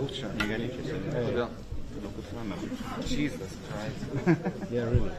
Не горячий сегодня. Да. Jesus Christ. Yeah, really.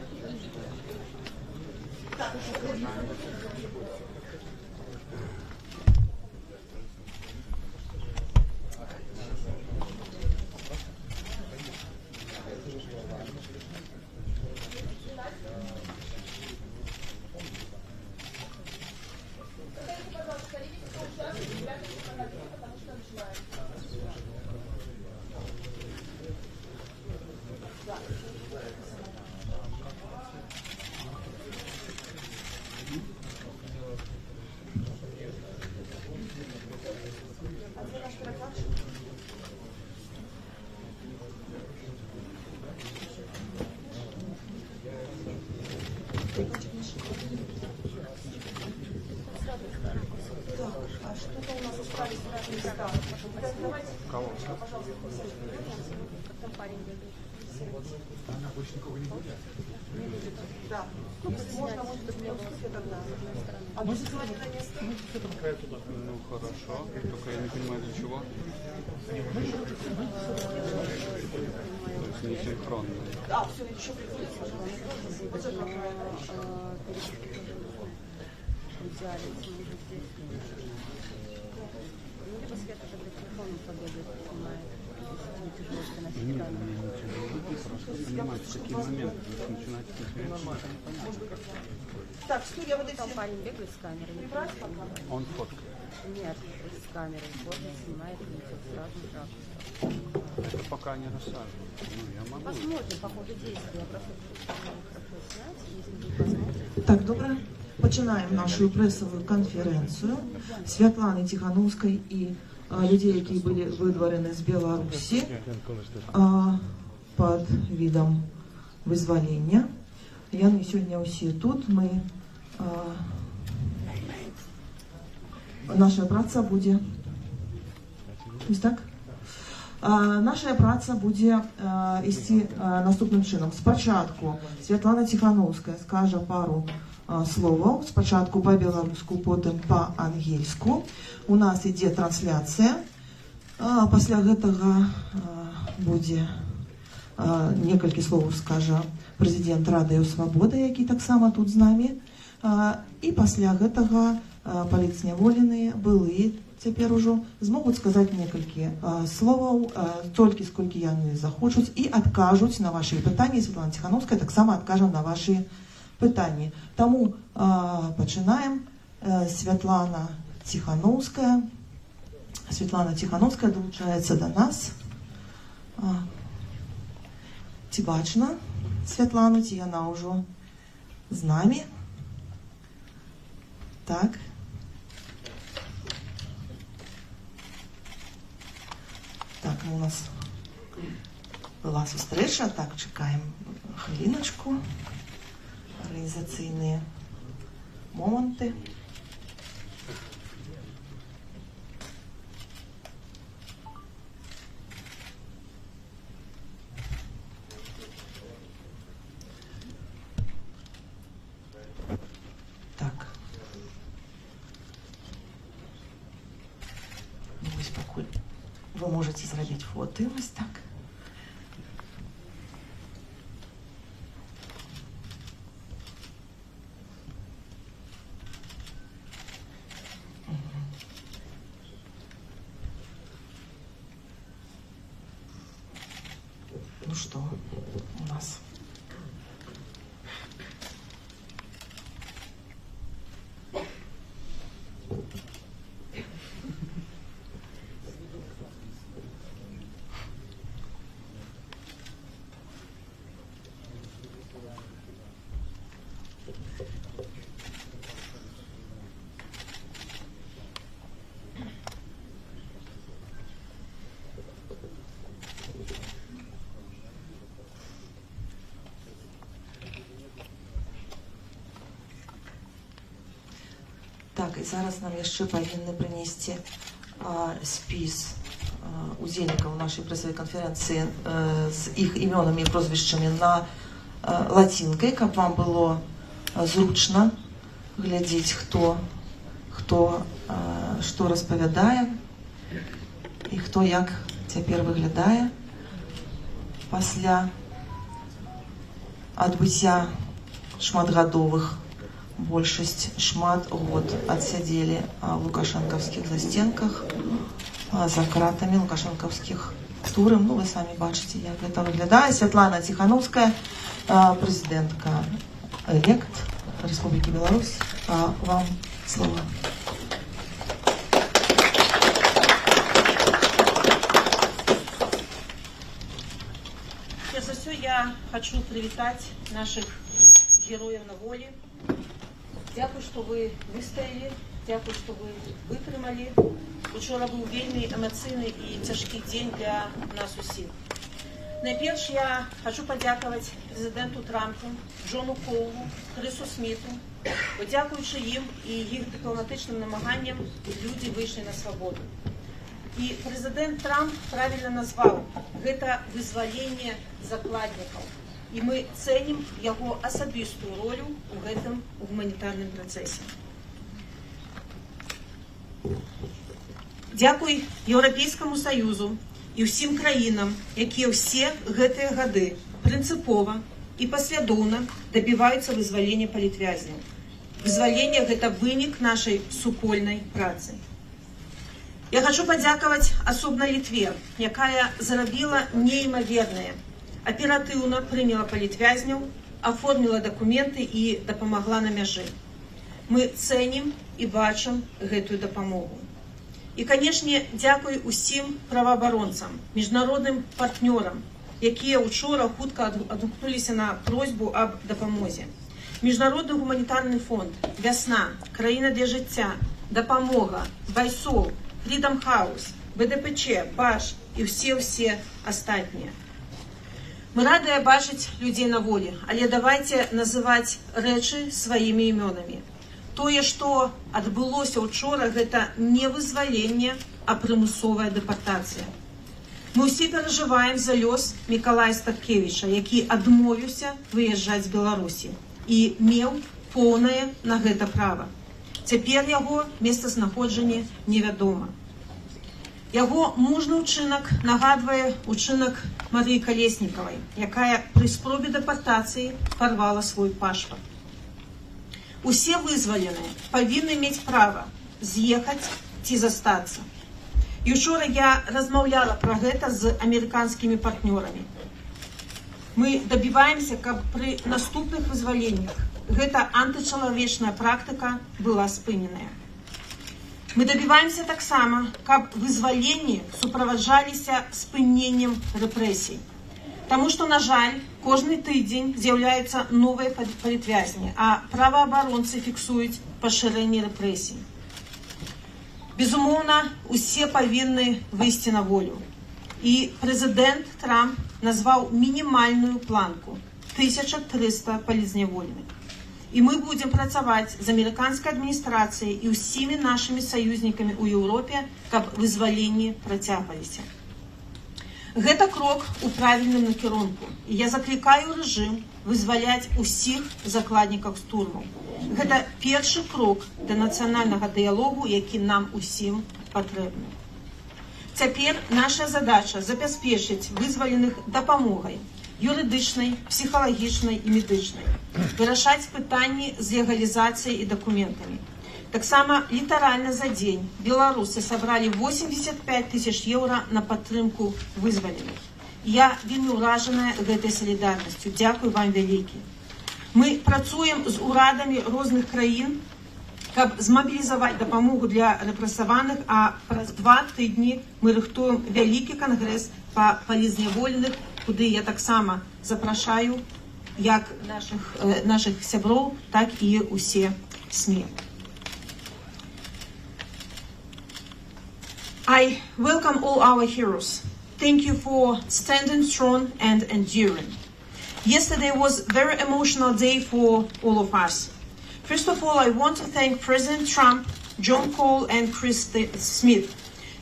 Кого? Она больше никого не будет? Да. Если можно, может быть, мне уступит тогда. А может, сегодня на место? Ну хорошо. Только я не понимаю для чего. То есть не синхронно. А, все, еще приходится. Либо Света тогда телефоном побегает, понимает, если тяжело, что она Нет, мне не тяжело. Просто понимать, в какие моменты начинать конференцию. Так, студия вот эти... там парень бегает с камерой. Прибрать пока? Он фоткает. Нет, с камерой. Фото снимает видео с разных ракурсов. Это пока не рассаживают. Ну, я могу. Посмотрим по ходу действия. Я просто хочу снять, если вы посмотрите. Так, добре. Починаємо нашу пресову конференцію Святлани Тихановської і людей, які були видворені з Білорусі під видом визволення. Яны сьогодні усі тут. Наша праця буде... Ось так? Наша праця буде йти наступним чином. Спочатку Святлана Тихановська скаже пару словаў, спачатку па-беларуску, потым па-ангельску. У нас ідзе трансляцыя. Пасля гэтага будзе некалькі словаў скажа прэзідэнт Радыё Свабода, які таксама тут з намі. І пасля гэтага паліцняволеныя, былыя цяпер ужо, змогуць сказаць некалькі словаў, толькі сколькі яны захочуць, і адкажуць на вашы пытанні. Святлана Тихановская таксама адкажа на вашы пытанні. Таму пачынаем. Святлана Тихановская. Святлана Тихановская долучаецца да нас. Ці бачна Святлану, ці яна ўжо з намі? Так. Так, у нас была сустрэча. Так, чекаем хвилиночку. Организационные моменты. Так. Ну, спокойно. Вы можете сделать фото. Вот так. Ну что у нас? Так, і зараз нам яшчэ павінны прынесці спіс удзельнікаў нашай прэсавай канферэнцыі з іх імёнамі і прозвішчамі на лацінкай, каб вам было зручна глядзець, хто што распавядае і хто як цяпер выглядае пасля адбыцця шматгадовых, шмат год адсядзелі в лукашэнкаўскіх застенках, за кратамі лукашэнкаўскіх турым. Ну, вы самі бачыце, як гэта выглядае. Святлана Ціхановская, прэзідэнтка элект Рэспублікі Беларусь. Вам слово. Прежде всего, я хочу привітать наших героев на воле. Дякую, что вы выстояли, дякую, что вы вытрымали. Учора был вельмі эмоцыйны і цяжкі дзень для нас усіх. Найперш я хочу падзякаваць прэзідэнту Трампу, Джону Коулу, Крысу Сміту. Бо дзякуючы ім і іх дыпламатычным намаганням людзі выйшлі на свабоду. І прэзідэнт Трамп правільна назваў гэта вызваленне закладнікаў. І мы цэнім яго асабістую ролю ў гэтым гуманітарным працэсе. Дзякуй Еўрапейскаму Саюзу і ўсім краінам, якія ўсе гэтыя гады прынцыпова і паслядоўна дабіваюцца вызвалення палітвязняў. Вызваленне – гэта вынік нашай супольнай працы. Я хочу падзякаваць асобна Літве, якая зрабіла неймавернае. Аператыўна прыняла палітвязняў, аформіла дакументы і дапамагла на мяжы. Мы цэнім і бачым гэтую дапамогу. І, канешне, дзякуй усім праваабаронцам, міжнародным партнёрам, якія учора хутка адгукнуліся на просьбу аб дапамозе. Міжнародны гуманітарны фонд, Вясна, Краіна для жыцця, Дапамога, Байсол, Freedom House, БДПЧ, БАШ і ўсе астатнія. Мы радыя бачыць людзей на волі, але давайте называць рэчы сваімі імёнамі. Тое, што адбылося учора, гэта не вызваленне, а прымусовая дэпартацыя. Мы ўсе перажываем за лёс Мікалая Статкевіча, які адмовіўся выязджаць з Беларусі і меў поўнае на гэта права. Цяпер яго месцазнаходжанне невядома. Яго мужны ўчынак нагадвае ўчынак Марыі Калеснікавай, якая пры спробе дэпартацыі парвала свой пашпарт. Усе вызваленыя павінны мець права з'ехаць ці застацца. І учора я размаўляла пра гэта з амерыканскімі партнёрамі. Мы дабіваемся, каб пры наступных вызваленнях гэта антычалавечная практыка была спыненая. Мы дабіваемся таксама, каб вызваленні суправаджаліся спыненнем рэпрэсій. Таму што, на жаль, кожны тыдзень з'яўляюцца новыя палітвязні, а праваабаронцы фіксуюць пашырэнне рэпрэсій. Безумоўна, усе павінны выйсці на волю. І прэзідэнт Трамп назваў мінімальную планку – 1300 палізняволеных. І мы будзем працаваць з амерыканскай адміністрацыяй і ўсімі нашымі саюзнікамі ў Еўропе, каб вызваленні працягваліся. Гэта крок у правільным накірунку. І я заклікаю рэжым вызваляць усіх закладнікаў з турмаў. Гэта першы крок да нацыянальнага дыялогу, які нам усім патрэбны. Цяпер наша задача забяспечыць вызваленых дапамогай юрыдычнай, псіхалагічнай і медычнай, вырашаць пытанні з легалізацыяй і дакументамі. Таксама літаральна за дзень беларусы сабралі 85 тысяч еўра на падтрымку вызваленых. Я вельмі ўражаная гэтай салідарнасцю. Дзякуй вам вялікі. Мы працуем з урадамі розных краін, каб змабілізаваць дапамогу для рэпрэсаваных, а праз 2 тыдні мы рыхтуем вялікі кангрэс па палізняволеных, куды я таксама запрашаю як наших сяброў, так і усе СМІ. I welcome all our heroes. Thank you for standing strong and enduring. Yesterday was a very emotional day for all of us. First of all, I want to thank President Trump, John Cole, and Chris Smith.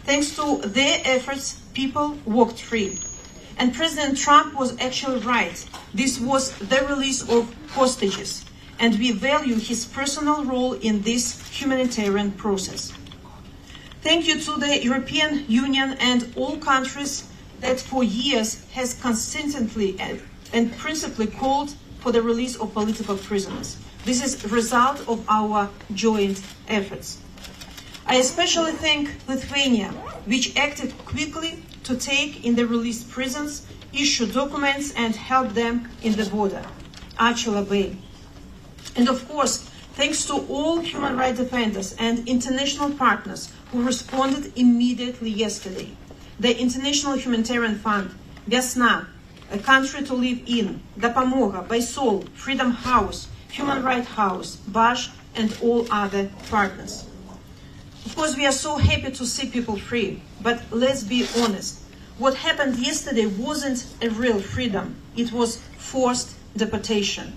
Thanks to their efforts, people walked free. And President Trump was actually right. This was the release of hostages, and we value his personal role in this humanitarian process. Thank you to the European Union and all countries that for years has consistently and principally called for the release of political prisoners. This is a result of our joint efforts. I especially thank Lithuania, which acted quickly to take in the released prisoners, issue documents and help them in the border, Achila Bay. And of course, thanks to all human rights defenders and international partners who responded immediately yesterday. The International Humanitarian Fund, Vyasna, A Country to Live In, Dapamoga, Baisol, Freedom House, Human Rights House, BASH, and all other partners. Of course, we are so happy to see people free, but let's be honest. What happened yesterday wasn't a real freedom. It was forced deportation.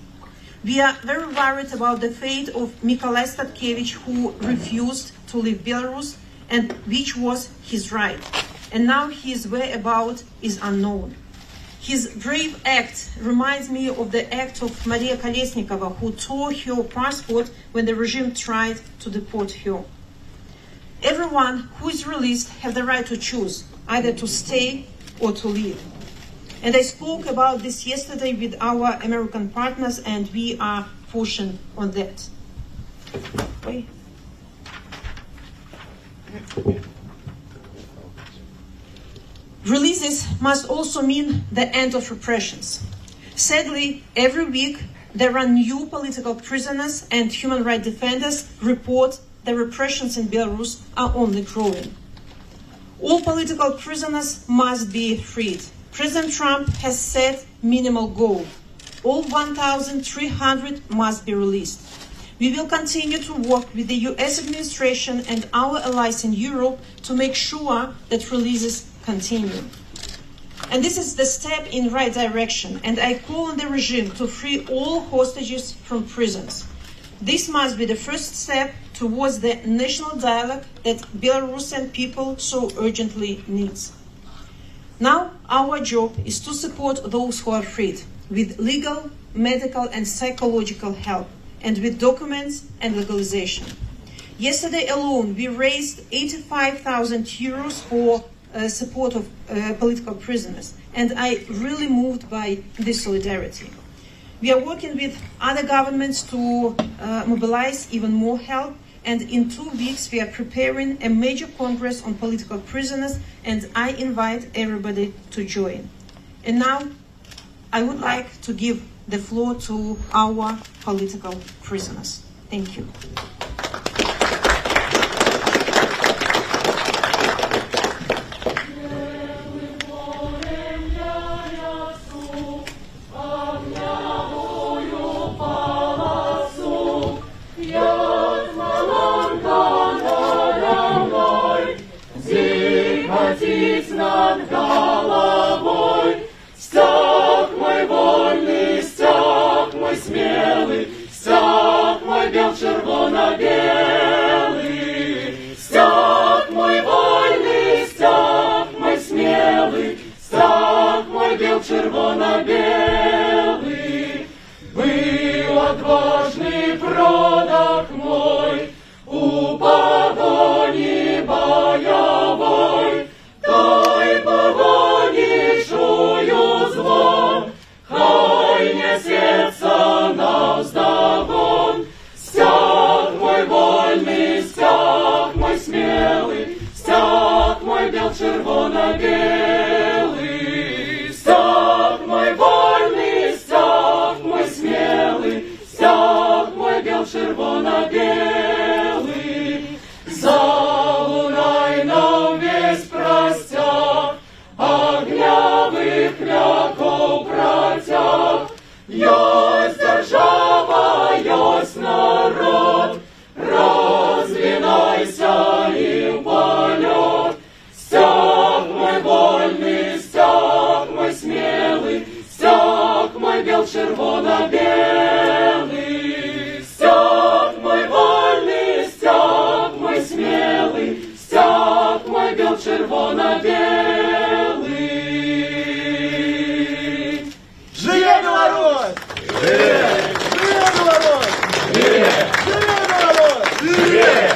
We are very worried about the fate of Mykolai Statkevich, who refused to leave Belarus, and which was his right. And now his whereabouts is unknown. His brave act reminds me of the act of Maria Kolesnikova, who tore her passport when the regime tried to deport her. Everyone who is released has the right to choose either to stay or to leave. And I spoke about this yesterday with our American partners, and we are pushing on that. Wait. Releases must also mean the end of repressions. Sadly, every week there are new political prisoners, and human rights defenders report the repressions in Belarus are only growing. All political prisoners must be freed. President Trump has set minimal goal. All 1,300 must be released. We will continue to work with the US administration and our allies in Europe to make sure that releases continue. And this is the step in the right direction, and I call on the regime to free all hostages from prisons. This must be the first step towards the national dialogue that Belarusian people so urgently needs. Now, our job is to support those who are freed with legal, medical, and psychological help, and with documents and legalization. Yesterday alone, we raised 85,000 euros for support of political prisoners, and I really moved by this solidarity. We are working with other governments to mobilize even more help, and in 2 weeks we are preparing a major congress on political prisoners, and I invite everybody to join. And now I would like to give the floor to our political prisoners. Thank you. Над головой, стяг мой вольный, стяг мой смелый, стяг мой бел-червоно-белый, стяг мой вольный, стяг мой смелый, стяг мой бел-червоно-белый. Был отважный продах мой у погони боевой, той погони чую звон, хай несется навздогон. Стяг мой вольный, стяг мой смелый, стяг мой бел-червоно-белый, стяг мой вольный, стяг мой смелый, стяг мой бел-червоно-белый. За лунай нам весь простяг, огнявых кряков протяг. Есть держава, есть народ, развинайся им полет. Стяг мой вольный, стяг мой смелый, стяг мой бел-червоно-белый, стяг мой вольный, стяг мой смелый, стяг мой бел-червоно-белый. Живе Беларусь! Живе! Живе Беларусь! Живе! Живе Беларусь! Живе!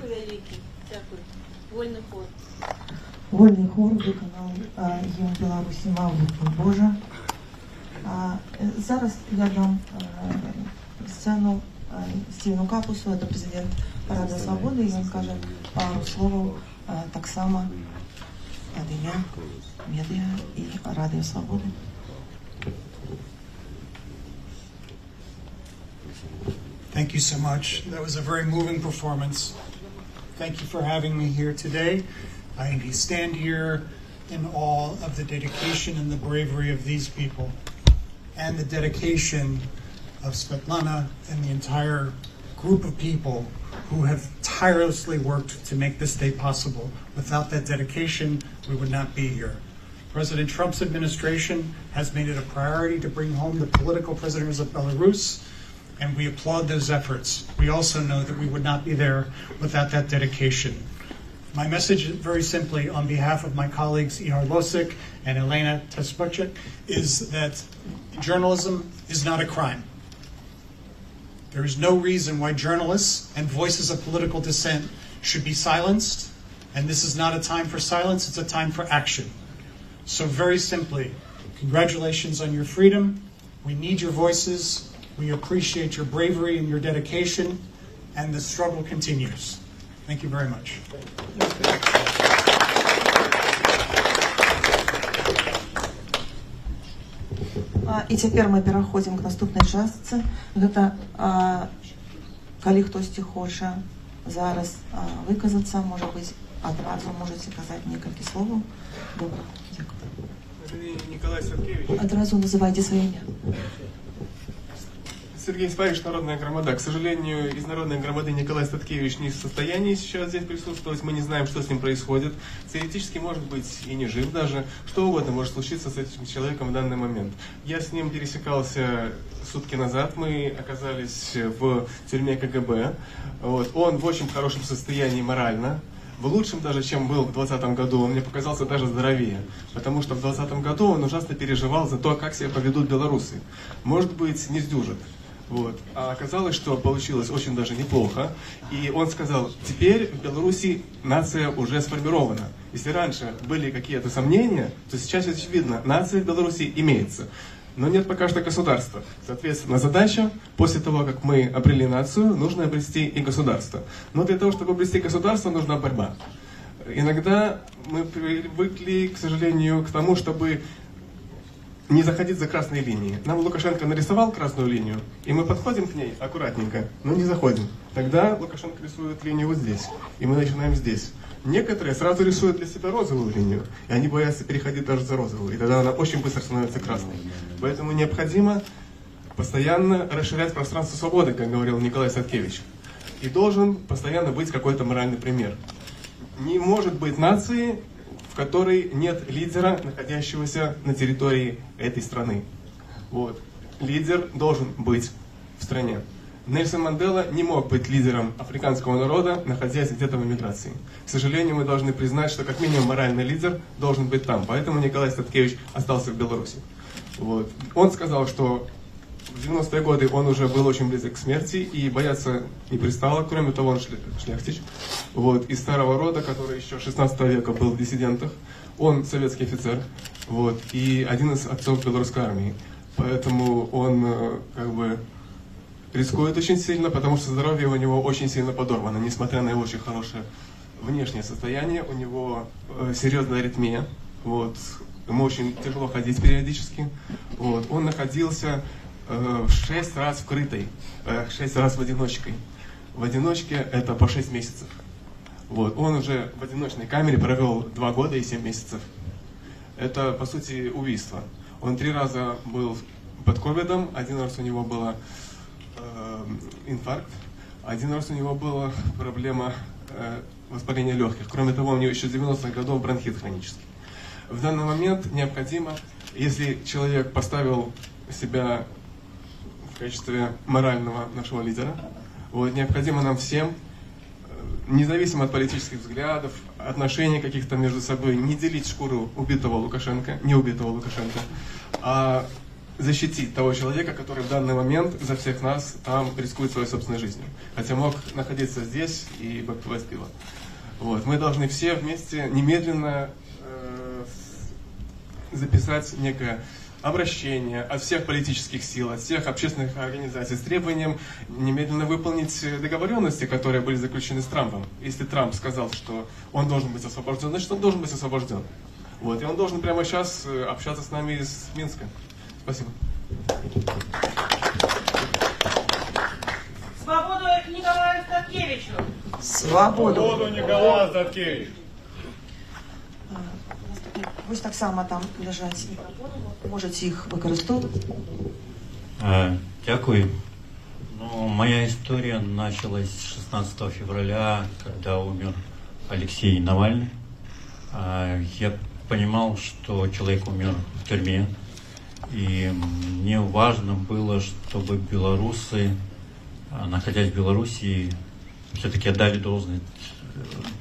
великий. Дякую. Вольний хор. Вольний хор виконав гімн Білорусі «Мав Божа». Зараз я дам сцену Стівену Капусу, це президент Радіо Свободи, і він скаже пару слов так само від ім'я медіа і Радіо Свободи. Thank you so much. That was a very moving performance. Thank you for having me here today. I stand here in awe of the dedication and the bravery of these people and the dedication of Svetlana and the entire group of people who have tirelessly worked to make this day possible. Without that dedication, we would not be here. President Trump's administration has made it a priority to bring home the political prisoners of Belarus, and we applaud those efforts. We also know that we would not be there without that dedication. My message, very simply, on behalf of my colleagues Ihar Losik and Elena Tespacek, is that journalism is not a crime. There is no reason why journalists and voices of political dissent should be silenced, and this is not a time for silence, it's a time for action. So very simply, congratulations on your freedom. We need your voices. We appreciate your bravery and your dedication, and the struggle continues. Thank you very much. І цяпер мы пераходзім к наступнай частцы. Гэта калі хтосьці хоча зараз выказацца, можа быць, адразу можаце казаць некалькі словаў. Добра, дзякую. Николай Сергеевич. Адразу называйце сваё імя. Сергей Спариш, Народная Громада. К сожалению, из Народной Громады Николай Статкевич не в состоянии сейчас здесь присутствовать. Мы не знаем, что с ним происходит. Теоретически, может быть, и не жив даже. Что угодно может случиться с этим человеком в данный момент. Я с ним пересекался сутки назад. Мы оказались в тюрьме КГБ. Вот. Он в очень хорошем состоянии морально. В лучшем даже, чем был в 2020 году. Он мне показался даже здоровее. Потому что в 2020 году он ужасно переживал за то, как себя поведут белорусы. Может быть, не сдюжит. Вот. А оказалось, что получилось очень даже неплохо. И он сказал, теперь в Беларуси нация уже сформирована. Если раньше были какие-то сомнения, то сейчас очевидно, нация в Беларуси имеется. Но нет пока что государства. Соответственно, задача, после того, как мы обрели нацию, нужно обрести и государство. Но для того, чтобы обрести государство, нужна борьба. Иногда мы привыкли, к сожалению, к тому, чтобы не заходить за красные линии. Нам Лукашенко нарисовал красную линию, и мы подходим к ней аккуратненько, но не заходим. Тогда Лукашенко рисует линию вот здесь, и мы начинаем здесь. Некоторые сразу рисуют для себя розовую линию, и они боятся переходить даже за розовую, и тогда она очень быстро становится красной. Поэтому необходимо постоянно расширять пространство свободы, как говорил Николай Саткевич. И должен постоянно быть какой-то моральный пример. Не может быть нации, в которой нет лидера, находящегося на территории этой страны. Вот. Лидер должен быть в стране. Нельсон Мандела не мог быть лидером африканского народа, находясь где-то в эмиграции. К сожалению, мы должны признать, что как минимум моральный лидер должен быть там. Поэтому Николай Статкевич остался в Беларуси. Вот. Он сказал, что в 90-е годы он уже был очень близок к смерти и бояться не пристало. Кроме того, он шляхтич, вот, из старого рода, который еще 16 века был в диссидентах. Он советский офицер, вот, и один из отцов белорусской армии. Поэтому он как бы рискует очень сильно, потому что здоровье у него очень сильно подорвано. Несмотря на его очень хорошее внешнее состояние, у него серьезная аритмия. Вот, ему очень тяжело ходить периодически. Вот, он находился 6 раз вкрытой, 6 раз в одиночке. В одиночке это по 6 месяцев. Вот. Он уже в одиночной камере провел 2 года и 7 месяцев. Это, по сути, убийство. Он 3 раза был под ковидом, 1 раз у него был инфаркт, 1 раз у него была проблема воспаления легких. Кроме того, у него еще с 90-х годов бронхит хронический. В данный момент необходимо, если человек поставил себя в качестве морального нашего лидера, вот, необходимо нам всем, независимо от политических взглядов, отношений каких-то между собой, не делить шкуру убитого Лукашенко, не убитого Лукашенко, а защитить того человека, который в данный момент за всех нас там рискует своей собственной жизнью. Хотя мог находиться здесь и попивать пиво. Вот. Мы должны все вместе немедленно записать некое обращение от всех политических сил, от всех общественных организаций с требованием немедленно выполнить договоренности, которые были заключены с Трампом. Если Трамп сказал, что он должен быть освобожден, значит он должен быть освобожден. Вот. И он должен прямо сейчас общаться с нами из Минска. Спасибо. Свободу Николаю Статкевичу! Свободу! Николаю Статкевичу! Ось так само там лежать мікрофони, можете їх використовувати. Дякую. Ну, моя история началась 16 февраля, когда умер Алексей Навальный. Я понимал, что человек умер в тюрьме, и мне важно было, чтобы белорусы, находясь в Белоруссии, все-таки отдали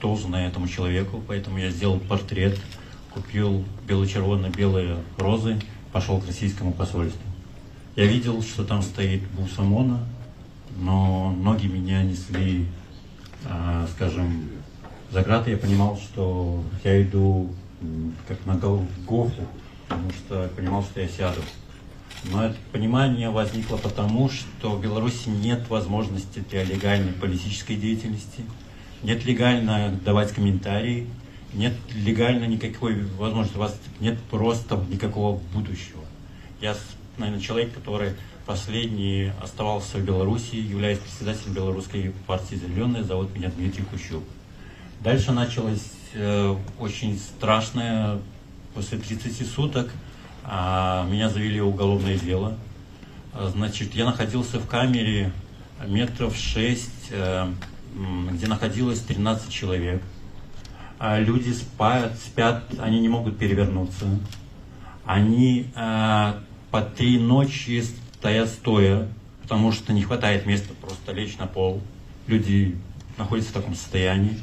должное этому человеку, поэтому я сделал портрет, купил бело-червоно-белые розы, пошел к российскому посольству. Я видел, что там стоит бус ОМОНа, но ноги меня несли, скажем, за граты. Я понимал, что я иду как на Голгофу, потому что понимал, что я сяду. Но это понимание возникло потому, что в Беларуси нет возможности для легальной политической деятельности, нет легально давать комментарии, нет легально никакой возможности, у вас нет просто никакого будущего. Я, наверное, человек, который последний оставался в Беларуси, являюсь председателем белорусской партии «Зеленая», зовут меня Дмитрий Кущук. Дальше началось очень страшное. После 30 суток меня завели в уголовное дело. Значит, я находился в камере метров 6, где находилось 13 человек. Люди спят, они не могут перевернуться. Они по 3 ночи стоят стоя, потому что не хватает места просто лечь на пол. Люди находятся в таком состоянии.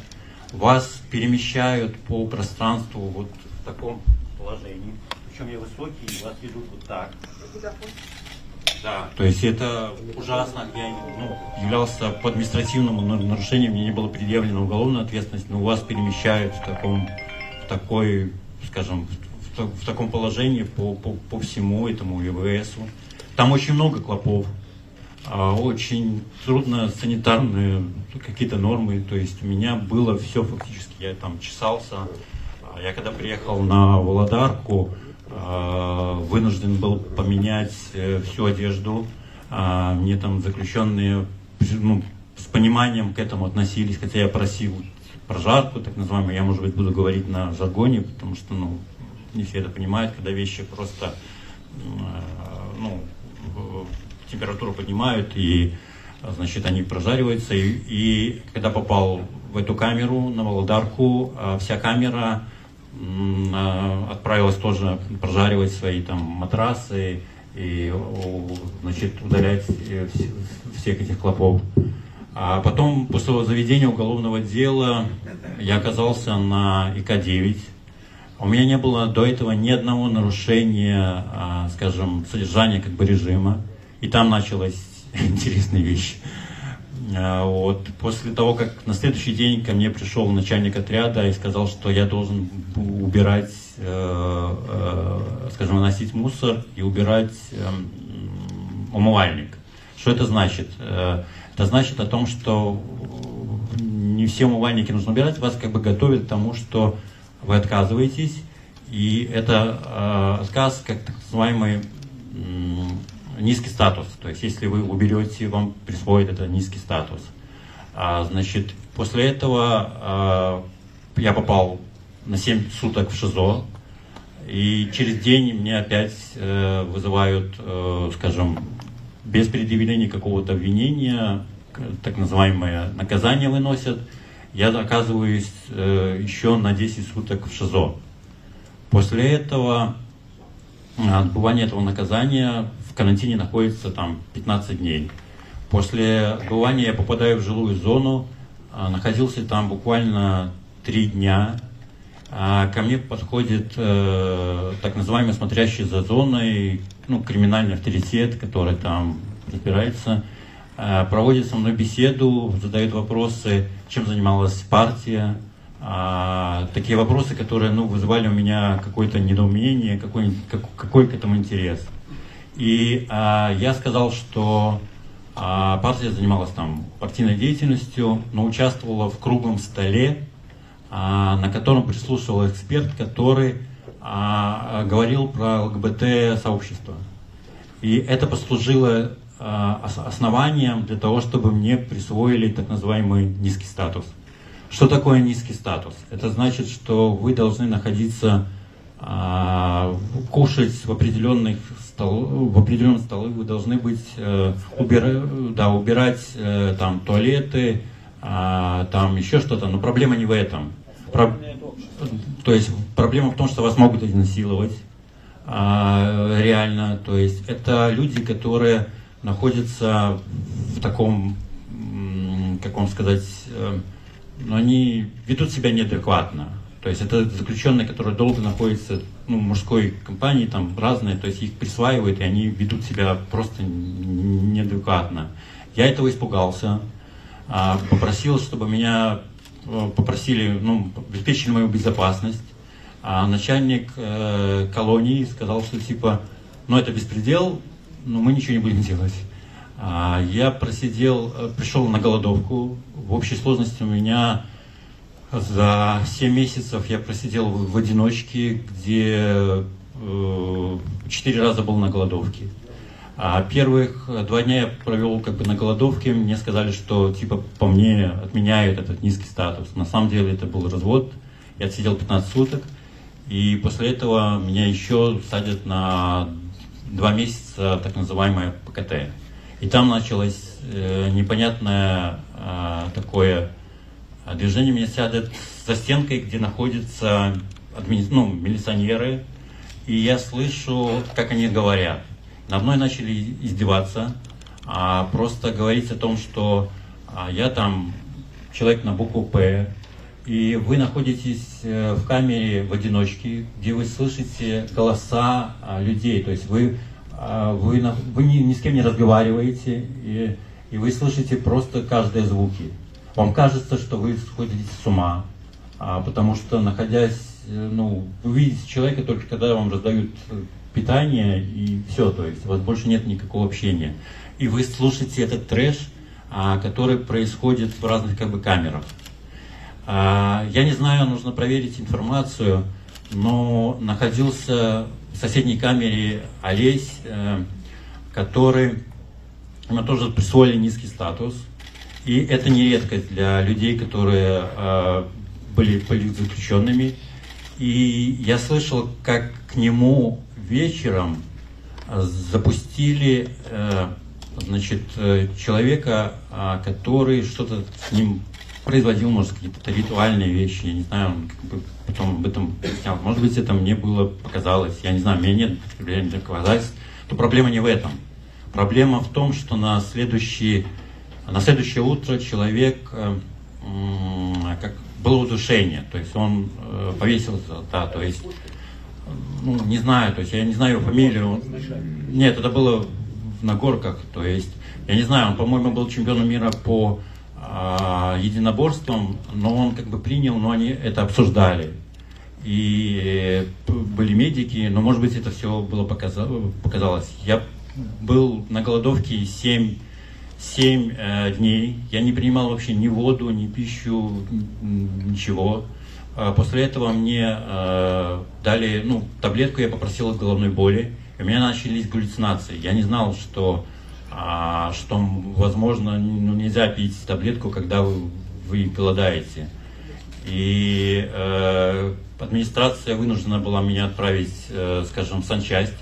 Вас перемещают по пространству вот в таком положении. Причем я высокий, вас ведут вот так. Да, то есть это ужасно. Я являлся по административному нарушению, мне не было предъявлено уголовная ответственность, но вас перемещают в таком положении по всему этому ИВСу. Там очень много клопов, очень трудно санитарные какие-то нормы, то есть у меня было все фактически, я там чесался. Я когда приехал на Володарку, вынужден был поменять всю одежду. Мне там заключенные с пониманием к этому относились, хотя я просил прожарку, так называемую, я, может быть, буду говорить на жаргоне, потому что не все это понимают, когда вещи просто температуру поднимают, и, значит, они прожариваются. И когда попал в эту камеру, на Володарку, вся камера отправилась тоже прожаривать свои там матрасы и, значит, удалять всех этих клопов. А потом, после заведения уголовного дела, я оказался на ИК-9. У меня не было до этого ни одного нарушения, скажем, содержания как бы режима. И там началась интересная вещь. Вот. После того, как на следующий день ко мне пришел начальник отряда и сказал, что я должен убирать, скажем, выносить мусор и убирать умывальник. Что это значит? Это значит о том, что не все умывальники нужно убирать, вас как бы готовят к тому, что вы отказываетесь, и это отказ, как так называемый низкий статус. То есть, если вы уберете, вам присвоит это низкий статус. Значит, после этого я попал на 7 суток в ШИЗО, и через день мне опять вызывают, скажем, без предъявления какого-то обвинения, так называемое наказание выносят. Я оказываюсь еще на 10 суток в ШИЗО. После этого, отбывания этого наказания, в карантине находится там 15 дней. После отбывания я попадаю в жилую зону, находился там буквально 3 дня. Ко мне подходит так называемый смотрящий за зоной, ну, криминальный авторитет, который там разбирается, проводит со мной беседу, задает вопросы, чем занималась партия, такие вопросы, которые, ну, вызывали у меня какое-то недоумение, какой к этому интерес. И я сказал, что партия занималась там партийной деятельностью, но участвовала в круглом столе, на котором прислушивал эксперт, который говорил про ЛГБТ-сообщество. И это послужило основанием для того, чтобы мне присвоили так называемый низкий статус. Что такое низкий статус? Это значит, что вы должны находиться, кушать в определенном столы, вы должны быть, убирать там туалеты, там еще что-то, но проблема не в этом. То есть проблема в том, что вас могут изнасиловать реально. То есть это люди, которые находятся в таком, как вам сказать, но они ведут себя неадекватно. То есть это заключенные, которые долго находятся, ну, в мужской компании, там разные, то есть их присваивают, и они ведут себя просто неадекватно. Я этого испугался, попросил, чтобы меня попросили, ну, обеспечили мою безопасность. А начальник колонии сказал, что типа, ну это беспредел, но мы ничего не будем делать. Я пришел на голодовку. В общей сложности у меня за 7 месяцев я просидел в одиночке, где 4 раза был на голодовке. Первых 2 дня я провел как бы на голодовке. Мне сказали, что типа по мне отменяют этот низкий статус. На самом деле это был развод. Я отсидел 15 суток. И после этого меня еще садят на 2 месяца так называемое ПКТ. И там началось непонятное такое движение. Меня сядут за стенкой, где находятся милиционеры. И я слышу, как они говорят. Надо мной начали издеваться, просто говорить о том, что я там человек на букву «П», и вы находитесь в камере в одиночке, где вы слышите голоса людей, то есть вы ни с кем не разговариваете, и вы слышите просто каждые звуки. Вам кажется, что вы сходите с ума, потому что, находясь, вы видите человека только когда вам раздают питание, и все, то есть у вас больше нет никакого общения. И вы слушаете этот трэш, который происходит в разных как бы камерах. Я не знаю, нужно проверить информацию, но находился в соседней камере Олесь, который ему тоже присвоили низкий статус. И это не редкость для людей, которые были политзаключенными. И я слышал, как к нему вечером запустили человека, который что-то с ним производил, может, какие-то ритуальные вещи, я не знаю, он потом об этом снял. Может быть, это мне показалось, я не знаю, у меня нет представления доказательств. Но проблема не в этом. Проблема в том, что на следующее утро человек, было удушение, то есть он повесился, да, то есть, не знаю, то есть я не знаю его фамилию. Нет, это было на горках, то есть, я не знаю, он, по-моему, был чемпионом мира по единоборствам, но он как бы принял, но они это обсуждали. И были медики, но, может быть, это все было показалось. Я был на голодовке 7 дней. Я не принимал вообще ни воду, ни пищу, ничего. После этого мне дали таблетку, я попросил от головной боли. И у меня начались галлюцинации. Я не знал, что возможно, нельзя пить таблетку, когда вы голодаете. И администрация вынуждена была меня отправить, скажем, в санчасть,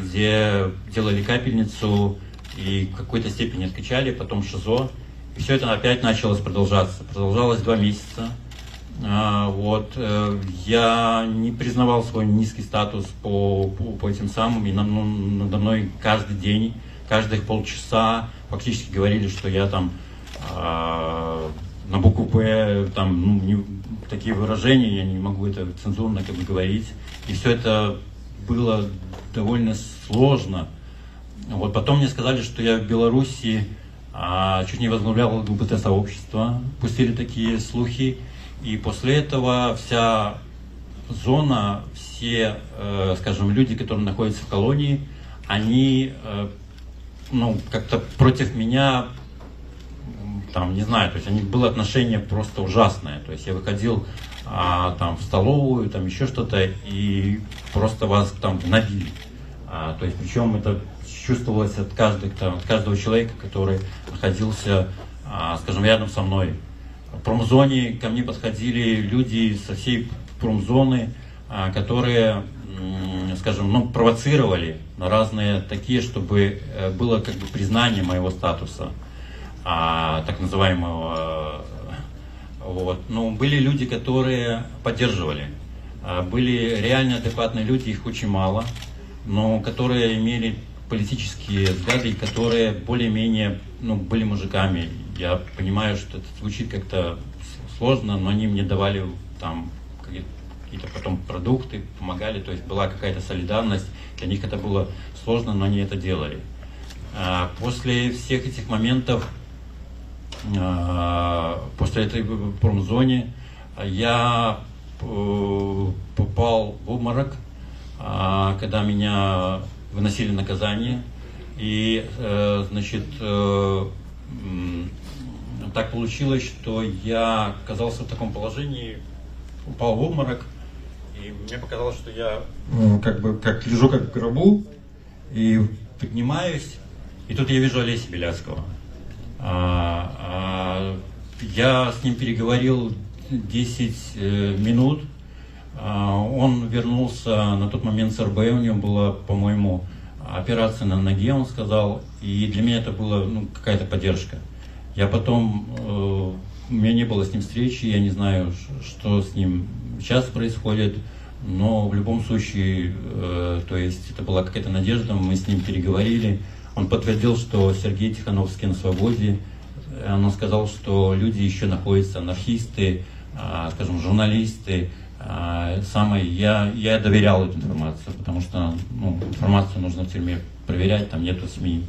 где делали капельницу и в какой-то степени откачали, потом ШИЗО. И все это опять началось продолжаться. Продолжалось 2 месяца. Я не признавал свой низкий статус по этим самым, и надо мной каждый день, каждых полчаса фактически говорили, что я там на букву «П», такие выражения, я не могу это цензурно говорить. И все это было довольно сложно. Вот потом мне сказали, что я в Беларуси чуть не возглавлял ЛГБТ-сообщество, пустили такие слухи, и после этого вся зона, все, скажем, люди, которые находятся в колонии, они, ну, как-то против меня, там, не знаю, то есть у них было отношение просто ужасное, то есть я выходил там в столовую, там еще что-то, и просто вас там гнобили, то есть причем это чувствовалось от каждого человека, который находился, скажем, рядом со мной. В промзоне ко мне подходили люди со всей промзоны, которые, скажем, ну, провоцировали на разные такие, чтобы было как бы признание моего статуса, так называемого. Вот. Но были люди, которые поддерживали. Были реально адекватные люди, их очень мало, но которые имели политические взгляды, которые более-менее, ну, были мужиками. Я понимаю, что это звучит как-то сложно, но они мне давали там какие-то потом продукты, помогали, то есть была какая-то солидарность. Для них это было сложно, но они это делали. После всех этих моментов, после этой промзоне, я попал в обморок, когда меня выносили наказание, и, значит, так получилось, что я оказался в таком положении, упал в обморок, и мне показалось, что я как бы как лежу как в гробу, и поднимаюсь, и тут я вижу Олеся Беляцкого. Я с ним переговорил 10 минут. Он вернулся на тот момент с РБ, у него была, по-моему, операция на ноге, он сказал, и для меня это была, ну, какая-то поддержка. Я потом, у меня не было с ним встречи, я не знаю, что с ним сейчас происходит, но в любом случае, то есть это была какая-то надежда, мы с ним переговорили, он подтвердил, что Сергей Тихановский на свободе, он сказал, что люди еще находятся, анархисты, скажем, журналисты. Я доверял эту информацию, потому что, ну, информацию нужно в тюрьме проверять, там нету СМИ.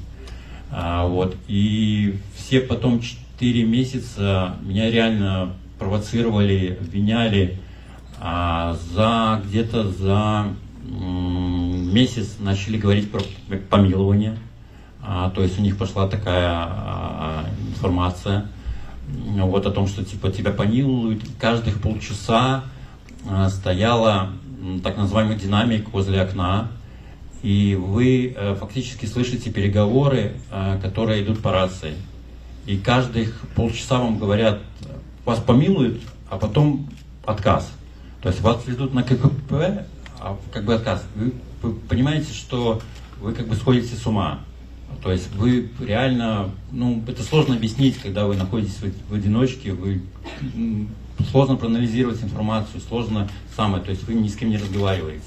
Вот. И все потом 4 месяца меня реально провоцировали, обвиняли. Где-то за месяц начали говорить про помилование. То есть у них пошла такая информация вот о том, что типа тебя помилуют. Каждых полчаса стояла так называемый динамик возле окна, и вы фактически слышите переговоры, которые идут по рации. И каждых полчаса вам говорят, вас помилуют, а потом отказ. То есть вас ведут на КПП, а как бы отказ. Вы понимаете, что вы как бы сходите с ума. То есть вы реально, ну, это сложно объяснить, когда вы находитесь в одиночке, сложно проанализировать информацию, сложно то есть вы ни с кем не разговариваете.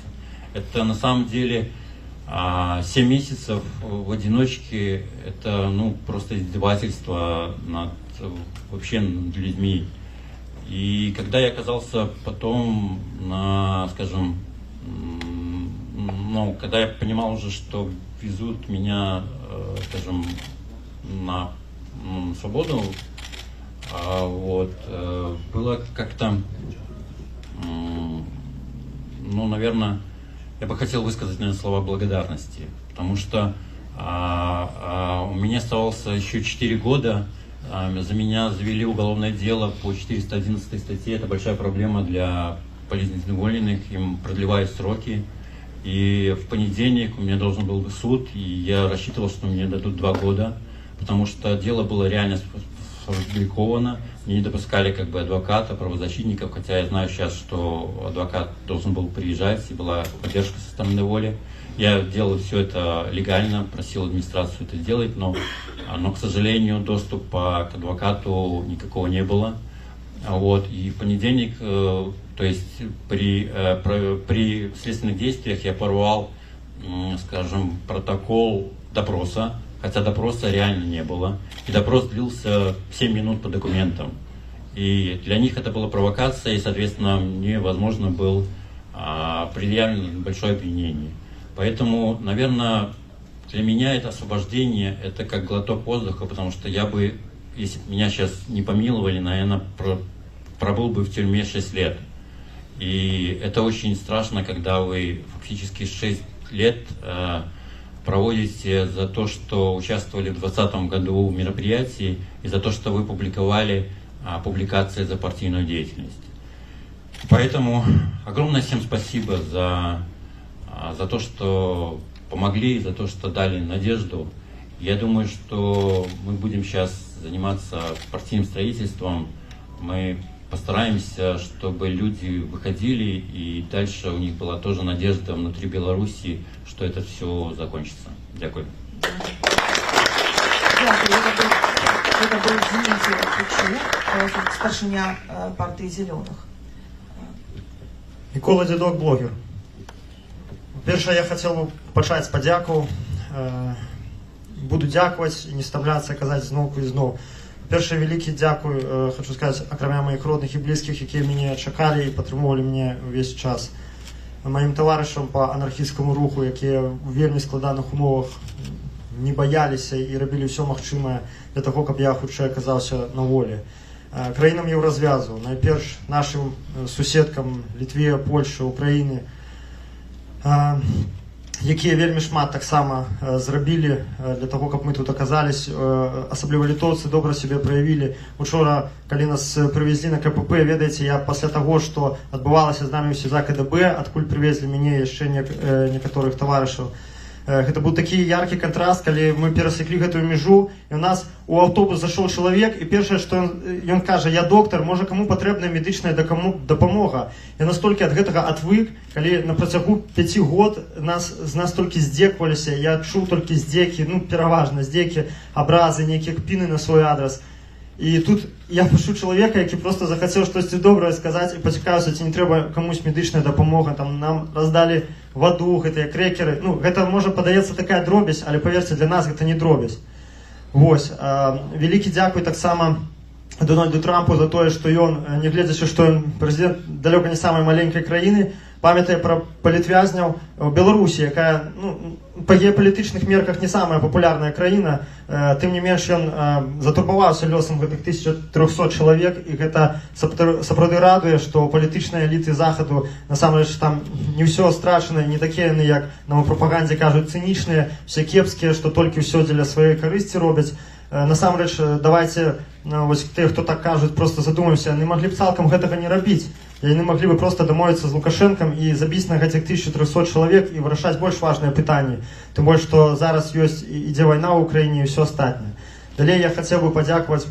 Это на самом деле 7 месяцев в одиночке, это, ну, просто издевательство над людьми. И когда я оказался потом скажем, ну, когда я понимал уже, что везут меня, скажем, на свободу, вот, было как-то, ну, наверное, я бы хотел высказать, наверное, слова благодарности, потому что у меня оставалось еще 4 года, за меня завели уголовное дело по 411 статье, это большая проблема для политических уволенных, им продлевают сроки. И в понедельник у меня должен был быть суд, и я рассчитывал, что мне дадут 2 года, потому что дело было реально сфабриковано, мне не допускали как бы адвоката, правозащитников, хотя я знаю сейчас, что адвокат должен был приезжать, и была поддержка со стороны воли. Я делал все это легально, просил администрацию это сделать, но, к сожалению, доступа к адвокату никакого не было. Вот, и в понедельник, то есть при следственных действиях я порвал, скажем, протокол допроса, хотя допроса реально не было. И допрос длился 7 минут по документам. И для них это была провокация, и, соответственно, мне возможно был предъявлено большое обвинение. Поэтому, наверное, для меня это освобождение, это как глоток воздуха, потому что я бы, если бы меня сейчас не помиловали, наверное, пробыл бы в тюрьме 6 лет. И это очень страшно, когда вы фактически 6 лет проводите за то, что участвовали в 2020 году в мероприятии, и за то, что вы публиковали публикации за партийную деятельность. Поэтому огромное всем спасибо за то, что помогли, за то, что дали надежду. Я думаю, что мы будем сейчас заниматься партийным строительством. Мы постараемся, чтобы люди выходили, и дальше у них была тоже надежда внутри Беларуси, что это все закончится. Дякую. Это был Дмитрий Кучук, старшиня партии «Зеленых». Микола Дедок, блогер. Першае, я хотел бы пачаць падзяку. Буду дзякаваць і не стамляцца казаць зноўку і зноў. Першае, вялікі дзякуй, хочу сказаць, акрамя маіх родных і блізкіх, якія мяне чакалі і падтрымоўвалі мне ўвесь час. Маім таварышам па анархісцкаму руху, якія ў вельмі складаных умовах не баяліся і рабілі ўсё магчымае для таго, каб я хутчэй аказаўся на волі. Краінам еўразвязу, найперш нашим суседкам Літве, Польшы, Украіны, якія вельмі шмат таксама зрабілі для таго, каб мы тут аказались. Асабліва літоўцы добра сябе праявілі. Учора, калі нас прывезлі на КПП, ведаеце, я пасля таго, што адбывалася з намі ў СІЗА КДБ, адкуль прывезлі мяне яшчэ некаторых таварышаў, гэта быў такі яркі кантраст, калі мы перасеклі гэтую мяжу, і у нас у аўтобус зашоў чалавек, і першае, што ён кажа: я доктар, можа, каму патрэбная медычная дапамога. Я настолькі ад гэтага адвык, калі на працягу 5 год з нас толькі здзекваліся, я чуў толькі здзекі, пераважна здзекі, абразы, нейкія кпіны на свой адрас. І тут я пашу чалавека, які проста захацеў штосьці добрае сказаць, і пацікаўся, ці не трэба камусь медычная дапамога. Там нам раздалі ваду, гэтыя крэкеры. Гэта, можа, падаецца такая дробязь, але, паверце, для нас гэта не дробязь. Вось. Вялікі дзякуй таксама Дональду Трампу за тое, што ён, нягледзячы, што ён прэзідэнт далёка не самай маленькай краіны, памятае пра палітвязняў у Беларусі, якая па геапалітычных мерках не самая папулярная краіна. Тым не менш, ён затурбаваўся лёсам гэтых 1300 чалавек, і гэта сапраўды радуе, што палітычныя эліты захаду насамрэч там не ўсё страчана, не такія яны, як на прапагандзе кажуць, цынічныя, все кепскія, што толькі ўсё дзеля сваёй карысці робяць. Насамрэч, давайте, вось тыя, хто так кажуць, просто задумаемся, яны маглі б цалкам гэтага не рабіць. Яны маглі бы просто дамовіцца з Лукашэнкам і забіць на гэтых 1300 чалавек і вырашаць больш важныя пытанні. Тым больш, што зараз ідзе вайна ў Украіне і ўсё астатняе. Далей я хацеў бы падзякаваць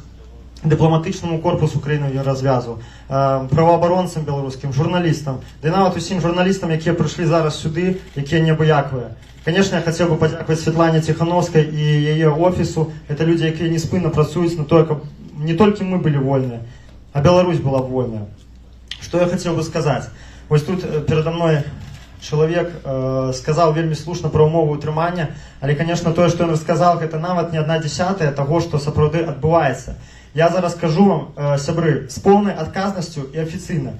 дыпламатычнаму корпусу краіны развязу, праваабаронцам беларускім, журналістам, ды нават усім журналістам, якія прыйшлі зараз сюды, якія неабыякавыя. Конечно, я хотел бы подякаваць Светлане Тихановской и ее офису. Это люди, которые неспынно працуюць на то, каб не только мы были вольны, а Беларусь была вольная. Что я хотел бы сказать? Вот тут передо мной человек сказал вельмі слушна про умову утрымання, але, конечно, то, что он рассказал, это нават не 1/10 того, что сапраўды адбываецца. Я зараз скажу вам, сябры, с полной адказнасцю и офиційна.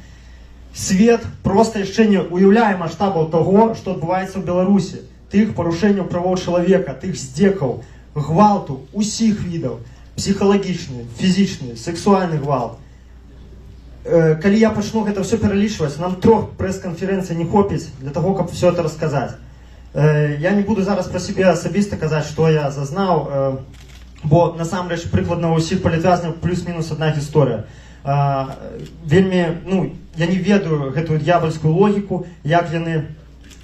Свет просто яшчэ не уяўляе маштабаў того, что адбываецца ў Беларусі. Тых парушэнняў правоў чалавека, тых здзекаў, гвалту усіх відаў, псіхалагічны, фізічны, сексуальны гвалт. Калі я пачну гэта все пералічваць, нам 3 прэс-канферэнцый не хопіць для того, каб все это расказаць. Я не буду зараз пра сябе асабіста казаць, што я зазнаў, бо насамрэч прыкладна ў усіх палітвязняў плюс-мінус адна гісторыя. Вельмі, я не ведаю гэтую д'ябальскую логіку, як яны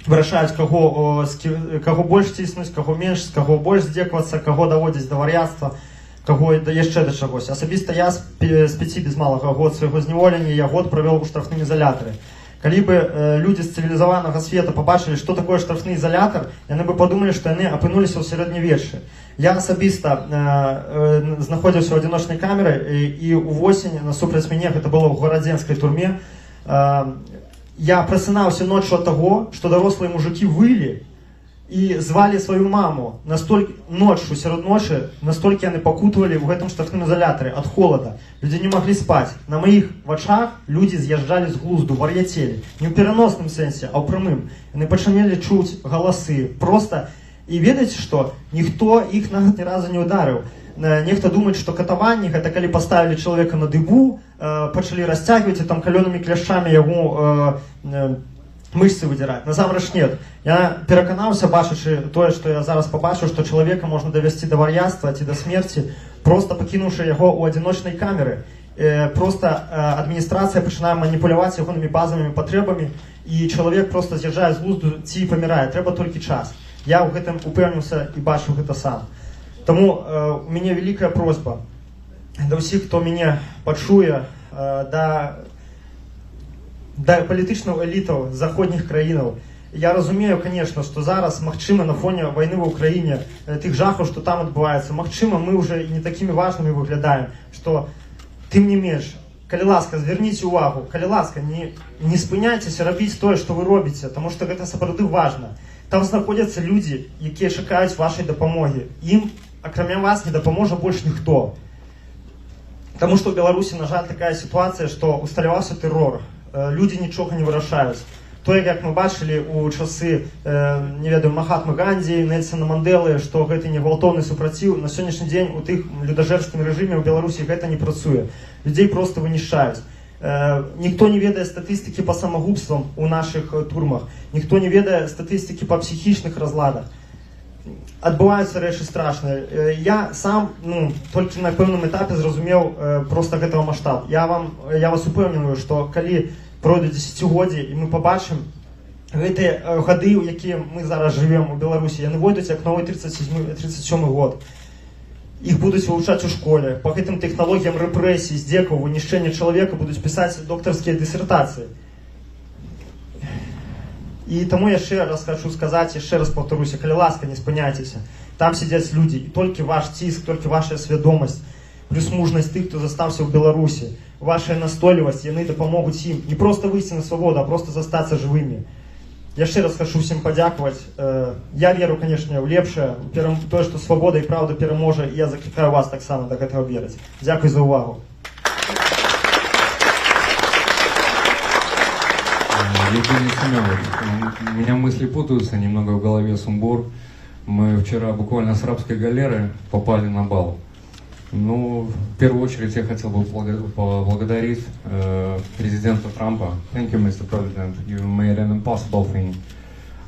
вырашаюць, каго больш ціснуць, каго менш, з каго больш здзеквацца, каго даводзіць да вар'яцтва, каго яшчэ да чагось. Асабіста я з 5 без малага год свайго зняволення я год правёў у штрафным изолятары. Калі бы людзі з цывілізаванага света побачылі, што такое штрафны изолятар, яны бы падумалі, што яны апынуліся ў сярэднявеччы. Я асабіста знаходзіўся ў адзіночнай камеры, і увосень насупраць мяне, гэта было ў гарадзенскай турме, я прасынаўся ноччу ад таго, што дарослыя мужыкі вылі, і звалі сваю маму ночью, сярод ночы, настолькі яны пакутавалі ў гэтым штрафным изолятары ад холода. Людзі не маглі спаць. На маіх вачах людзі з'язджалі з глузду, вар'яцелі. Не ў пераносным сэнсе, а ў прямым. Яны пачыналі чуць галасы. Просто. І ведаеце што? Ніхто іх нават ні разу не ударыў. Нехта думаць, што катаванні гэта калі паставілі чалавека на дыбу, пачалі расцягваць і там калёнымі кляшчамі яго мышцы выдзіраць. Насамрэч нет. Я пераканаўся, бачачы тое, што я зараз пабачыў, што чалавека можна давесці да вар'яцтва ці да смерці, проста пакінуўшы яго ў адзіночнай камеры. Просто адміністрацыя пачынае маніпуляваць ягонымі базавымі патрэбамі, і чалавек просто з'язджае з глузду ці памірае. Трэба толькі час. Я ў гэтым упэўніўся і бачыў гэта сам. Таму у мяне вялікая просьба да ўсіх, хто мяне пачуе, да палітычных элітаў заходніх краінаў. Я разумею, конечно, што зараз, магчыма, на фоне вайны ва ўкраіне, тых жахаў, што там адбываецца, магчыма, мы ўжо не такімі важнымі выглядаем, што тым не менш, калі ласка, звярніце ўвагу, калі ласка, не спыняйцеся рабіць тое, што вы робіце, таму што гэта сапраўды важна. Там знаходзяцца людзі, якія чакаюць вашай дапамогі. Ім, акрамя вас, не дапаможа больш ніхто. Таму што ў Беларусі, на жаль, такая сітуацыя, што усталяваўся тэрор. Людзі нічога не вырашаюць. Тое, як мы бачылі ў часы, не ведаю, Махатмы Гандзі, Нельсона Мандэлы, што гэта не гвалтоўны супраціў, на сённяшні дзень у тых людажэрскім рэжыме ў Беларусі гэта не працуе. Людзей проста вынішчаюць. Ніхто не ведае статыстыкі па самагубствам у нашых турмах, ніхто не ведае статыстыкі па псіхічных разладах. Адбываюцца рэчы страшныя. Я сам, толькі на пэўным этапе зразумеў проста гэтага маштаб. Я вас упэўніваю, што калі пройдуць дзесяцігоддзі, і мы пабачым гэтыя гады, у якія мы зараз жывем у Беларусі, яны войдуць як новы 37 год. Іх будуць вывучаць у школе. Па гэтым тэхналогіям рэпрэсій, здзекаў, вынішчэння чалавека будуць пісаць доктарскія дысертацыі. І таму яшчэ раз хочу сказаць, яшчэ раз паўтаруся, калі ласка, не спыняйцеся. Там сядзяць людзі, і толькі ваш ціск, толькі ваша свядомасць, плюс мужнасць тых, хто застаўся ў Беларусі, ваша настойлівасць, яны дапамогуць ім не проста выйсці на свабоду, а проста застацца жывымі. Яшчэ раз хочу всім падзякаваць. Я веру, канешне, ў лепшае, тое, што свабода і праўда пераможа, і я заклікаю вас таксама да гэтага верыць. Дзякуй за ўвагу. Евгений Семенович, у меня мысли путаются, немного в голове сумбур. Мы вчера буквально с рабской галеры попали на бал. Ну, в первую очередь я хотел бы поблагодарить президента Трампа. Thank you, Mr. President. You made an impossible thing.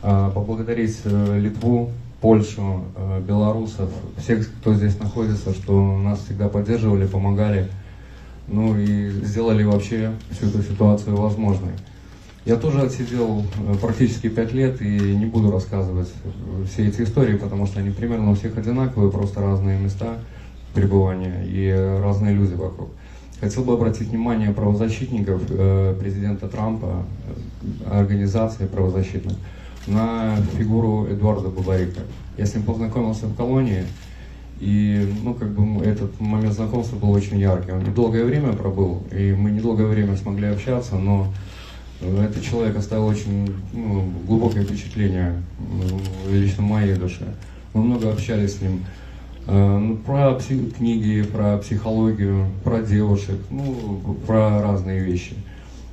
Поблагодарить Литву, Польшу, белорусов, всех, кто здесь находится, что нас всегда поддерживали, помогали. Ну и сделали вообще всю эту ситуацию возможной. Я тоже отсидел практически 5 лет и не буду рассказывать все эти истории, потому что они примерно у всех одинаковые, просто разные места пребывания и разные люди вокруг. Хотел бы обратить внимание правозащитников, президента Трампа, организации правозащитных, на фигуру Эдуарда Бабарика. Я с ним познакомился в колонии, и этот момент знакомства был очень яркий. Он недолгое время пробыл, и мы недолгое время смогли общаться, но этот человек оставил очень глубокое впечатление лично в моей душе. Мы много общались с ним про книги, про психологию, про девушек, про разные вещи.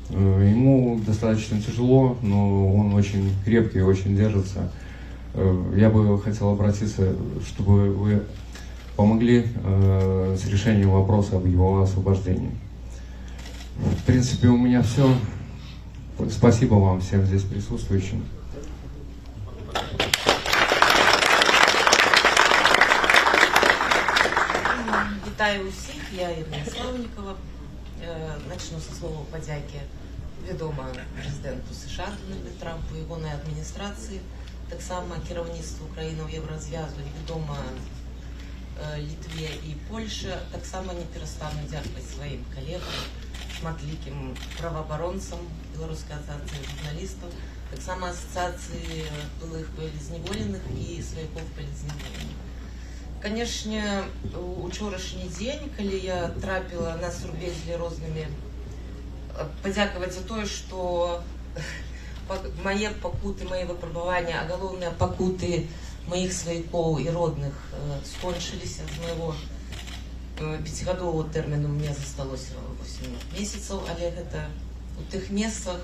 Ему достаточно тяжело, но он очень крепкий, очень держится. Я бы хотел обратиться, чтобы вы помогли с решением вопроса об его освобождении. В принципе, у меня все. Спасибо вам всем здесь присутствующим. Вітаю усіх, я Ірина Славнікова. Начну со слова подяки відомо президенту США Дональду Трампу, ягонай адміністрації, так само кіраўніцтву країнаў Євразв'язу, відомо Літве і Польщі, так само не перестану дякувати своїм колегам, шматліким правоабаронцам Белорусской ассоциации журналистов, так само ассоциации былых полізневоленых и сваяков полізневоленых. Конечно, учорашні дзень, калі я трапила, нас урбезлі рознымі, падзякаваць за тое, што мои пакуты, мои выпрабавання, агалоўныя пакуты моих сваякоў і родных скончыліся. З моего 5гадового тэрміну мне засталося 8 месяцаў, але гэта у тых месцах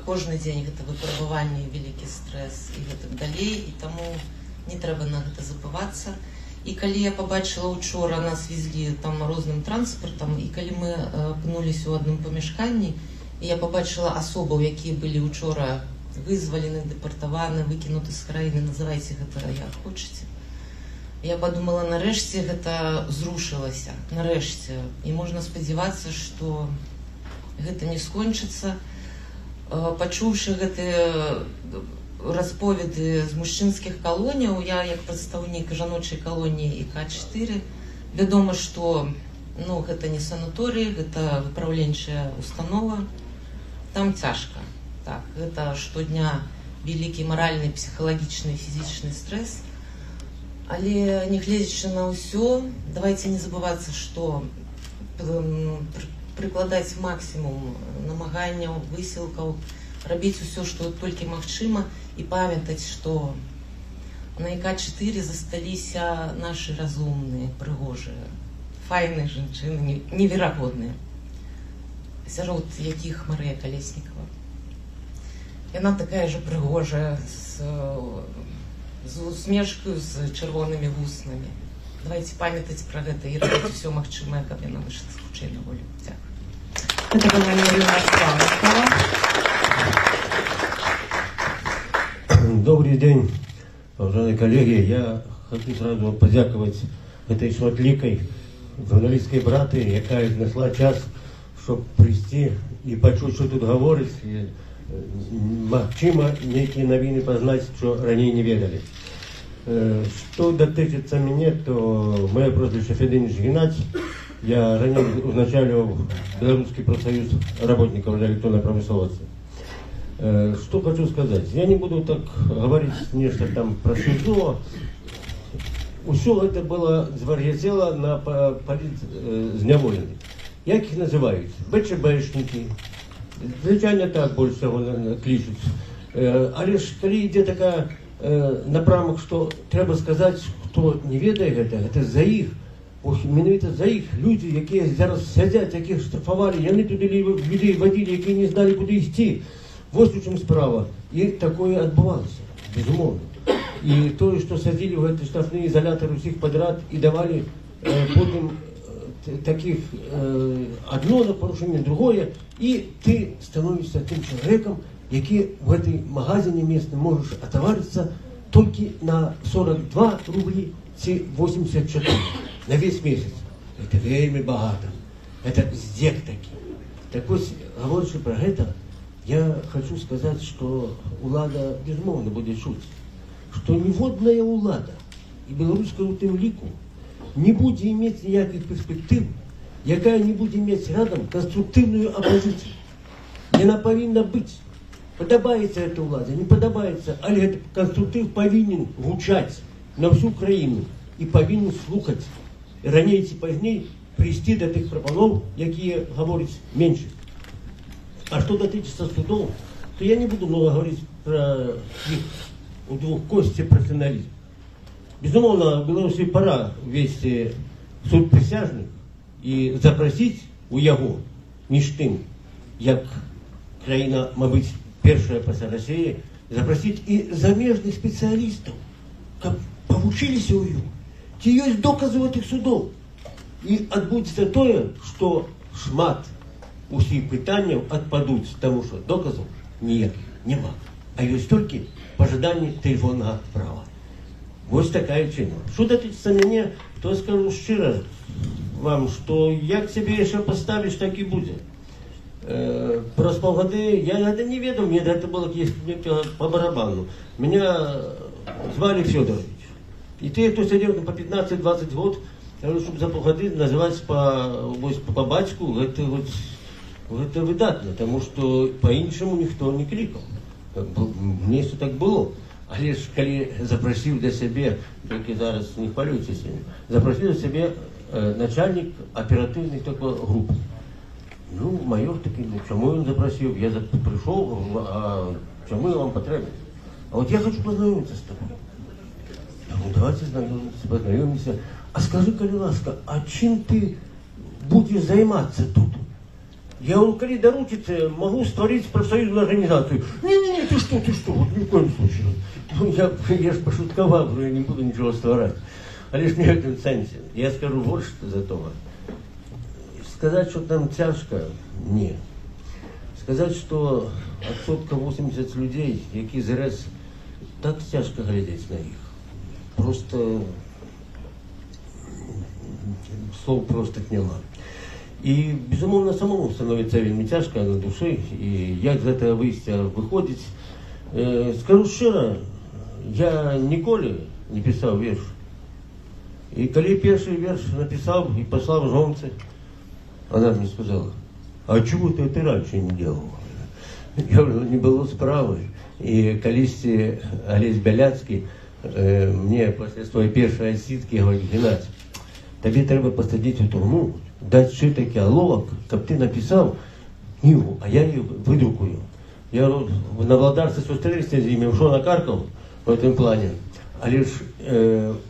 кожны дзень гэта выпрабаванне, вялікі стрэс і гэтак далей, і таму не трэба на гэта забывацца. І калі я побачила учора, нас везли там розным транспартам, і калі мы апынуліся ў адным памяшканні, і я побачила асобаў, якія былі учора вызвалены, дэпартаваны, выкінуты з краіны, называйце гэта як хочаце. Я подумала, нарэшце гэта зрушылася, нарэшце. І можна спадзявацца, што гэта не скончыцца. Пачуўшы гэтыя расповеды з мужчынскіх калоніяў, я як прадстаўнік жаночай калоніі ІК-4, вядома, што гэта не санаторый, гэта выпраўленчая установа. Там цяжка. Так, гэта штодня вялікі маральны, псіхалагічны, фізічны стрэс. Але не гледзячы на ўсё, давайте не забывацца, што прыкладаць максімум намаганняў, высілкаў, рабіць усё, што толькі магчыма, і памятаць, што на ІК-4 засталіся нашы разумныя, прыгожыя, файныя жанчыны, неверагодныя, сярод якіх Марыя Калеснікава. Яна такая же прыгожая, з усмешкаю, з чырвонымі вуснамі. Давайте памятаць пра гэта і рабіць усё магчымае, каб яна выйшла хутчэй на волю. Дзякую. Это была Марина Арсланская. Добрый день, уважаемые коллеги. Я хочу сразу подякувати этой шматлікай журналістській брати, яка знайшла час, щоб прийти і почути, що тут говорить. Магчыма, некие новины познать, что ранее не ведали. Что дотычется мне, то мое прозвище Фединович Геннадий. Я ранее узначалил Белорусский профсоюз работников электронной промысловости. Что хочу сказать. Я не буду так говорить нечто там про СИЗО. Усё это было звар'яцела на зняволеных. Як їх називають? БЧБшники. Звичайно, так більше всього кличуть. Але ж коли йде така напрямок, що треба сказати, хто не ведає це за їх, менавіта за їх люди, які зараз сидять, яких штрафували, вони туди людей водили, які не знали, куди йти. Ось у чому справа. І таке відбувалося, безумовно. І то, що садили в ці штрафні ізолятори усіх подряд і давали потім таких одно на порушение, другое, и ты становишься тем человеком, який в этой магазине местном можешь отовариться только на 42 рубли, 84 на весь месяц. Это вельми багато. Это здек такие. Так вот, говорячи про это, я хочу сказать, что улада, безумовно, будет шутить, что ніводная улада и белорусскую тем лику не будет иметь никаких перспектив, якая не будет иметь рядом конструктивную оппозицию. И она повинна быть. Подобается эта влада, не подобается, але этот конструктив повинен гучать на всю країну и повинен слухать. И ранее или позднее прийти до тих пропонов, які говорять меньше. А что дотычется судов, то я не буду много говорить про их двухкостие профессионализм. Безумовно, в Беларусі пора ввести суд присяжных и запросить у яго, між тым, як країна, мабуть, першая пасля Росії, запросить і замежных специалистов, каб повучились у іх. Ці ёсць доказы гэтых судов. І адбудзецца тое, што шмат усіх пытанняў адпадуць, таму што доказаў ніякіх няма. А ёсць толькі пажаданне тэлефоннага права. Вот такая цена. Что дотычется мне, то скажу щиро вам, что як себе еще поставишь, так и будет. Про полгоды я это не ведал, мне это было по барабану. Меня звали Федорович. И те, кто сидел по 15-20 год, чтобы за полгоды называть по батьку, это выдатно, потому что по-іншому никто не кликал. Мне все так было. Але ж, коли запросив до себе, тільки зараз не хвалюйтеся, запросив до себе начальник оперативной такой группы. Ну, майор такий, ну чому він запросив? Я прийшов, а чому вам потрібно? А от я хочу познайомитися з тобою. Ну, давайте познайомимося. А скажи, коли ласка, а чим ти будеш займатися тут? Я, коли доручиться, могу створить профсоюзную организацию. Не, ты что, вот ни в коем случае. Ну, я ж пошутковал, что я не буду ничего створать. А лишь не в этом сенсе. Я скажу вот что за того. Сказать, что там тяжко, ні. Сказать, что отсотка 80 людей, які зараз так тяжко глядеть на них. Просто слов просто нема. І, безумовно, самому становиться вельми тяжко на душі, і як з цього вийстя виходить. Скажу щиро, я ніколи не писав вірш. І коли перший вірш написав і послав жонці, вона мені сказала, а чого ти раніше не робив? Я говорю, не було справи. І колись Олесь Беляцький мені після своєї першої відсідки говорить, Геннадій, тобі треба посадити в тюрму, дать ще такий оловок, щоб ти написав книгу, а я її видрукую. Я на Володарстве зустрілися з ними, що накаркав в цьому плані, але ж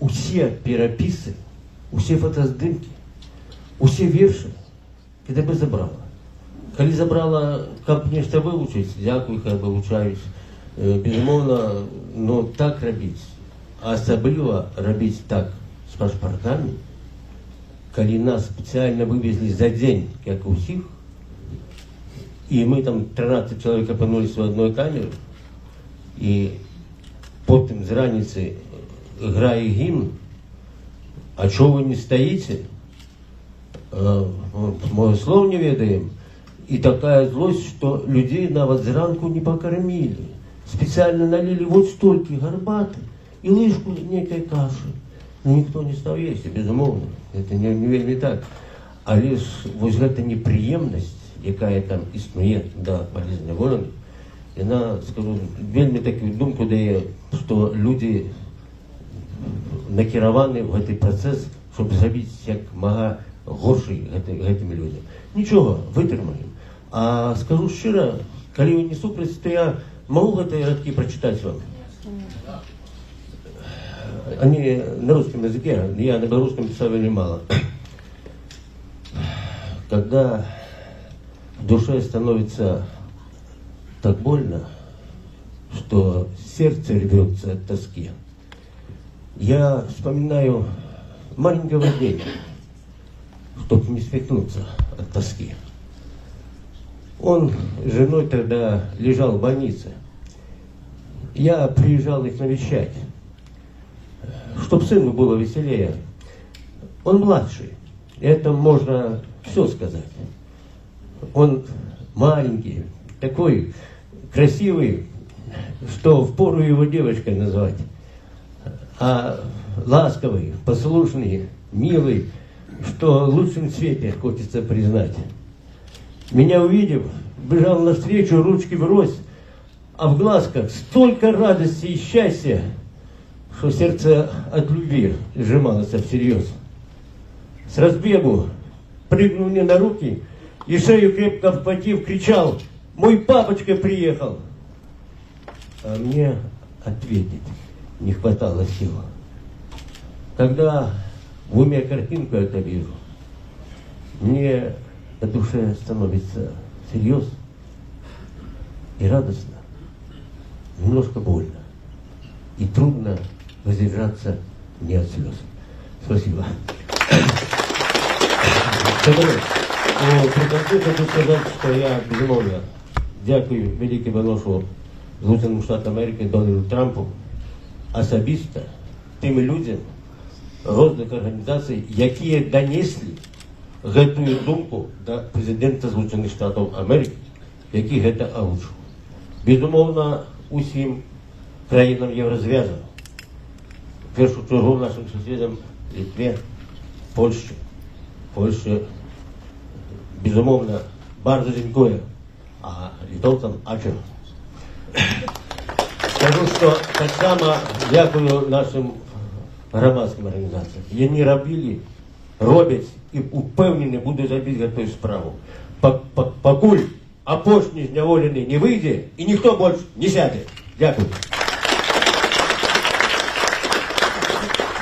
усі переписи, усі фотоздимки, усі вірші я тебе забрала. Коли забрала, як нечто вивчити, дякую, хай вивчаюсь. Безумовно, но так робити, а особливо робити так з паспортами, коли нас спеціально вивезли за день, як у всіх, і ми там 13 чоловік опинилися в одній камері, і потім з раниці грає гімн, а чого ви не стоїте? Моє слово не ведаємо. И такая злость, что людей навод зранку не покормили. Специально налили вот столько горбаты и лыжку некой каши. Но никто не стал есть, безумовно. Это не вельми так. А лишь вот эта неприемность, якая там існує до полезной воли, вона, скажу, вельми таку думку дає, що люди накеровані в цей процес, щоб зробити як мага горший гэтими людям. Нічого, витримаємо. А скажу щиро, коли ви не супротив, то я могу эти рядки прочитать вам. Они на русском языке, я на белорусском писал немало. Когда в душе становится так больно, что сердце рвется от тоски, я вспоминаю маленького деда, чтобы не свихнуться от тоски. Он с женой тогда лежал в больнице. Я приезжал их навещать, чтобы сыну было веселее. Он младший, это можно все сказать. Он маленький, такой красивый, что впору его девочкой назвать. А ласковый, послушный, милый, что в лучшем свете хочется признать. Меня увидев, бежал навстречу, ручки врозь, а в глазках столько радости и счастья, что сердце от любви сжималось всерьез. С разбегу прыгнул мне на руки и шею крепко обхватив, кричал: «Мой папочка приехал!» А мне ответить не хватало сил. Когда в уме картинку это вижу, мне на душе становится серьезно и радостно, немножко больно. И трудно воздержаться не от слез. Спасибо. При хочу сказать, что я, безумовно, дякую великому нашу Злученим Штатам Америки Дональду Трампу, особисто тим людям різних організацій, які донесли гэтую думку до президента Злучених Штатів Америки, які гэта агучив. Безумовно, усім країнам Єврозв'язу, в першу чергу нашим сусідам Литві, Польщі, безумовно, bardzo dziękuję, а литовцам ачу. Скажу, що так само дякую нашим громадським організаціям. Вони робили, роблять і впевнені будуть робити цю справу. покуль апошні зняволений не вийде і ніхто більше не сяде. Дякую.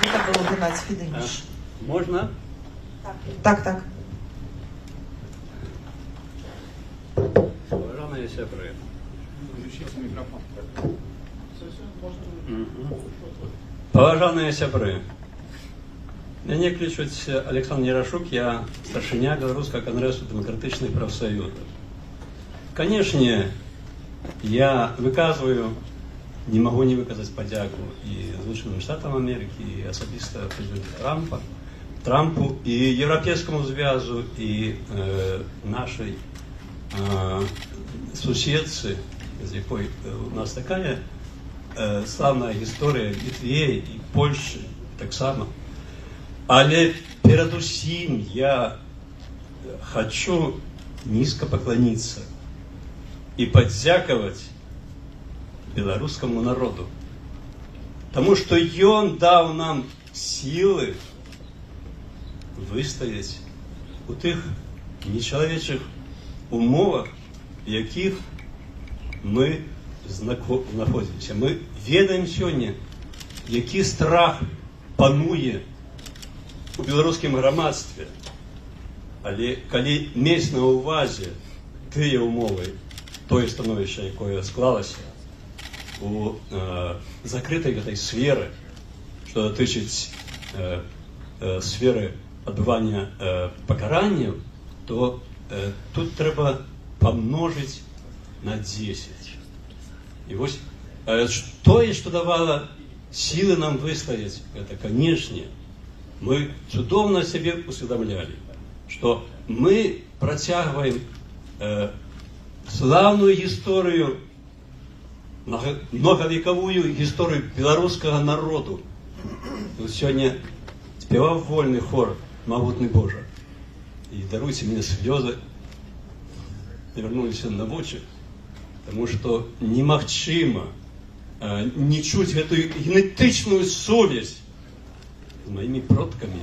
Это был Геннадий Федорович. Можно? Так. Уважаемые сябры. Поважаныя сябры. Мяне клічуць Александр Ярашук, я старшыня Беларускага кангрэсу дэмакратычных прафсаюзаў. Канешне, я выказваю, не могу не выказаць падзяку і Злучаным Штатам Амерыкі, і асабіста прэзідэнту Трампу, і Еўрапейскаму звязу, і нашай суседцы, з якой у нас такая славная гісторыя Літве і Польшчы таксама. Але перадусім я хочу низко поклониться и поддзякаваць беларускаму народу, потому что ён даў нам силы выстаяць у тых нечалавечых умовах, в якіх мы знаходзімся. Мы ведаем сёння, які страх пануе у беларускім грамадстве, але калі мець на ўвазе тыя ўмовы, тое становішча, якое склалася у закрытай гэтай сферы, што датычыць сферы адбывання пакаранняў, то тут трэба памножыць на 10. І вось тое, што давала сілы нам выстаяць, гэта, канешне, мы цудоўна себе усведомляли, что мы протягиваем славную историю, многовековую историю белорусского народу. Вот сегодня спевал вольный хор «Могутный Боже». И даруйте мне слезы, вернулись на вочы, потому что немагчыма не чуть эту генетичную совесть з моими продками,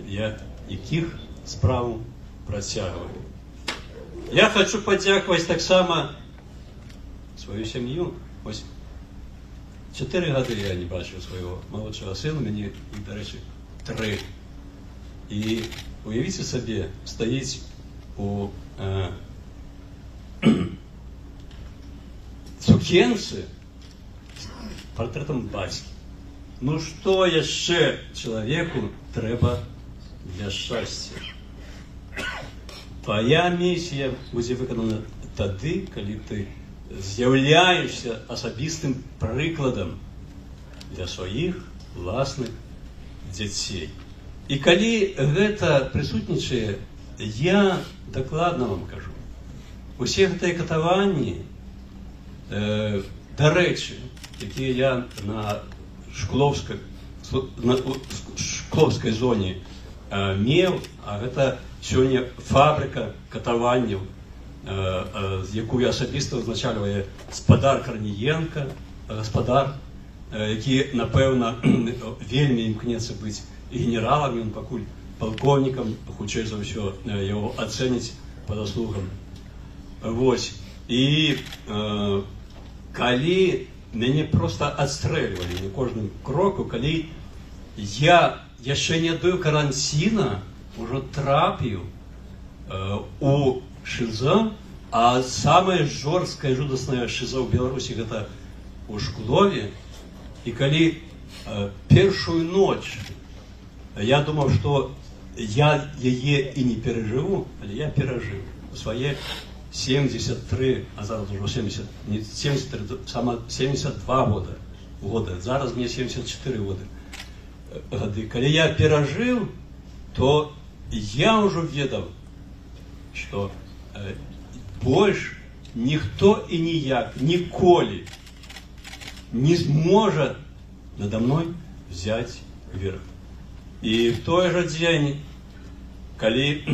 я якіх справу працягваю. Я хочу подякаваць таксама свою сям'ю. Ось 4 гады я не бачыў свайго малодшага сына, мяне, дарэчы, 3. І уявіце сабе, стаіць у сукенцы з партрэтам бацькі. Ну што яшчэ чалавеку трэба для шчасця? Твоя місія будзе выканана тады, калі ты з'яўляешся асабістым прыкладам для сваіх власных дзяцей. І калі гэта прысутнічае, я дакладна вам кажу, усе гэтыя катаванні, дарэчы, якія я на Шкловской зоне меў, а гэта сёння фабрыка катаванняў, з якую асабіста узначальвае гаспадар Карніенка, гаспадар, які, напэўна, вельмі імкнецца быць генералам, ён пакуль палкоўнікам, хутчэй за ўсё яго ацэняць па заслугам. Вось. І калі мяне просто адстрэльвалі на кожным кроку, калі я яшчэ не до каранціна ўжо трапіў у ШИЗО, а самае жорсткае жудаснае ШИЗО ў Беларусі гэта у Шклове. І калі першую ноч я думаў, што я яе і не перажыву, але я перажыў у свае 73, а зараз уже 72 года. Зараз мне 74 гады. Калі я перажыў, то я ўжо ведаў, што больш ніхто і ніяк ніколі не зможа надо мной взять верх. І в той жа дзень, калі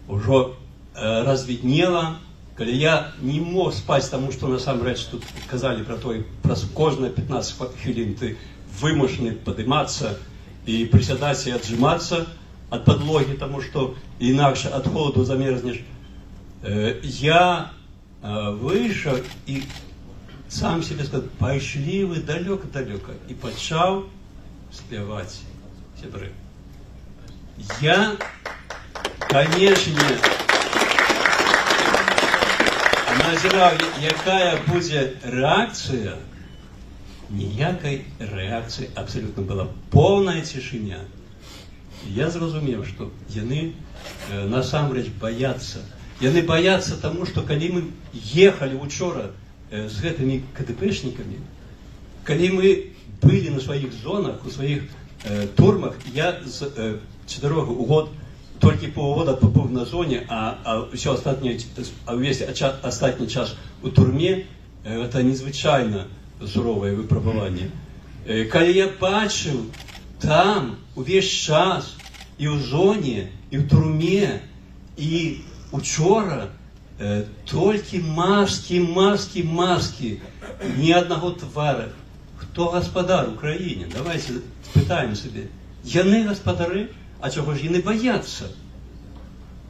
ўжо разведнела, калі я не мог спаць, таму што насамрэч тут казалі пра той, праз кожныя 15 хвілін ты вымушаны падымацца і прысядаць і аджымацца, ад падлогі, таму што інакш ад холаду замерзнеш. Я выйшаў і сам себе сказал, пайшлі вы далёка-далёка, і пачаў спяваць, сябры. Я, конечно, назіраў, якая будзе рэакцыя. Ніякай рэакцыі абсолютно была поўная цішыня. Я зразумеў, што яны насамрэч баяцца. Яны баяцца таму, што калі мы ехалі учора з гэтымі КДПшнікамі, калі мы былі на сваіх зонах, у сваіх турмах, я з 4 год толькі паўгода побыў на зоне, а ўсё астатняе, увесь астатні час у турме, гэта незвычайна суровае выпрабаванне. Калі я бачыў там увесь час і ў зоне, і ў турме, і учора толькі маскі, ні аднаго твара. Хто гаспадар у краіне? Давайте спытаем сабе. Яны гаспадары, а чаго ж яны баяцца?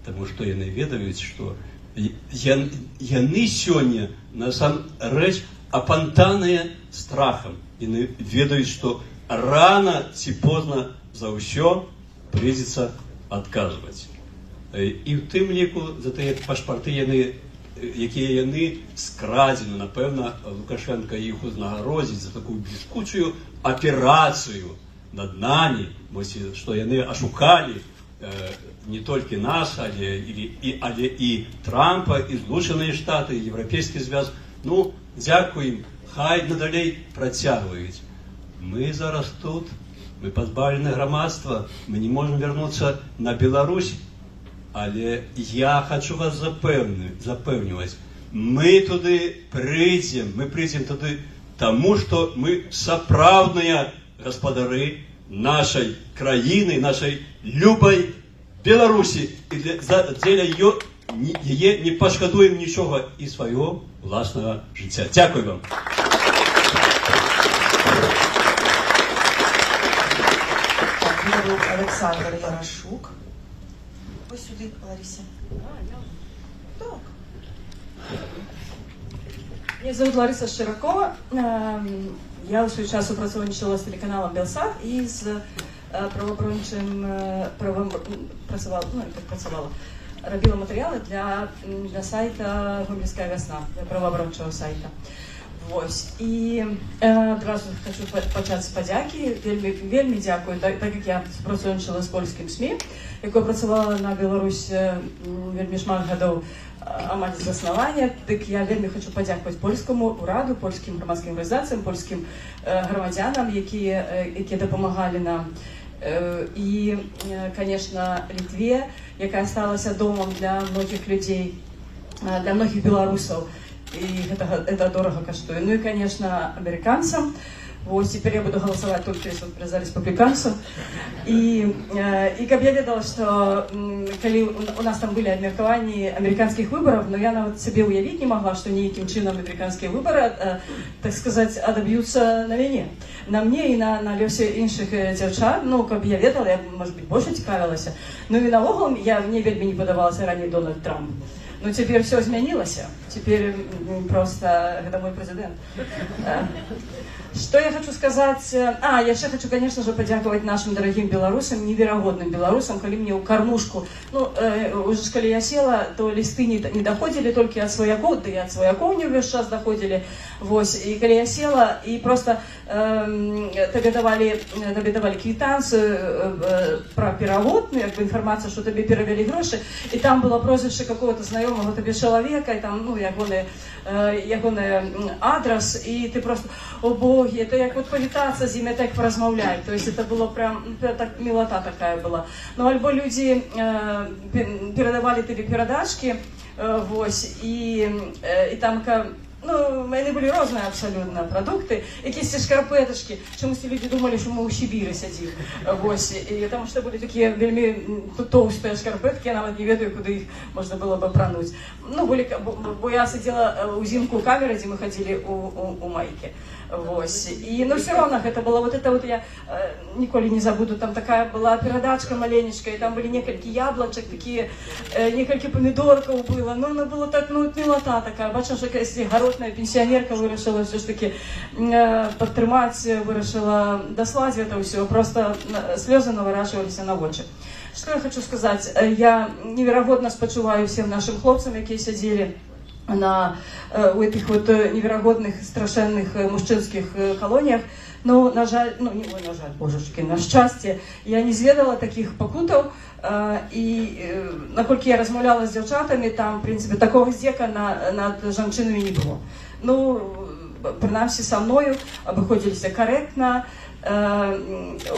Таму што яны ведаюць, што яны сёння насамрэч апантаныя страхам. Яны ведаюць, што рана ці позна за ўсё прыйдзецца адказваць. І ў тым ліку за тыя пашпарты, якія яны скрадзены, напэўна, Лукашенко іх узнагародзіць за такую бліскучую аперацыю над намі, што яны ашукалі не толькі нас, але і Трампа, і Злучаныя Штаты, і Еўрапейскі звяз. Ну, дзякуем, хай надалей працягваюць. Мы зараз тут, мы пазбаўлены грамадства, мы не можам вярнуцца на Беларусь. Але я хочу вас запэўніваць, мы туды прыйдзем, туды таму, што мы сапраўдныя гаспадары нашай краіны, нашай любай Беларусі, і дзеля яе не пашкадуем нічога і свайго власнага жыцця. Дзякуй вам. Александр Ярашук. Ось сюди, Лариса. Так. Меня зовут Лариса Широкова. Я у свой час супрацоўнічала з телеканалом Белсат і з праваабарончым працавала. Рабіла матэрыялы для сайта «Гомельская вясна», для праваабарончага сайта. Вось. І адразу хочу пачаць з падзякі. Вельмі дзякую, так як я супрацоўнічала з польскім СМІ, якое працавала на Беларусь вельмі шмат гадоў, амаль з заснавання, дык я вельмі хочу падзякаваць польскаму ўраду, польскім грамадскім арганізацыям, польскім грамадзянам, якія дапамагалі нам. І, конечно, Літве, якая сталася домам для многіх людзей, для многіх беларусаў. И это дорого коштует. Ну и, конечно, американцам. Вот, теперь я буду голосовать только если за республиканцев. И как я ведала, что у нас там были обмеркования американских выборов, но я нават себе уявить не могла, что никаким чином американские выборы, так сказать, адаб'юцца на мяне. На мне и на лёсе іншых дзяўчат. Ну, как я ведала, я, может быть, больше цікавілася. Ну и наогул мне вельмі не падавалася раней Дональд Трамп. Но теперь все изменилось. Теперь просто это мой президент. Что я хочу сказать? Я еще хочу, конечно же, подякувати нашим дорогим белорусам, невероятным белорусам, коли мне у кормушку, уже коли я села, то листы не доходили только от свояков, да и от свояков не весь час доходили. Вось. И коли я села, и просто тебе давали квитанцию про перевод, информацию, что тебе перевели гроши, и там было прозвище какого-то знакомого тебе человека, и там, ягоный адрес, и ты просто, о боги, это як вот повитаться с ними, так поразмовлять. То есть это было прям, так, милота такая была. Но альбо люди передавали тебе передачки, вось, и там, ну, яны былі розныя абсалютна прадукты, якісь шкарпэтачкі, чамусь людзі думалі, што мы ў Сібіры сядзім. Вось, і таму што былі такія вельмі тоўстыя шкарпэткі, я нават не ведаю, куды іх можна было бы апрануць. Ну, бо я сидела узимку у камеры, где мы ходили у майки. Вось. И, но все равно это было вот это вот, я николи не забуду, там такая была передачка маленечка, и там были несколько яблочек, такие, несколько помидорков было, но она была так, ну, милота такая, бачу, что если городная пенсионерка вырашила все ж таки подтримать, вырашила дослать это все, просто слезы наворачивались на очи. Что я хочу сказать, я невероятно спочуваю всем нашим хлопцам, которые сидели у этих вот невероятных, страшенных мужчинских колониях. Но, на жаль, ну, не, ой, на жаль, божечки, на щастя, я не зведала таких пакутов. І, наколькі я розмовляла з дівчатами, там, в принципі, такого здека над женщинами не було. Ну, принаймні, со мною обиходилися корректно.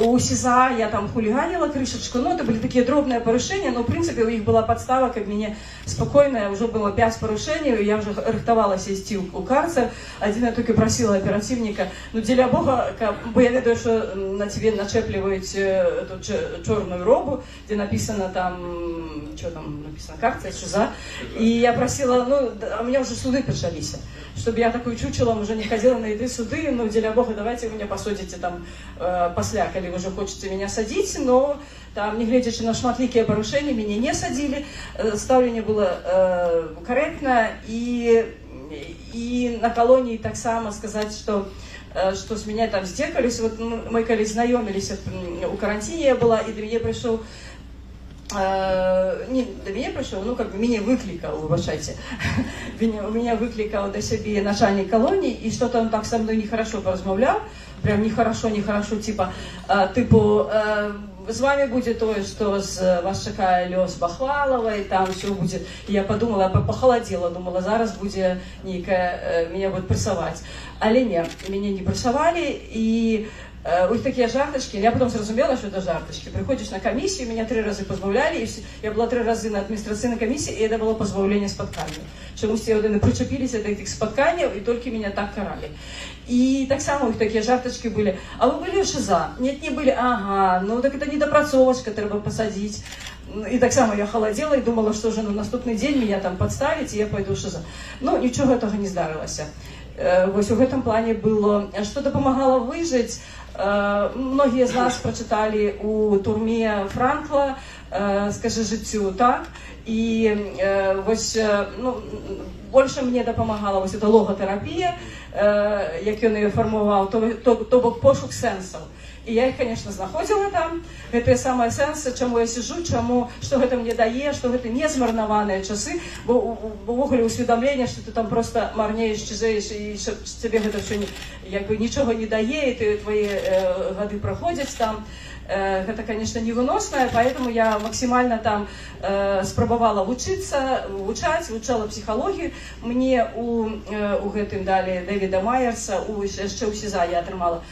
У СИЗА я там хулиганила крышечку, но это были такие дробные порушения, но в принципе у них была подстава, как мне спокойно, уже было 5 порушений, я уже рыхтовалась идти у карцер, один я только просила оперативника, ну, для Бога, бо я ведаю, что на тебе начепливают эту черную робу, где написано там, что там написано, карцер, СИЗА, и я просила, ну, у меня уже суды начались, чтобы я такой чучелом уже не ходила на еды суды, ну, для Бога, давайте вы меня посадите там пасля, калі вы уже хочете меня садить, но там, не глядячи на шматликие порушения, меня не садили, ставление было корректно, и на колонии так само сказать, что с меня там здекались, вот мы коли знакомились, у карантине я была, и до меня пришел, не до меня пришел, ну, как бы меня выкликал, выбачайте, меня выкликал до себе начальник колонии, и что-то он так со мной нехорошо поразмовлял, прям нехорошо, типа, с вами будет то, что вас чакае лёс Бахваловой, там все будет. И я подумала, похолодела, думала, зараз будет некая, меня будет прессовать. Але нет, меня не прессовали, и у них такие жарточки, я потом зразумела, что это жарточки. Приходишь на комиссию, меня 3 раза позбавляли, я была 3 раза на административной комиссии, и это было позбавление споткания. Чомусь все один причепились до этих спотканий, и только меня так карали. И так само у них такие жарточки были. А вы были в ШИЗА? Нет, не были. Ага, ну так это недопрацовочка, треба посадить. И так само я холодела и думала, что уже на наступный день меня там подставить, и я пойду в ШИЗА. Но ничего этого не здарилося. Вось у гэтым плане было, что допомагало выжить. Многие из нас прочитали у турме Франкла «Скажи життю так». И вось, ну, больше мне допомагала вось эта логотерапия, як ён ее формував, то бок пошук сенсов. И я их, конечно, знаходила там. Это самые сенсы, чему я сижу, что это мне дае, что это не змарнованные часы, бо увогуле усведомление, что ты там просто марнеешь, чижеешь, и тебе это все ничего не дае, и твои годы проходят там. Это, конечно, невыносное, поэтому я максимально там спробовала вучиться, вучала психологию. Мне у гэтым дали Дэвида Майерса, еще у СИЗА я отрымала,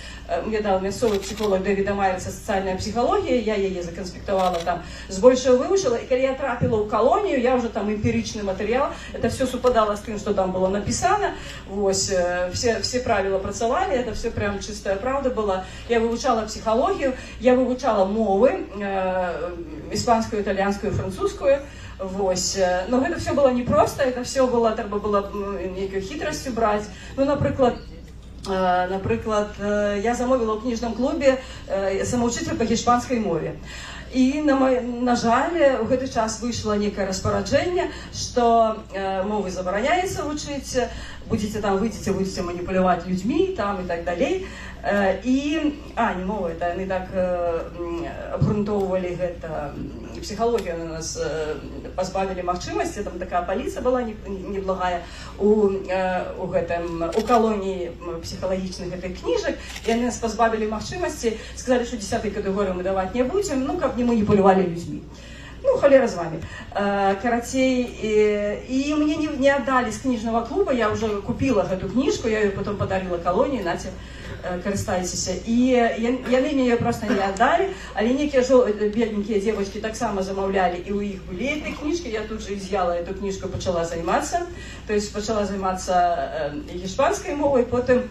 мне дал мясцовый психолог Дэвида Майерса «Социальная психология», я ее законспектовала там, збольшого выучила, и когда я трапила у колонию, я уже там эмпиричный материал, это все совпадало с тем, что там было написано, вось, все правила працавали, это все прям чистая правда была. Я выучала психологию, я выучала мовы, испанскую, итальянскую, французскую, вось. Но это все было непросто, это все было, треба было некую хитростью брать. Ну, например, я замовила у книжном клубе самоучитель по гешпанской мове. И, на жаль, у гэты час вышло некое распараджэнне, что мовы забараняется учить, будете манипулировать людьми там, и так далее. И, не мова, это они так обгрунтовывали гэта, психологию на нас позбавили магчимости, там такая полиция была неблагая у колонии психологичных этих книжек, и они нас позбавили магчимости, сказали, что 10-й категорию мы давать не будем, ну, как не манипулировали людьми. Ну, холера з вами. Карацей, і мне не отдали з книжного клуба, я уже купила эту книжку, я ее потом подарила колонии, нате, карыстайцеся. І яны мне ее просто не отдали, але некие бедненькие девочки так само замовляли, и у их были эти книжки, я тут же изъяла эту книжку, почала заниматься, то есть почала заниматься испанской мовой, потом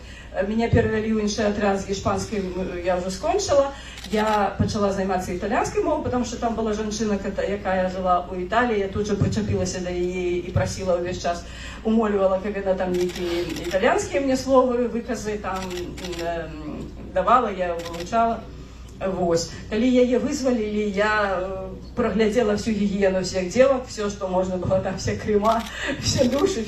меня перевели в інший отряд з испанской, я уже скончила, я почала займатися італійською мовою, тому що там була жінка, яка жила у Італії, я тут же причепилася до її і просила весь час, умолювала, як вона там які італійські мені слова, викрази там давала, я вивчала. Вось. Коли її визволили, я проглядела всю гигиену всех девок, все, что можно было, там все крема, все души,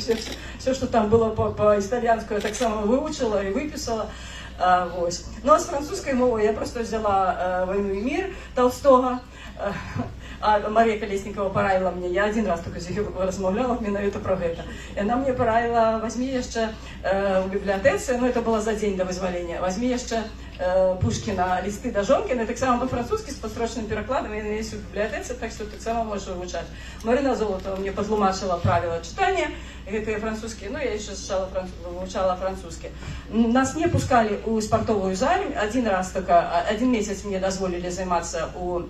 все, что там было по итальянскому, я так само выучила и выписала. Вось. Ну а с французской мовой я просто взяла «Войну и мир» Толстого, а Мария Колесникова порадила мне, я один раз только з нею розмовляла менавіта про гэта. И она мне порадила, возьми еще в библиотеке, ну это было за день до вызволения, возьми еще Пушкина «Листы до Жонкина», так само по-французски с подсрочным перекладом, я есть в библиотеке, так что так само можешь выучать. Марина Золотова мне подлумачила правила читания, это французские, ну я еще сначала выучала французский. Нас не пускали у спортовую залу, один раз только, 1 месяц мне дозволили заниматься у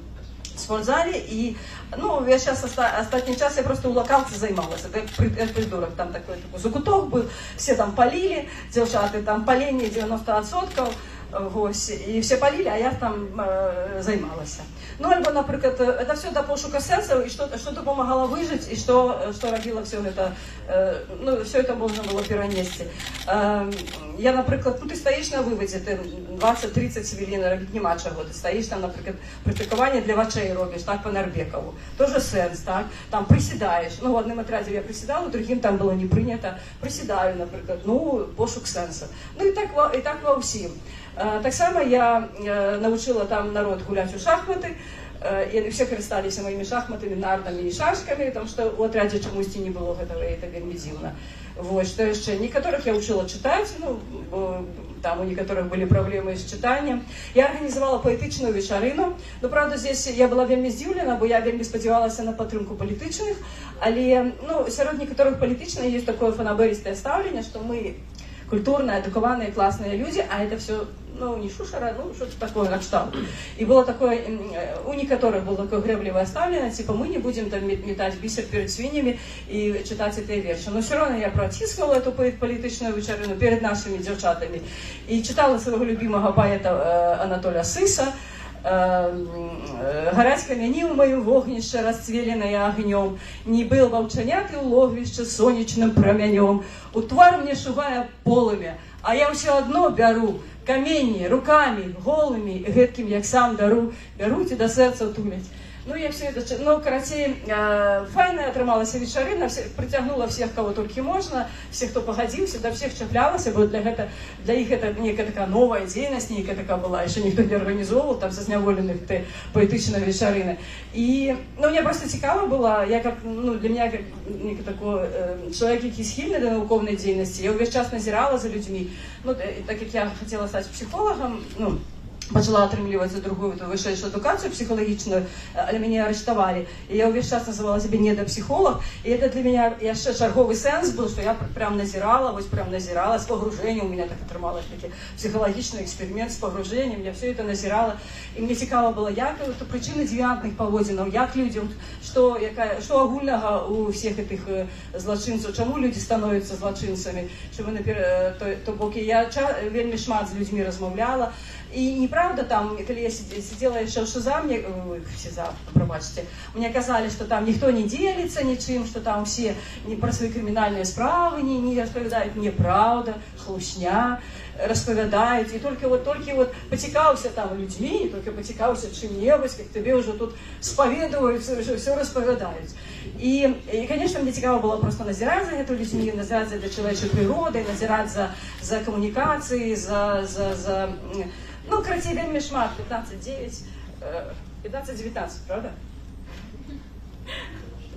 спортзале, и, ну, я сейчас остатний час я просто у локалки займалась, это как придурок, там такой закуток был, все там полили, девчата там поление 90%, Ось, і все полили, а я там займалася. Ну, альбо, наприклад, це все до пошука сенсу, і що допомагало вижити, і що робило все це, ну, все це можна було перенести. Я, наприклад, ну, ти стоїш на виводі, ти 20-30 хвилин робити нема чого, ти стоїш там, наприклад, практикування для очей робиш, так, по Нарбекову. Тоже сенс, так, там присідаєш, ну, в одним отряді я присідала, в другим там було не прийнято, присідаю, наприклад, ну, пошук сенсу. Ну, і так во всім. Так само я научила там народ гулять у шахматы, и все користалися моими шахматами, нардами и шашками, потому что у отряде чомусь не было этого, и это вельми дивно. Вот, что еще? Некоторых я учила читать, ну, там у некоторых были проблемы с читанием. Я организовала поэтичную вечерину, но, правда, здесь я была вельми здивлена, бо я вельми сподівалася на підтримку політичних, але, ну, серед некоторых політичних є таке фанаберисте ставлення, що ми культурные, адекватные, классные люди, а это все, ну, не шушера, ну, что-то такое на кшталт. И было такое, у некоторых было такое гребливое ставление, типа, мы не будем там метать бисер перед свиньями и читать эти верши. Но все равно я протискала эту политичную вечерину перед нашими девчатами и читала своего любимого поэта Анатолия Сыса, «Горять камяні у моїм вогнище, розцвілене огнем, не был вовчаняти у логвище сонячним промянем, у твар мне шуває полымя, а я все одно беру камені руками голими, гидким, як сам беру ті до серця тулять». Ну, я все это, ну, короче, файная отрималася вечерина, притягнула всех, кого только можно, всех, кто погодился, до всех чіплялася, бо для их это некая такая новая деятельность, некая такая была, еще никто не организовывал, там, со зняволеных поэтичной вечерины. И, ну, мне просто цікаво было, я как, ну, для меня, как некий такой человек, який схильный до науковной деятельности, я весь час назирала за людьми, ну, так как я хотела стать психологом, ну, почала атрымліваць за другую вышэйшую адукацию психологичную, але меня арестовали. И я увесь час называла себя недопсихолог. И это для меня яшчэ чарговый сенс был, что я прям назирала, вот прям назирала с погружением. У меня так атрымалось такі психологичный эксперимент с погружением. Я все это назирала. И мне цікаво было, як это причины девиантных поводзінаў, як людям, что агульнага у всех этих злочинцев, чему люди становятся злочинцами. То бок я вельми шмат з людьми размовляла. И неправда там, когда я сидела еще в ШИЗА, мне казали, что там никто не делится ничем, что там все про свои криминальные справы не распавядают. Неправда, хлусня, распавядают. И только потекался там людьми, только потекался чем-небудь, как тебе уже тут споведуют, все распавядают. И, конечно, мне цікаво было просто назирать за эту людьми, назирать за человеческой природой, назирать за коммуникацией, ну, короче, вельми шмат, 15-19, правда?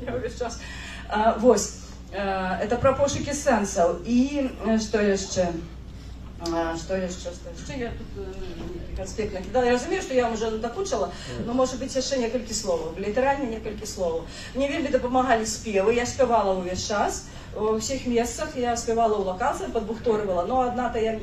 Я весь час. Вось, это про пошуки сенсов. И что еще? Что яшчэ я тут конспект накидала. Я разумею, што я уже надакучала, но может быть яшчэ некалькі словаў, літаральна некалькі словаў. Мне вельмі дапамагалі спевы, я спявала ўвесь час. У всех месцах я спевала у локациях, подбухторывала, но одна-то я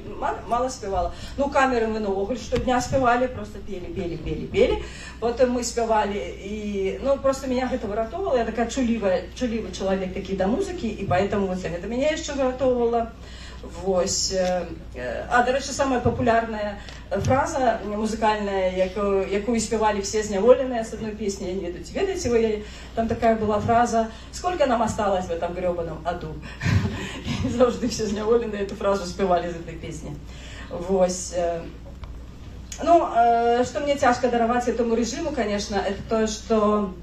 мало спевала. Ну, камеры мы нового, штодня спевали, просто пели. Потом мы спевали, и, ну, просто меня это выратовало, я такая чуливый человек такие до музыки, и поэтому вот это меня еще выратовало. Вось. А, до речі, самая популярная фраза музыкальная, якую спевали все зняволенные с одной песни, я не ведаю, ведаете вы, там такая была фраза «Сколько нам осталось в этом гребаном аду?» И завжди все зняволенные эту фразу спевали из этой песни. Вось. Ну, что мне тяжко даровать этому режиму, конечно, это то, что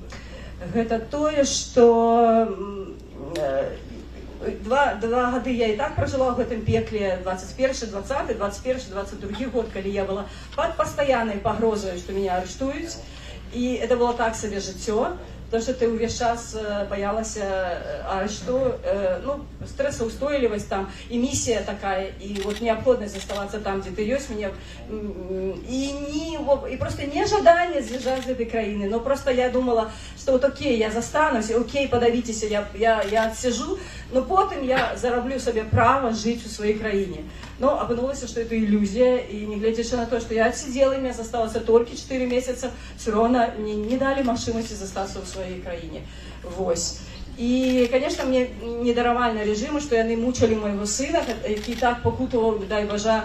два года я и так прожила в этом пекле, 21, 20, 21, 22 год, когда я была под постоянной погрозой, что меня арестуют. И это было так себе житё, потому что ты увесь час боялась арешту, ну, стрессоустойливость там, и миссия такая, и вот необходимость оставаться там, где ты есть, меня, и просто не ожидание съезжать из этой краины, но просто я думала, что вот окей, я застанусь, окей, подавитесь, я отсижу, но потом я зароблю себе право жить в своей краине. Но опынулось, что это иллюзия, и не глядя на то, что я отсидела, и мне осталось только 4 месяца, все равно мне не дали машинности застаться в своей краине. Вось. И, конечно, мне не даровали режиму, что они мучили моего сына, который так покутував, дай Боже,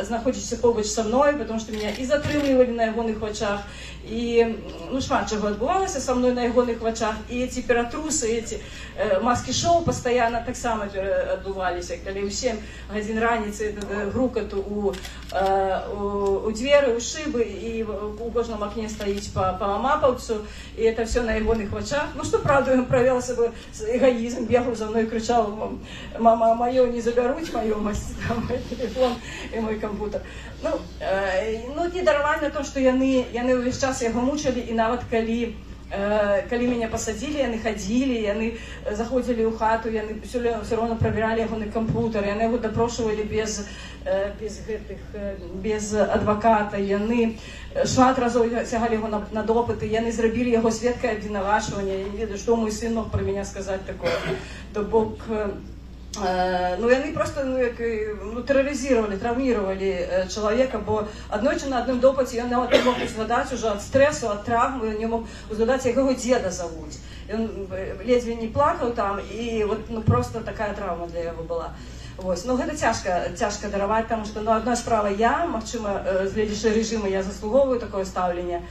знаходячись побач со мной, потому что меня и затрымливали на ягоных очах, и, ну, шмат чего отбывалось со мной на ягоных очах, и эти пиратрусы, эти маски-шоу постоянно так само отбывались, когда у 7 годин раницы грукот у двери, у шибы, и у кожном окне стоит по мапавцу, и это все на ягоных очах. Ну, что, правда, он провел себе эгоизм, бегал за мной и кричал: «Мама, мое не заберут, мое мой телефон и мой компьютер». Ну, не даровали то, что яны увесь час яго мучили, и нават калі меня посадили, яны ходили, яны заходили ў хату, яны все равно проверяли ягоны компьютер, яны его допрошивали без адвоката, яны шмат разоў цягалі его на допыты, яны зрабілі яго сведкай абвінавачвання. Я не ведаю, что мой сын мог про меня сказать такое. То бок, ну, яны просто терроризировали, травмировали человека, бо аднойчы на одном допыте ён нават не мог узгадаць уже от стрессу, от травмы, не мог узгадаць, як яго деда зовут. Он ледве не плакал там, и вот, ну, просто такая травма для яго была. Вось. Ну, гэта цяжка дараваць, потому что, ну, одна справа я, магчыма, гледзячы режиму, я заслуговую такое стаўленне,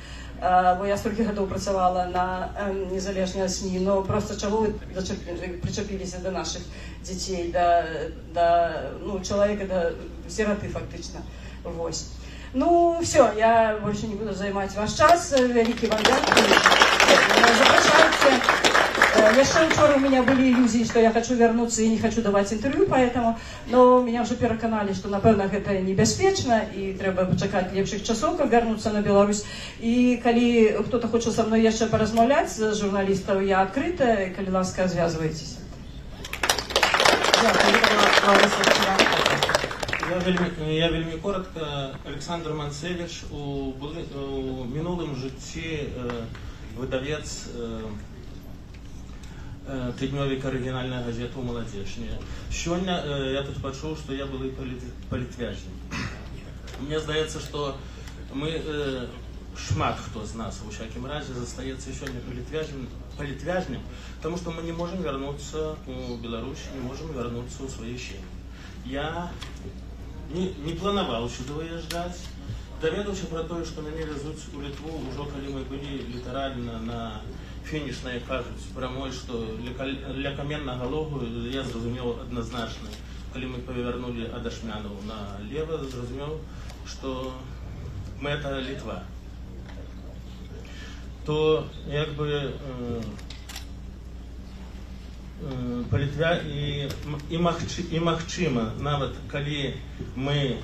бо я столько годов працавала на незалежныя СМИ, но просто чего вы причепились до наших детей, ну, человека, до сироты фактично. Вось. Ну, все, я больше не буду занимать ваш час. Великий вам дякую. Запрашайте. Яшчэ вчора у меня были иллюзии, что я хочу вернуться и не хочу давать интервью, поэтому, но меня уже пераканали, что, напэўна, гэта небяспечна, и трэба пачакаць лепшых часоў, каб вернуться на Беларусь. И калі кто-то хоча со мной яшчэ поразмаўляць з журналістаў, я открыта, и калі ласка, звязвайтесь. Я вельмі коротко. Александр Манцевич, у мінулым жыцці выдавец тыднёвік арыгінальная газета «Маладзечня». Сёння я тут пачуў, што я былы палітвязнем. Мне здаецца, што мы, шмат хто з нас, у всякім разе, застаецца сёння палітвязнем, потому что мы не можем вернуться у Беларусь, не можем вернуться у своей семьи. Я не планаваў сюда выязджаць, даведаўся пра тое, што мяне вязуць у Літву, ужо калі мы былі літаральна на фінішнай, кажуць, прамой, што для каменнага логу я зразумеў адназначна. Калі мы павярнулі ад Ашмянаў налева, зразумеў, што мэта Літва. То, як бы, і магчыма, нават калі мы,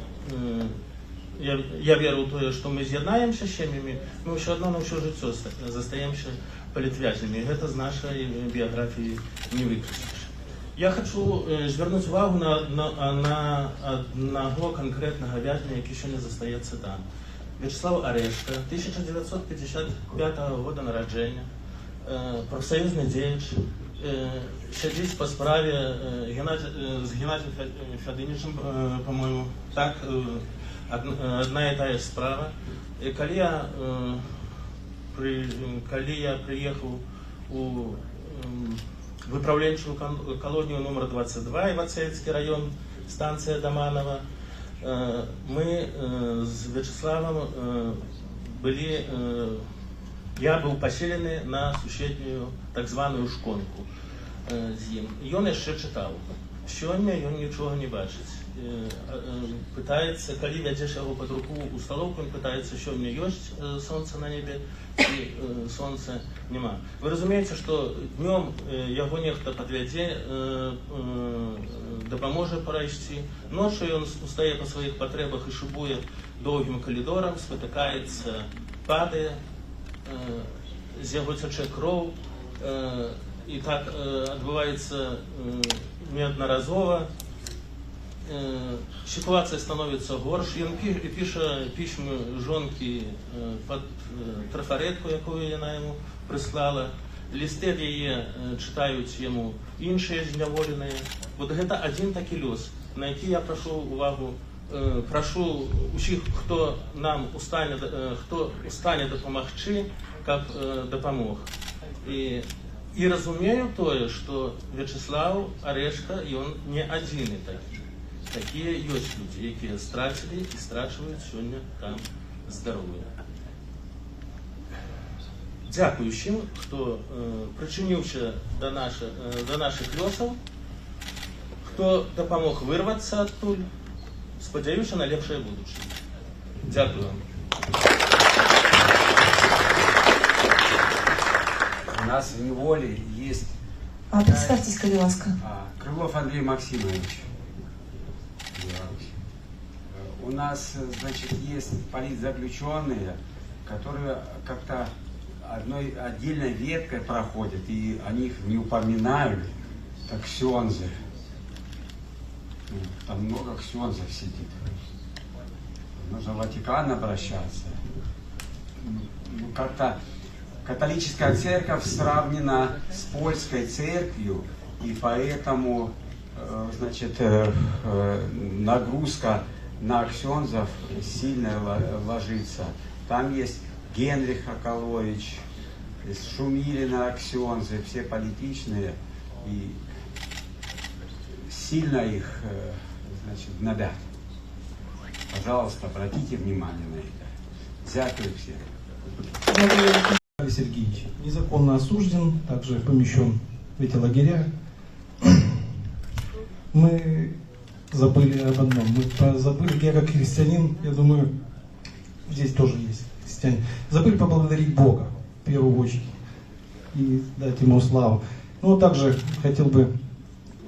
я веру ў тое, што мы з'яднаемся з сем'ямі, мы ўсё адно на ўсё жыццё застаемся палітвязнямі. Гэта з нашай біяграфіі не выключыш. Я хочу звернуть увагу на одного конкретного вязня, який ще не застається там. Вячеслав Орешко, 1955 года народження, профсоюзний діяч, сидить по справі з Геннадієм Фединичем, по-моєму, так, одна і та ж справа. І коли я приїхав у виправленчу колонію номер 22, Івацейський район, станція Доманова, мы с Вячеславом я был поселены на сусідню так звану шконку з ним. І він ще читав. Сьогодні він нічого не бачить. Питається, коли ведеш його під руку у столовку, він питається, сьогодні є сонце на небі, і сонця нема. Ви розумієте, що днем його ніхто підведе, допоможе пройти. Ночью він устає по своїх потребах і шибує довгим коридором, спотикається, падає, з його тече кров. І так відбувається неодноразово. Ситуація становиться горше. Він пише письма жонки під трафаретку, яку вона йому прислала. Листи її читають йому інші зневолені. От це один такий лос, на який я прошу увагу. Прошу усіх, хто нам устане допомогти, щоб допомог. И разумею то, что Вячеслав Орешко, и он не один и такие. Такие есть люди, которые стратили и страчивают сегодня там здоровье. Дякую всім, хто причинився до наших льосів, хто допомог вирватися оттуль. Сподіваюся на ліпше будущее. Дякую вам. У нас в неволе есть... Представьтесь, коли ласка. Крылов Андрей Максимович. У нас, значит, есть политзаключенные, которые как-то одной отдельной веткой проходят, и о них не упоминают, как ксензы. Там много ксензов сидит. Нужно в Ватикан обращаться. Как-то католическая церковь сравнена с польской церковью, и поэтому, значит, нагрузка на ксензов сильно ложится. Там есть Генрих Акалович, Шумилина ксензы, все политичные, и сильно их, значит, гнобят. Пожалуйста, обратите внимание на это. Дякую всем. Сергеевич незаконно осужден, также помещен в эти лагеря. Мы забыли об одном. Мы забыли, я как христианин, я думаю, здесь тоже есть христиане, забыли поблагодарить Бога в первую очередь и дать Ему славу. Но также хотел бы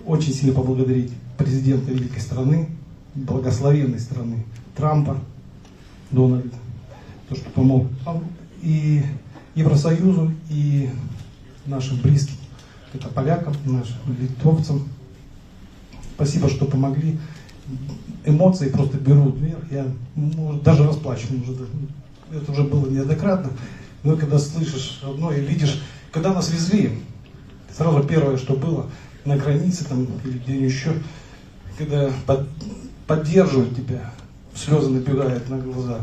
очень сильно поблагодарить президента великой страны, благословенной страны, Трампа, Дональда, то, что помог и Евросоюзу, и нашим близким, это полякам, нашим литовцам. Спасибо, что помогли. Эмоции просто берут вверх. Я даже расплачиваюсь. Это уже было неоднократно. Но когда слышишь одно и видишь, когда нас везли, сразу первое, что было на границе там, или где-нибудь еще, когда поддерживают тебя, слезы набегают на глаза.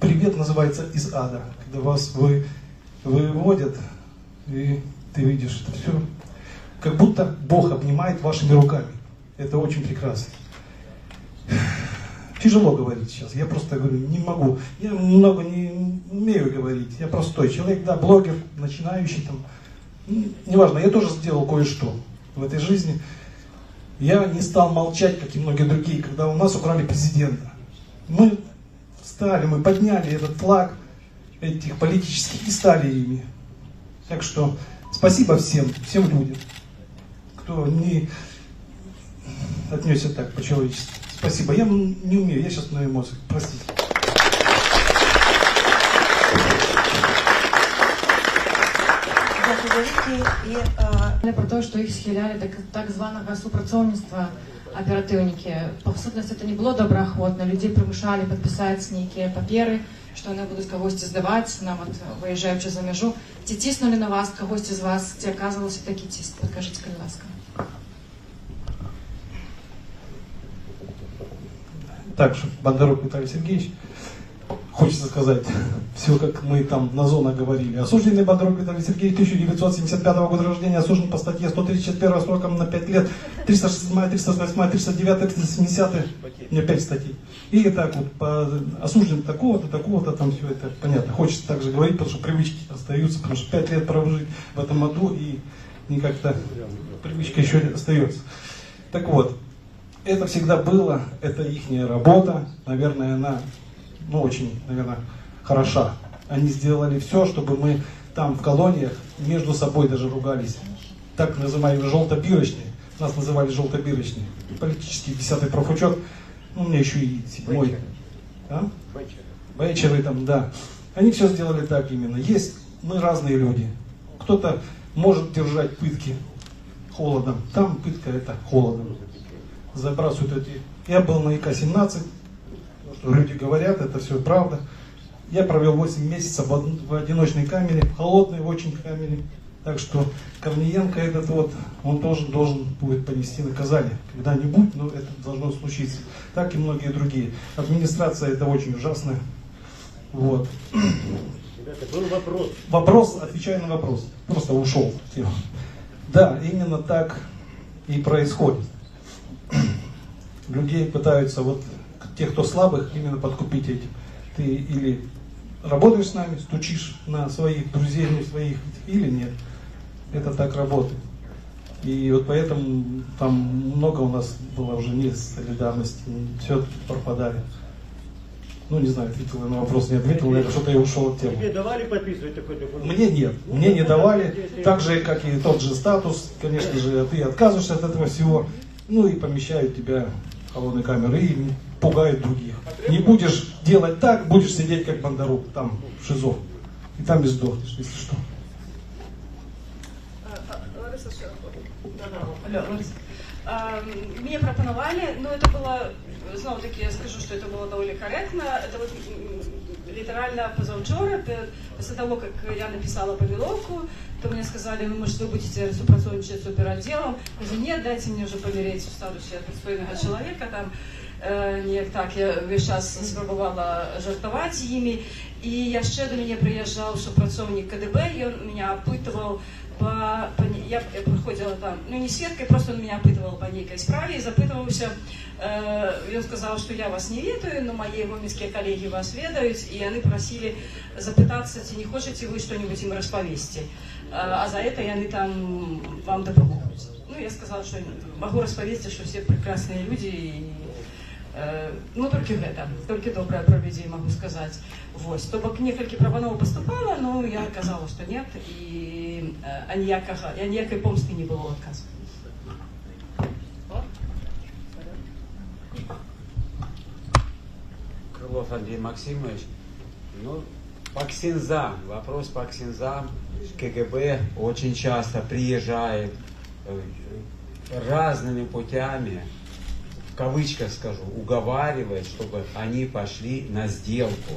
Привет называется из ада, когда вас выводят, и ты видишь это все, как будто Бог обнимает вашими руками. Это очень прекрасно. Тяжело говорить сейчас, я просто говорю, не могу. Я много не умею говорить, я простой человек, да, блогер, начинающий там. Неважно, я тоже сделал кое-что в этой жизни. Я не стал молчать, как и многие другие, когда у нас украли президента. Мы встали, мы подняли этот флаг этих политических и стали ими. Так что спасибо всем людям, кто не отнесся так по-человечески. Спасибо. Я не умею, я сейчас на эмоциях. Простите. Про те, што іх схілялі да так званага супрацоўніцтва аператыўнікі. Па сутнасці это не было добраахвотна. Людзей прымушалі падпісаць нейкія паперы, што яны будуць кагосьці здаваць, нават выязджаючы за мяжу. Ці ціснулі на вас кагосьці з вас, ці аказваўся такі ціск? Падкажыце, калі ласка. Так что, Бондарук Виталий Сергеевич, хочется сказать, все как мы там на зонах говорили. Осужденный Бондарук Виталий Сергеевич, 1975 года рождения, осужден по статье 134 сроком на 5 лет, 306, 308, 309, 370, у меня 5 статей. И так вот, осужден такого-то, такого-то, там все это понятно. Хочется также говорить, потому что привычки остаются, потому что 5 лет прожить в этом аду, и как-то привычка еще остается. Так вот. Это всегда было, это ихняя работа, наверное, она, очень, наверное, хороша. Они сделали все, чтобы мы там в колониях между собой даже ругались. Так называемые желтобирочные, нас называли желтобирочные. Политический 10-й профучет, у меня еще и 7-й. Вечеры там, да. Они все сделали так именно. Есть, мы разные люди. Кто-то может держать пытки холодом, там пытка это холодом. Забрасывают эти. Я был на ИК-17, что люди говорят, это все правда. Я провел 8 месяцев в одиночной камере, в холодной очень камере. Так что Корниенко этот вот, он тоже должен будет понести наказание когда-нибудь, но это должно случиться. Так и многие другие. Администрация это очень ужасно. Вот. Ребята, был вопрос. Вопрос, отвечаю на вопрос. Просто ушел. Да, именно так и происходит. Людей пытаются, вот тех, кто слабых, именно подкупить этим. Ты или работаешь с нами, стучишь на своих друзей, своих, или нет. Это так работает. И вот поэтому там много у нас было уже не солидарности, все пропадали. Не знаю, ответил я на вопрос, не ответил, наверное, что-то я ушел от темы. Тебе давали подписывать такой документ? Мне нет, мне не давали. Так же, как и тот же статус, конечно же, ты отказываешься от этого всего. И помещают тебя в холодную камеру и пугают других. Не будешь делать так, будешь сидеть как Бондарук там в ШИЗО. И там и сдохнешь, если что. Мне пропоновали, но это было, снова таки я скажу, что это было довольно корректно. Это вот литерально позавчера, после того, как я написала повеловку, то мне сказали, может, вы будете супрацовничать с оперотделом. Я говорю, нет, дайте мне уже помереть в статусе достойного человека. Там, не так, я весь час спробовала жартовать ими. И яшчэ до меня приезжал супрацовник КДБ, и он меня опытывал я приходила там, не сведкой, просто он меня опытывал по некой справе и запытывался. Он сказал, что я вас не ведаю, но мои гомельские коллеги вас ведают, и они просили запытаться, не хотите вы что-нибудь им расповести, а за это они там вам допомогут. Я сказала, что могу расповести, что все прекрасные люди, и, только гэта, только доброе про людей могу сказать. То бок некалькі прапановаў поступало, но я казала, что нет, и ніякай помсты не было адказу. Крылов Андрей Максимович. По Ксензам, вопрос по Ксензам. КГБ очень часто приезжает разными путями, в кавычках скажу, уговаривает, чтобы они пошли на сделку.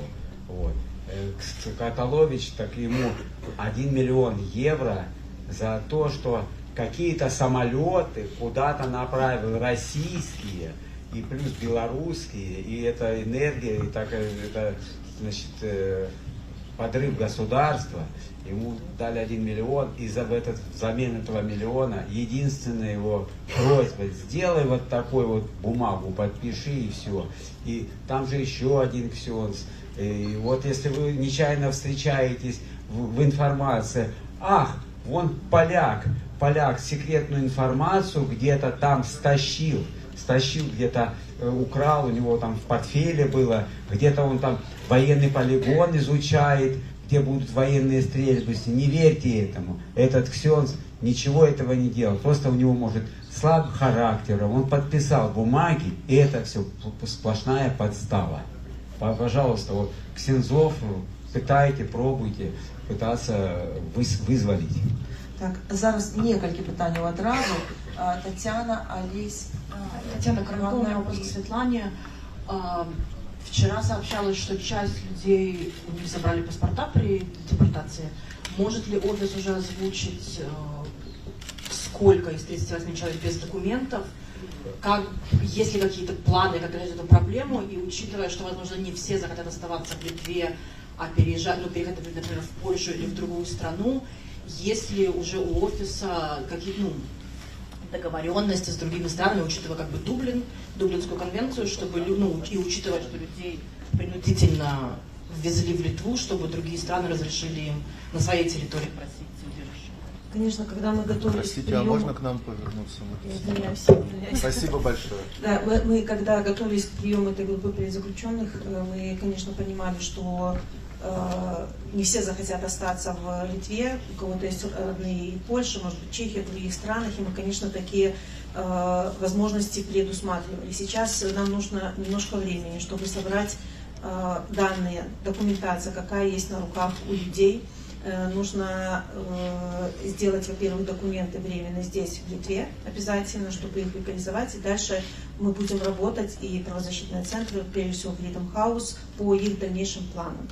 Каталович, так ему 1 миллион евро за то, что какие-то самолеты куда-то направил российские и плюс белорусские, и это энергия, и так это, значит, подрыв государства. Ему дали 1 миллион, и взамен этого миллиона единственная его просьба: сделай вот такой вот бумагу, подпиши и все. И там же еще один ксенз. И вот если вы нечаянно встречаетесь в информации, вон поляк секретную информацию где-то там стащил где-то, украл, у него там в портфеле было, где-то он там военный полигон изучает, где будут военные стрельбы. Не верьте этому. Этот ксенз ничего этого не делал. Просто у него, может, слабый характер. Он подписал бумаги, и это все сплошная подстава. Пожалуйста, ксензов пытайте, пробуйте пытаться вызволить. Так, зараз некалькі пытанняў адразу. Татьяна, Олесь. Татьяна Коронкова, у меня вопрос к Светлане. Вчера сообщалось, что часть людей не забрали паспорта при депортации. Может ли офис уже озвучить, сколько из 38 человек без документов? Есть ли какие-то планы, как решить эту проблему? И учитывая, что, возможно, не все захотят оставаться в Литве, а переезжать, переехать, например, в Польшу или в другую страну, есть ли уже у офиса какие-то договоренности с другими странами, учитывая Дублинскую конвенцию, чтобы, и учитывая, что людей принудительно ввезли в Литву, чтобы другие страны разрешили им на своей территории просить убежище? Конечно, когда мы готовились Простите, к приему... а можно к нам повернуться? Извиняюсь. Спасибо большое. Да, мы когда готовились к приему этой группы политзаключенных, мы, конечно, понимали, что не все захотят остаться в Литве, у кого-то есть родные и Польша, может быть, Чехия, в других странах, и мы, конечно, такие возможности предусматривали. Сейчас нам нужно немножко времени, чтобы собрать данные, документация, какая есть на руках у людей. Нужно сделать, во-первых, документы временно здесь, в Литве, обязательно, чтобы их легализовать, и дальше мы будем работать, и правозащитные центры, прежде всего Freedom House, по их дальнейшим планам.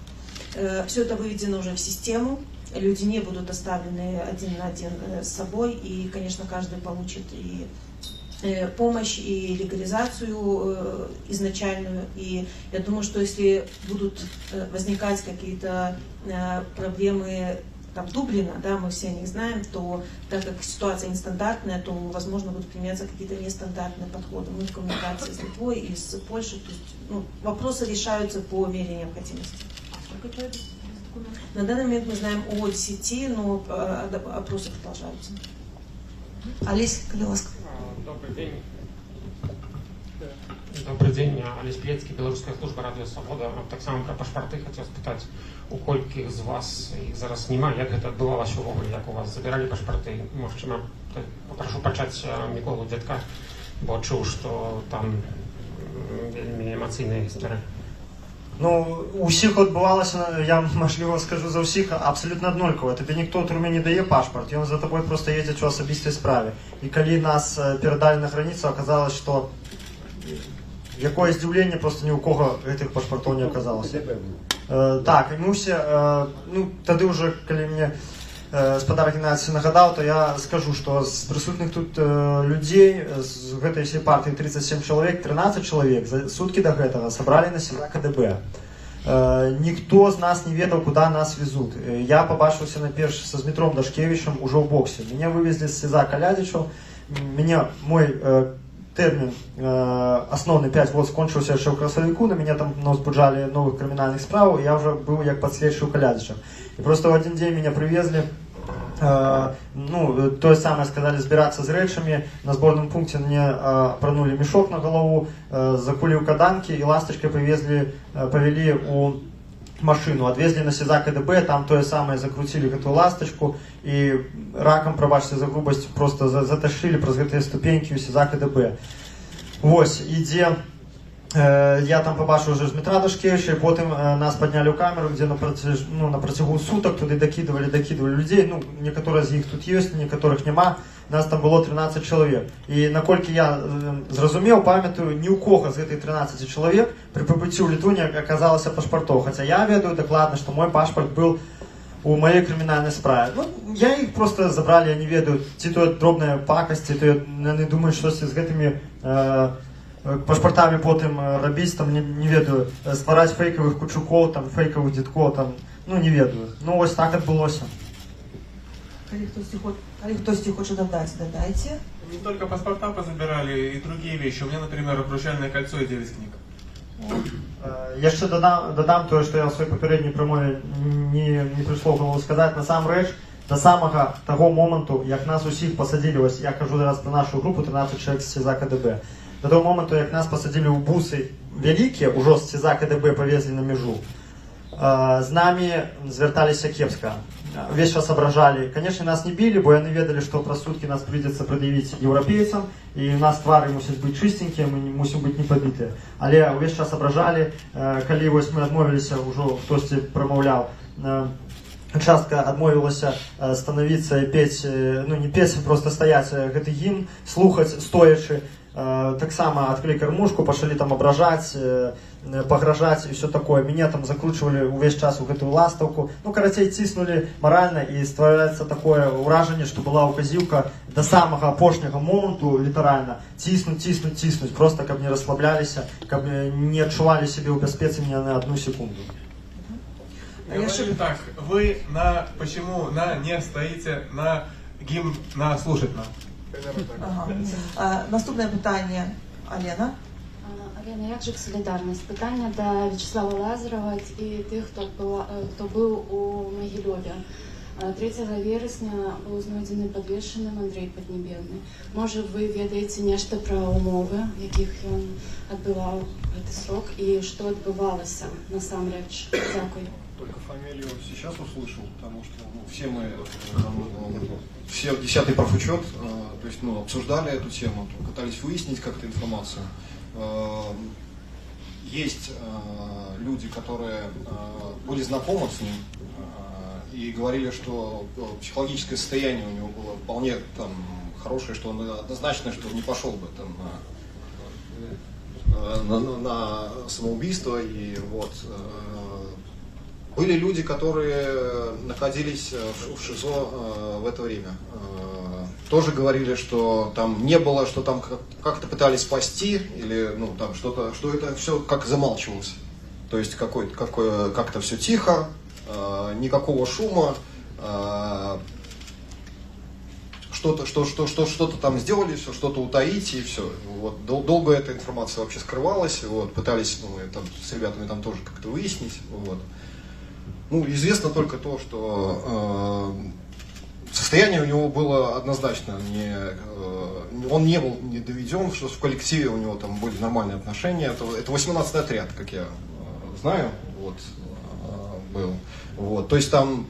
Все это выведено уже в систему, люди не будут оставлены один на один с собой, и, конечно, каждый получит и помощь, и легализацию изначальную. И я думаю, что если будут возникать какие-то проблемы Дублина, да, мы все о них знаем, то так как ситуация нестандартная, то, возможно, будут применяться какие-то нестандартные подходы. Мы в коммуникации с Литвой и с Польшей, то есть, вопросы решаются по мере необходимости. На данный момент мы знаем о 10, но опросы продолжаются. Олесь Калиловск. Добрый день. Добрый день, Олесь Пілецький, Белорусская служба Радио Свобода. Так само про пашпарты хотел спытать, у кольких з вас их зараз немає, як гэта адбывалася увогуле, як у вас забирали пашпарты? Магчыма, попрошу пачаць Міколу Дзядка, бо чуў, што там вельмі эмацыйная гісторыя. У всіх відбувалося, я можливо скажу за всіх, абсолютно однаково. Тобі ніхто в турмі не дає паспорт, і він за тобою просто їздить у особистій справі. І коли нас передали на границю, оказалось, що якогось здивлення просто ні у кого цих паспортів не оказалося. Так, і ми всі, тоді вже, коли мені господар Геннадій нагадав, то я скажу, що з присутніх тут людей, з этой всей партии 37 человек, 13 человек за сутки до этого собрали на СИЗА КДБ. Никто з нас не ведал, куда нас везут. Я побачився найперше з Дмитром Дашкевичем уже в боксе. Меня вывезли с СИЗА Калядичев. Мой термин основный 5 год скончился еще в красовику, на меня там возбуждали новых криминальных справ, и я уже был как подследствие у Калядича. И просто в один день меня привезли, то есть самое сказали сбираться с речами, на сборном пункте мне пронули мешок на голову, закули в каданки и ласточкой повели у машину, отвезли на СИЗА КДБ, там то же самое закрутили эту ласточку и раком, пробачьте за грубость, просто затащили про эти ступеньки у СИЗА КДБ. Вот, где я там побачив уже Дмитра Дашкевича, и потом нас подняли в камеру, где на протягу суток туди докидывали людей, некоторые из них тут есть, некоторых нема, нас там было 13 человек. И накольки я зрозумів, пам'ятаю, ні у кого з этих 13 человек при прибытии в Литву не оказалось паспортов, хотя я ведаю докладно, что мой паспорт был у моей криминальной справе. Я их просто забрали, я не ведаю, то дробная пакость, то я не думаю, что с этими паспортами потім робити, там, не ведаю, створати фейкових Кучуков, там, фейкових Дідков, там, не ведаю. Ось так відбулося. Коли хтось хоче додати, додайте. Не только паспорта позабирали, и другие вещи. У меня, например, обручальное кольцо и 9 книг. Я ще додам то, що я в своїй попередній промові не прийшло в голову сказати. Насамреч, до самого того моменту, як нас усіх посадили, ось я кажу зараз про нашу групу, 13 чоловік з СИЗА КДБ, до того моменту, як нас посадили у буси великі, уже з СИЗА КДБ повезли на межу, з нами зверталися кепсько. Весь час ображали. Конечно, нас не били, бо они ведали, что про сутки нас придется предъявить европейцам, и у нас твари мусять быть чистенькие, мы мусим быть не побиты. Але весь час ображали, коли ось мы отмовились, уже хтось промовляв, частка адмовілася становіцца і пець, ну не пець, просто стаяць гэты гімн, слухаць стоячы. Таксама адкрылі кармушку, пачалі там абражаць, пагражаць і все такое. Мяне там закручвалі ўвесь час у гэтую ластаўку. Ну, карацей, ціснулі маральна і ствараецца такое ўражанне, што была ўказіўка да самага апошняга моманту, літаральна, ціснуць, просто каб не расслабляліся, каб не адчувалі сябе ў бяспецы ні на одну секунду. Так, вы почему не стоите на гимн, на слушать нам? Ага. Наступне питання, Алена. Алена, як же солідарність? Питання до Вячеслава Лазарова і тих, хто був у Могилеві. 3 вересня був знайдений підвішеним Андрій Піднебєльний. Може, ви ведаєте нечто про умови, в яких він відбував цей срок, і що відбувалося насамреч? Дякую. Только фамилию сейчас услышал, потому что все мы, все 10-й профучет, то есть, обсуждали эту тему, пытались выяснить как-то информацию. Есть люди, которые были знакомы с ним и говорили, что психологическое состояние у него было вполне там хорошее, что он однозначно, что он не пошел бы там на самоубийство и вот. Были люди, которые находились в ШИЗО в это время. Тоже говорили, что там не было, что там как-то пытались спасти, или там что-то, что это все как замалчивалось. То есть как-то все тихо, никакого шума, что-то там сделали, что-то утаить и все. Вот. Долго эта информация вообще скрывалась, вот. Пытались там, с ребятами там тоже как-то выяснить. Вот. Известно только то, что состояние у него было однозначно он не был не доведен, что в коллективе у него там были нормальные отношения. Это 18-й отряд, как я знаю, вот, был. Вот. То есть там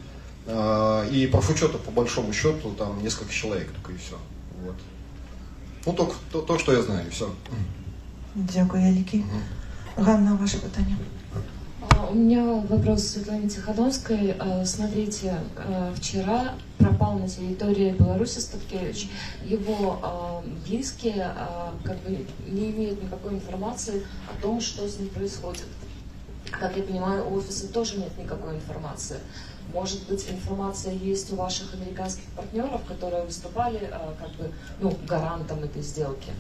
и профучета по большому счету там несколько человек только и все. Вот. Только то, что я знаю, и все. Дякую, Ялики. Ганна, ваше питание. У меня вопрос к Светлане Тихановской. Смотрите, вчера пропал на территории Беларуси Статкевич. Его близкие не имеют никакой информации о том, что с ним происходит. Как я понимаю, у офиса тоже нет никакой информации. Может быть, информация есть у ваших американских партнеров, которые выступали гарантом этой сделки?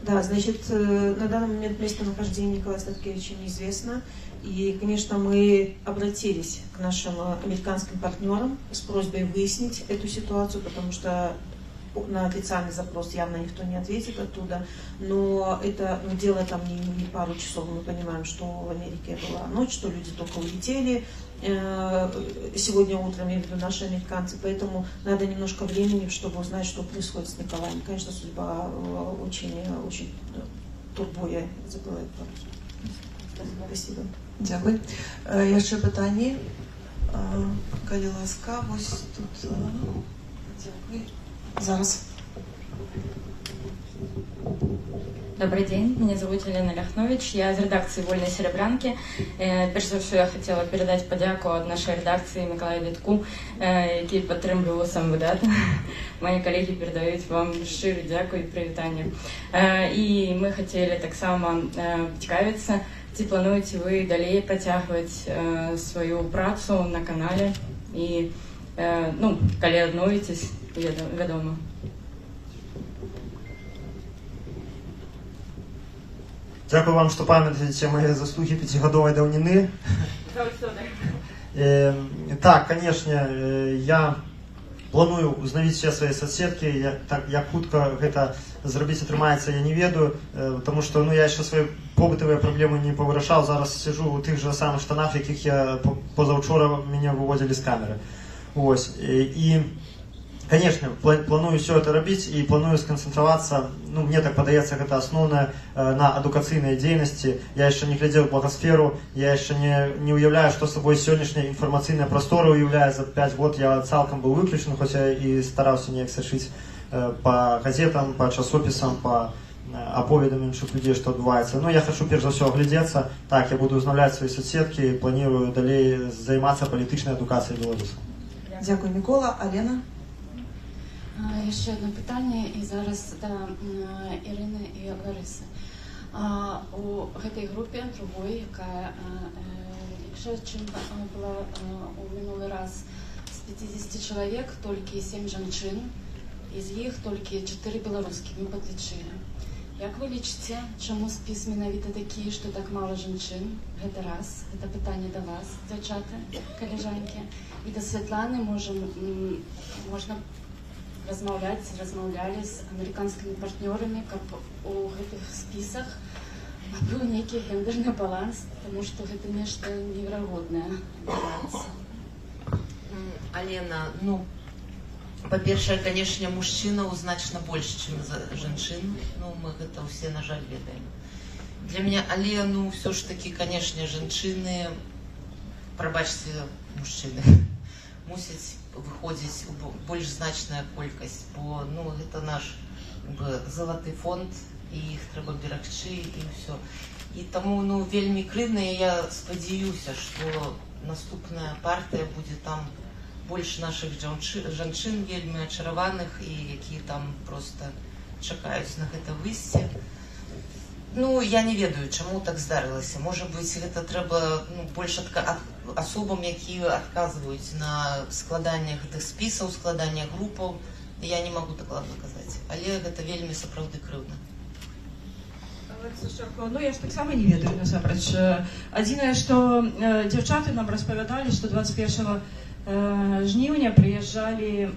Да, значит, на данный момент местонахождение Николая Статкевича неизвестно. И, конечно, мы обратились к нашим американским партнерам с просьбой выяснить эту ситуацию, потому что на официальный запрос явно никто не ответит оттуда. Но это дело там не пару часов. Мы понимаем, что в Америке была ночь, что люди только улетели. Сегодня утром, я имею в виду наши американцы, поэтому надо немножко времени, чтобы узнать, что происходит с Николаем. Конечно, судьба очень турбує, забывает по-русски. Спасибо. Дякую. Jeszcze питання. Коли ласка, ось тут. Дякую. Зараз. Добрый день, меня зовут Елена Ляхнович, я из редакции «Вольной серебрянки». Перш за все, я хотела передать подяку от нашей редакции Миколаю Літку, який підтримував сам видат. Мої колеги передають вам щиро дякую і привітання. І ми хотіли так само поцікавитися, чи плануєте ви далі протягувати свою працю на каналі і, коли відновитесь, відомо. Дякую вам, что памятаете мои заслуги 5-годовой давнины. Так, конечно, я планую узнавіць все свои соседки, як хутка гэта зрабіць атрымаецца, я не ведаю, потому что я еще свои побытовые проблемы не повырашаў, зараз сижу у тых же самых штанах, якіх я позаўчора меня выводили с камеры. И конечно, планую все это рабіць и планую сконцентроваться, мне так падаецца, гэта основное на адукацыйнай дзейнасці. Я еще не глядзеў благосферу, я еще не уяўляю, что собой сённяшняя информацыйная простора уяўляе. За 5 год я цалкам был выключен, хоть я и старался неяк сачыць по газетам, по часописам, по аповедам іншых людзей, што адбываецца. Ну, я хочу перш за ўсё агледзецца. Так, я буду ўзнаўляць свае соцсеткі, планую далей займацца палітычнай адукацыяй беларусаў. Дякую, Микола. Алена? Ще одне питання, і зараз до Ірини і Лариси. У гэтай групе другой, яка легче, чым была у мінулий раз, з 50 чалавек толькі 7 жанчын, з іх толькі 4 беларускія, мы падлічылі. Як вы лічыце, чаму спіс менавіта такі, што так мала жанчын? Гэта раз, гэта пытанне да вас, дзяўчаты, калежанкі. І да Святланы можна размаўлялі з амерыканскімі партнёрамі, каб у гэтых спісах быў нейкі гендерны баланс, таму што гэта нешта неверагоднае адбываецца. Алена, ну, па-першае, канешне, мужчынаў значна больш, чым жанчын. Ну, мы гэта ўсе, на жаль, ведаем. Для мяне, але, ну, ўсё ж такі, канешне, жанчыны, прабачце, мужчыны, мусяць выходзіць больш значная колькасць, бо, ну, гэта наш залаты фонд, і іх трэба берагчы, і ўсё. І таму, ну, вельмі крыўна, я спадзяюся, што наступная партыя будзе там больш наших жанчын вельмі ачараваных і якія там просто чакаюць на гэта выйсце. Ну, я не ведаю, чаму так здарылася. Можа быць, гэта трэба больш асобам, якія адказваюць на складанне гэтых спісаў, складанне групаў. Я не магу дакладна казаць, але гэта вельмі сапраўды крыўна. Ну, я ж таксама не ведаю, насамрэч. Адзінае, што дзяўчаты нам распавядалі, што 21 жніўня прыязджалі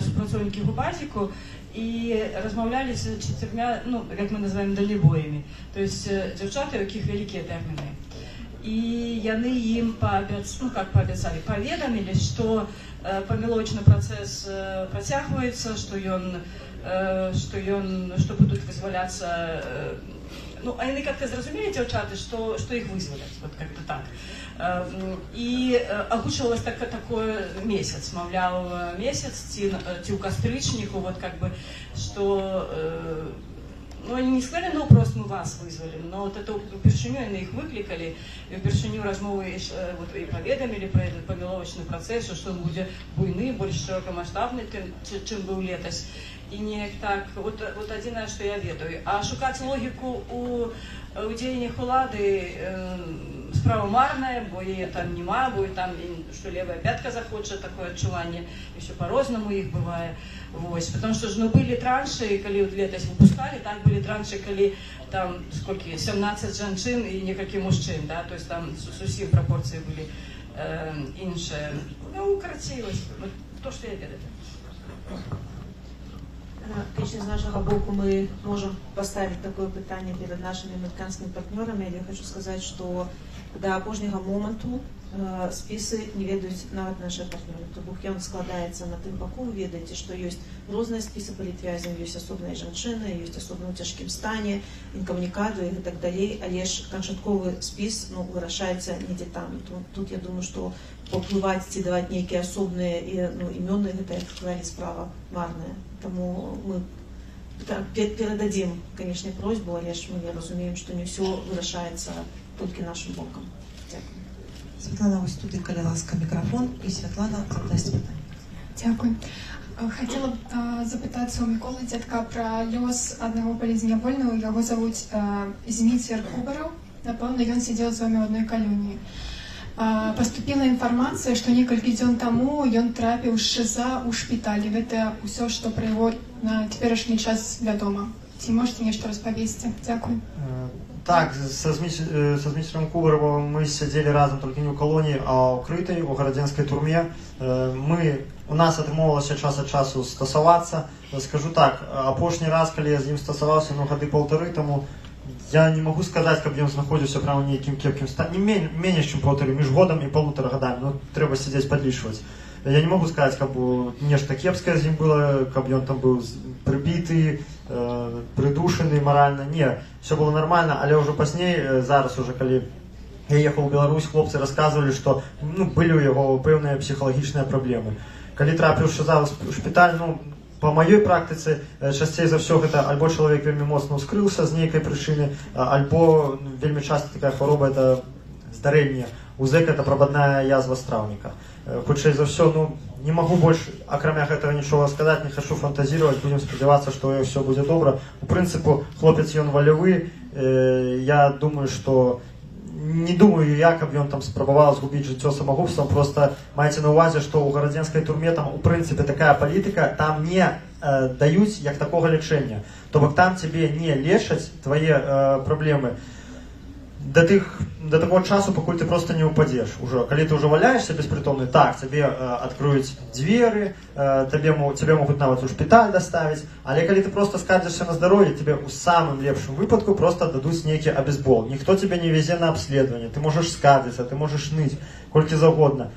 супрацоўнікі губазіку і размаўлялі з 4, ну, як мы называем, далебоямі. То есть дзяўчаты, у якіх вялікія тэрміны. І яны ім паабяцалі, паведамілі, што памілочны працэс працягваецца, што будуць вызваляцца. Ну, а яны как-то зразумелі, дзяўчаты, што іх вызваляць, вот как-то так. І агучвалось такое месяц, маўляў, месяц ці ў кастрычніку, вот как бы, што, ну, они не сказали, ну, просто мы вас вызвалим, но вот это упершыню яны іх выклікалі, і упершыню размовы і паведамілі пра этот паміловачны працэс, што он будзе буйны, больш шырокамаштабны, чым быў летась. І неяк так, вот адзінае, што я ведаю. А шукаць логіку у дзеяннях улады справа марная, бо яе там няма, бо там, што левая пятка захоча, такое адчуванне, і ўсё па-рознаму іх бывае. Вось, потому што ж, ну, былі траншы, калі летась выпускалі, так былі траншы, калі там, сколькі, 17 жанчын і некалькі мужчын, да, то есть там зусім прапорцыі былі іншыя. Ну, карацей, вось, то, што я ведаю. Конечно, з нашага боку мы можем поставить такое пытанне перед нашими американскими партнерами. Я хочу сказать, что до апошняга моменту спісы не ведаюць нават наши партнеры. То бок ён складаецца на тым баку, вы ведаеце, што ёсць розныя спісы палітвязняў, ёсць асобныя жанчыны, ёсць асобна ў цяжкім стане, інкамунікаду і так далей, але ж канчатковы спіс, ну, вырашаецца недзе там. Тут я думаю, што паўплываць ці даваць нейкія асобныя імёны, гэта, як сказалі, справа марная. Таму мы перададзім, канешне, просьбу, але ж мы не разумеем, што не ўсё вырашаецца толькі нашым бокам. Дзякую. Святлана, ось туди, каля ласка, мікрафон, і Святлана задасть питання. Дякую. Хотела б запитатися у Миколи Дзядка про лёс одного полізнявольного. Його зовуть Зміцер Кубаров. Напевно, ён сидел з вами в одной колонии. Поступила информация, что несколько дней тому он трапил с ШИЗа у шпитале. Это все, что про его на теперешний час вядома. Ці можете нечто распавесці? Дякую. Так, со Зміцером Кубаровым мы сидели разом, только не у колонии, а у крытой, у гарадзенской турме. У нас атрымоўвалася час ад часу стасавацца. Скажу так, апошні раз, калі я з ім стасаваўся, гады 1,5 таму, я не могу сказаць, каб ён знаходзіўся прямо ў нейкім кепкім стане. Менш, чым 1,5, між годам і 1,5 гадамі. Ну, трэба сядзець падлічваць. Я не могу сказаць, каб нешта кепскае з ім было, каб ён там быў прыбіты, придушены морально. Не, все было нормально, але ўжо пазней, зараз уже, калі я ехаў у Беларусь, хлопцы рассказывалі, што былі ў яго пэўныя псіхалагічныя праблемы. Калі трапіў у ШИЗа ў шпіталь, Па маёй практыцы часцей за ўсё гэта альбо чалавек вельмі моцна ўскрыўся з нейкай прычыны, альбо вельмі часта такая хвароба это здарэнне у зэка, это прабадная язва страўніка. Хутчэй за ўсё, ну, не магу больш акрамя гэтага нічога сказаць, не хачу фантазировать, будем спадзявацца, што ўсё будзе добра. У прынцыпу хлопец ён валявы, я думаю, што не думаю я, каб ён там спрабаваў згубіць жыццё самагубствам, просто маеце на ўвазе, што ў гарадзенскай турме там у прынцыпе такая палітыка, там не даюць як такога лячэння, то бок там цябе не лечаць твае праблемы до того часу, пакуль ты просто не упадзеш ужо. Калі ты ўжо валяешься беспрытомны, так, цябе адкроюць дзверы, цябе могуць нават у шпіталь даставіць, але калі ты просто скардзішся на здароўе, тебе у самым лепшым выпадку просто дадуць нейкі абезбол. Ніхто цябе не везе на абследаванне, ты можаш скардзіцца, ты можаш ныць колькі заўгодна.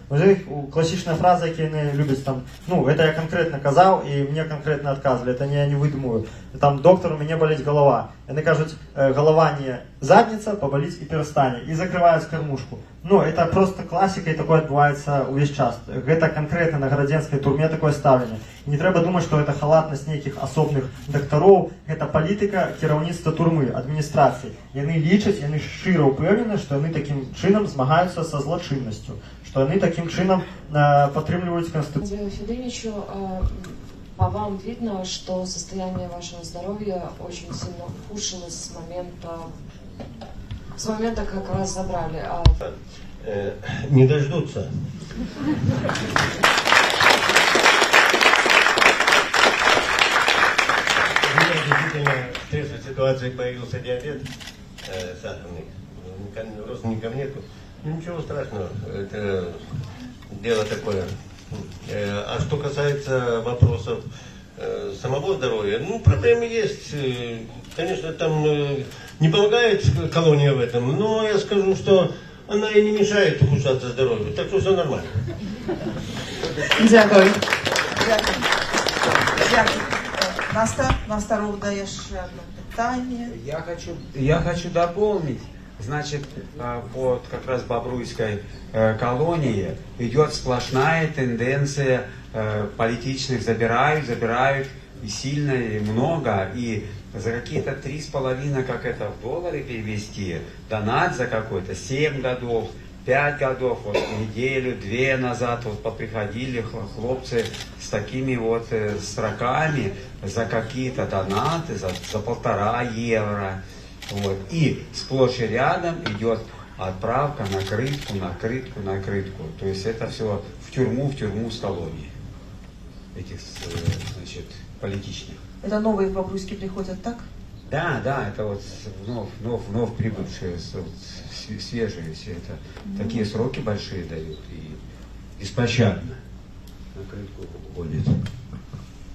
Класічная фраза, якія яны любяць там, ну, это я конкретно казаў, і мне конкретно адказвалі, это я не выдумаю. Там, доктор, у мяне баліць голова. Яны кажуць, голова не задница, побаліць і перастане. І закрываюць кормушку. Ну, это просто класіка, і такое адбываецца ўвесь час. Гэта конкретно на гарадзенскай турме такое стаўленне. Не трэба думаць, што гэта халатнасць нейкіх асобных дактароў, гэта палітыка кіраўніцтва турмы, адміністрацыі. Яны лічаць, яны шчыра ўпэўнены, што яны такім чынам змагаюцца са злачыннасцю, што яны такім чынам падтрымліваюць Конституцию. Федоровичу, по вам видно, что состояние вашего здоровья очень сильно ухудшилось с момента, как вас забрали. Не дождутся. У меня действительно в той же ситуации появился диабет сахарный. Родственников нету. Ничего страшного. Это дело такое. А что касается вопросов самого здоровья, ну, проблемы есть. Конечно, там не помогает колония в этом, но я скажу, что она и не мешает ухудшаться здоровью. Так что все нормально. Дякую. Наста Рух дає ще одне питання. Я хочу дополнить. Значит, под как раз Бобруйской колонии идет сплошная тенденция политичных забирают и сильно, и много, и за какие-то 3,5, как это в доллары перевести, донат за какой-то 7 годов, 5 годов, вот неделю, 2 назад вот поприходили хлопцы с такими вот строками за какие-то донаты, за 1,5 евро. Вот. И сплошь и рядом идет отправка на крытку. То есть это все в тюрьму с колонии. Этих, значит, политичных. Это новые в Бобруйске приходят, так? Да, это вот вновь прибывшие, свежие все это. Такие сроки большие дают и беспощадно на крытку уходят.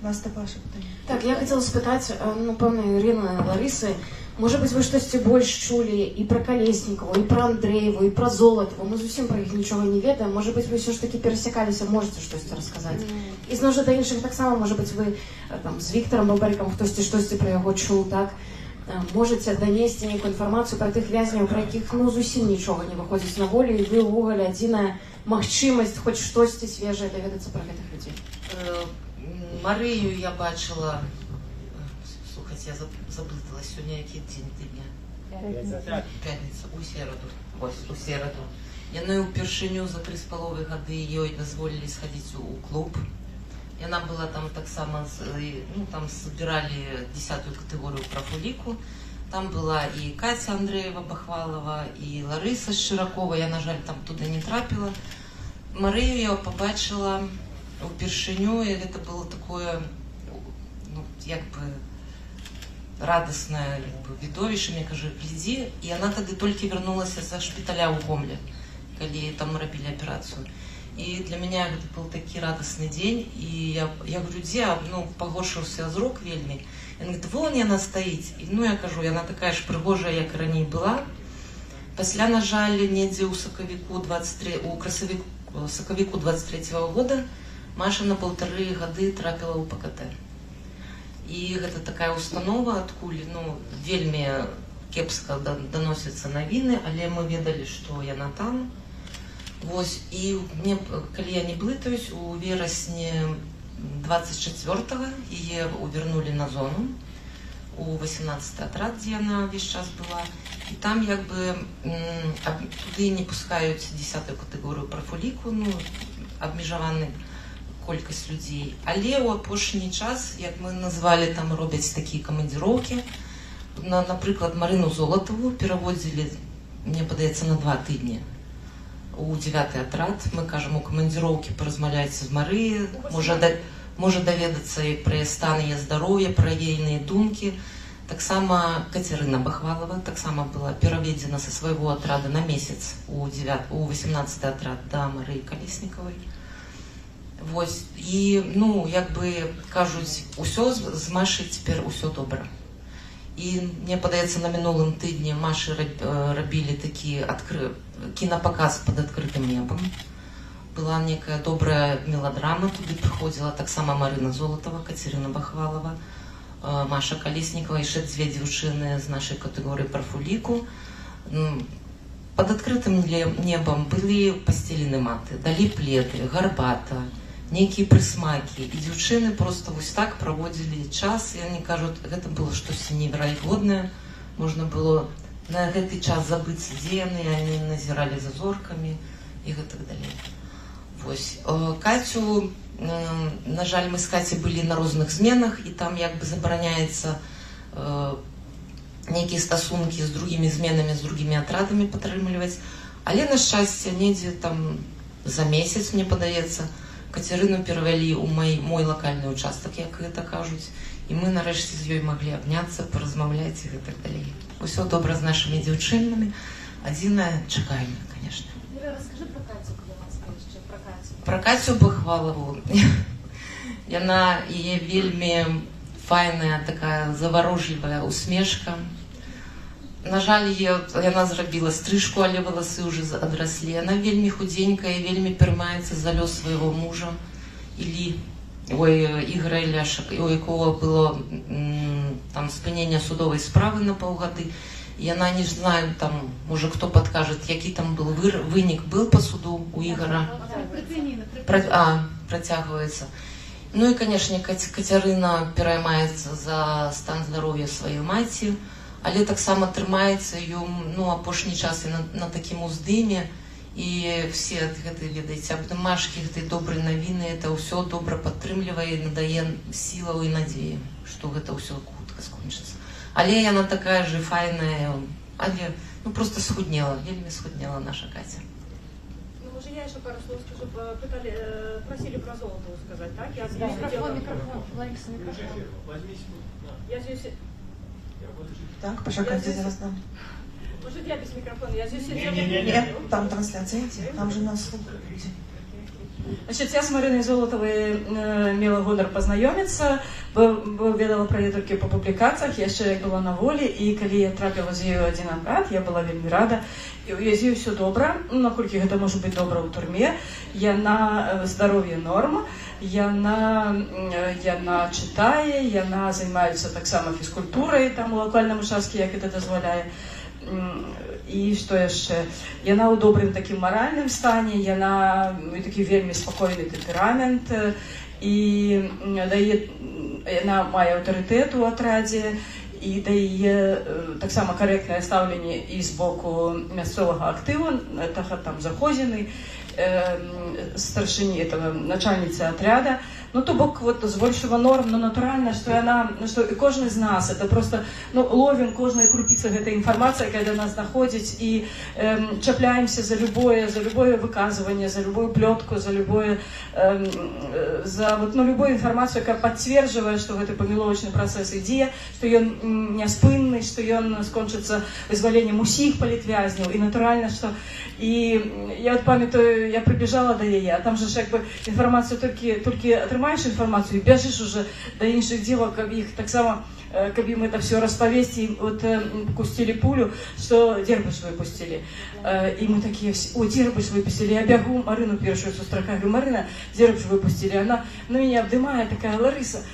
Наста, ваше питання. Так, я хотела спытаць, напэўна, Ірына, Ларысы, может быть, вы штосьці больш чулі і пра Калеснікова, і пра Андрэеву, і пра Золатова, мы зусім пра іх нічога не ведаем, может быть, вы ўсё ж такі перасякаліся, можете штосьці расказаць. І зноў жа да іншых таксама, может быть, вы там з Віктарам Бабарыкам хтосьці штосьці пра яго чуў, так? Можете данесці нейкую інфармацыю пра тых вязняў, пра якіх, ну, зусім нічога не выходзіць на волю, і вы ўвогуле адзіная магчымасць хоць штосьці свежае даведацца пра гэтых людзей. Марыю я бачила, слухайте, я заблытала, сегодня який день тыдня? Пятница, у середу. Яны ўпершыню за 3,5 гады ёй дазволілі схадзіць у клуб. Яна была там таксама, ну, там собирали 10-ю категорию профулику. Там была и Катя Андреева-Бахвалова, и Лариса Широкова, я, на жаль, там туда не трапила. Марыю я побачила упершыню, и это было такое, ну, як бы радостное відовішча, мне кажу, гляди, и она тогда только вернулась за шпиталя ў Гомле, калі там рабілі операцию. И для меня это был такой радостный день, и я говорю, где, ну, погоршился зрок вельмі. Она говорит, вон яна стаіць. И, ну, я кажу, яна такая ж прыгожая, як раней была. Пасля, на жаль, недзе ў сакавіку 23-го года Маша на 1,5 гады трапила ў ПКТ. І гэта такая установа, адкуль, ну, вельмі кепска даносяцца навіны, але мы ведалі, што яна там. Вось, і мне, калі я не блытаюсь, у верасні 24-го ее увернули на зону у 18-й атрад, где она весь час была. И там як бы туды не пускаюць 10-ю катэгорыю прафуліку, ну, абмежаваны колькасць людзей. Але ў апошні час, як мы назвалі, там робяць такія камандзіроўкі. Напрыклад, Марыну Золатаву пераводзілі, мне падаецца, на 2 тыдні у 9-й атрад. Мы кажам, у камандзіроўкі паразмаўляйце з Марыяй, можа даведацца і пра стан яе здароўя, пра ейныя думкі. Таксама Кацярына Бахвалова таксама была пераведзена са свайго атрада на месяц у 18-й атрад да Марыі Калеснікавай. Вось, і, ну, як бы кажуць, усё з Машай цяпер усё добра. І мне падаецца, на мінулым тыдні Машы рабілі такі кінапаказ пад адкрытым небам. Была некая добрая меладрама, туды прыходзіла таксама Марына Золатава, Кацярына Бахвалова, Маша Калеснікава, яшчэ 2 дзяўчыны з нашай катэгорыі прафуліку. Пад адкрытым небам былі пасцелены маты, далі пледы, гарбата, нейкія прысмакі. І дзяўчыны проста вось так праводзілі час, і яны кажуць, гэта было штосьці неверагоднае. Можна было на гэты час забыцца, дзе яны назіралі за зоркамі і гэтак далей. Вось. Кацю, на жаль, мы з Кацей былі на розных зменах, і там як бы забараняецца нейкія стасункі з другімі зменамі, з другімі атрадамі падтрымліваць. Але, на шчасце, недзе там за месяц, мне падаецца, Кацярыну перавялі ў мой лакальны участак, як гэта кажуць, і мы нарэшце з ёй маглі абняцца, паразмаўляць і гэтак далей. Усё добра з нашымі дзяўчынамі. Адзінае, чакаем, конечно. Расскажи про Катю, калі нас яшчэ про Катю. Про Кацю Бахвалову. Яна, яе вельмі файная, такая заварожлівая усмешка. На жаль, яна зрабіла стрыжку, але валасы ўжо адраслі. Яна вельмі худзенькая, вельмі пераймаецца за лёс свайго мужа Ігора Іляша, у якого было там спынення судовай справы на паўгады. Яна, не знаю, там, можа, хто падкажет, які там был вынік был по суду у Ігора. Працягваецца. Ну і, канешне, Кацярына пераймаецца за стан здароўя сваёй маці, але таксама трымаецца ее, ну, апошні час і на такім уздыме, і все гэты, ведаеце, абдымашкі, гэтай добрай навіны, это ўсё добра падтрымлівае, надае сілаў і надзеі, што гэта ўсё хутка скончыцца. Але яна такая же файная, але, ну, просто схуднела, вельмі схуднела наша Катя. Ну, може, я ще пару слов скажу, просили про Золотову сказать, так? Я Микрофон, Лариса, микрофон. Я здесь... Так, почекайте зараз там. Может, я без микрофона? Я здесь сидела. Нет, там трансляция, там же нас слушают люди. Значит, я с Мариной Золотовой мела гонор познайомиться, ведала про яе толькі по публікацыях, яшчэ як была на волі, і калі я трапіла з ёю адзін абрад, я была вельмі рада. І ў яе ўсё добра, наколькі гэта можа быць добра ў турме, яна здароўе норм, яна чытае, яна займаецца таксама фізкультурай там у локальным участке, як гэта дазваляе. І што яшчэ? Яна ў добрым такім маральным стане, яна такі вельмі спакойны тэмперамент, і яна мае аўтарытэт у атрадзе, і дае таксама карэктнае стаўленне і з боку мясцовага актыву, там Захозіны, старшыні, начальніцы атряда. Ну, то бок, вот, з большего норм, но натуральна, што яна, што і кожны з нас, это просто, ну, ловім кожная крупіца гэтай інфармацыі, когда нас знаходзіць, і чапляемся за любое выказыванне, за любую плётку, за любую інфармацыю, якая пацверджвае, што гэты паміловачны працэс ідзе, што ён няспынны, што ён скончыцца вызваленнем усіх палітвязняў, і натуральна, што... І я вот памятаю, я прибежала до яе, а там же як бы інфармацыю толькі атрымаеш інфармацыю, бежишь уже до іншых девок, каб іх таксама, каб ім это все распавесці, вот пустили пулю, что Дербыш выпустили. И мы такие, о, Дербыш выпустили, я бегу Марину першую сустракаю, говорю, Марина, Дербыш выпустили, она на меня обдымает, такая, Лариса,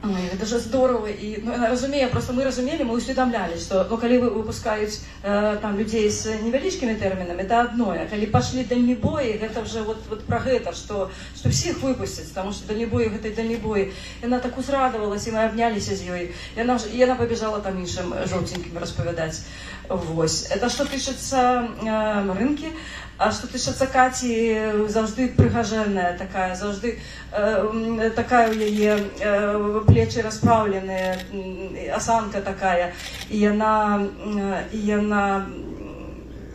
Гэта ж здорово, і ну, я разумею, просто мы разумелі, мы усведомлялі, што ну, калі выпускаюць там людзей з невялічкімі тэрмінамі, это адное. Калі пашлі дальнебоі, гэта вже вот пра гэта, што всіх выпусцяць, таму што дальнебоі гэтай дальнебоі. Яна так узрадавалася, і мы абняліся з ёй. Яна пабежала там іншым жоўценькім распавядаць. Вось. Это што тычыцца Марынкі. А што тычыцца Каці, заўжды прыгажэнная такая, заўжды такая ў яе плечы распраўленыя, асанка такая. І яна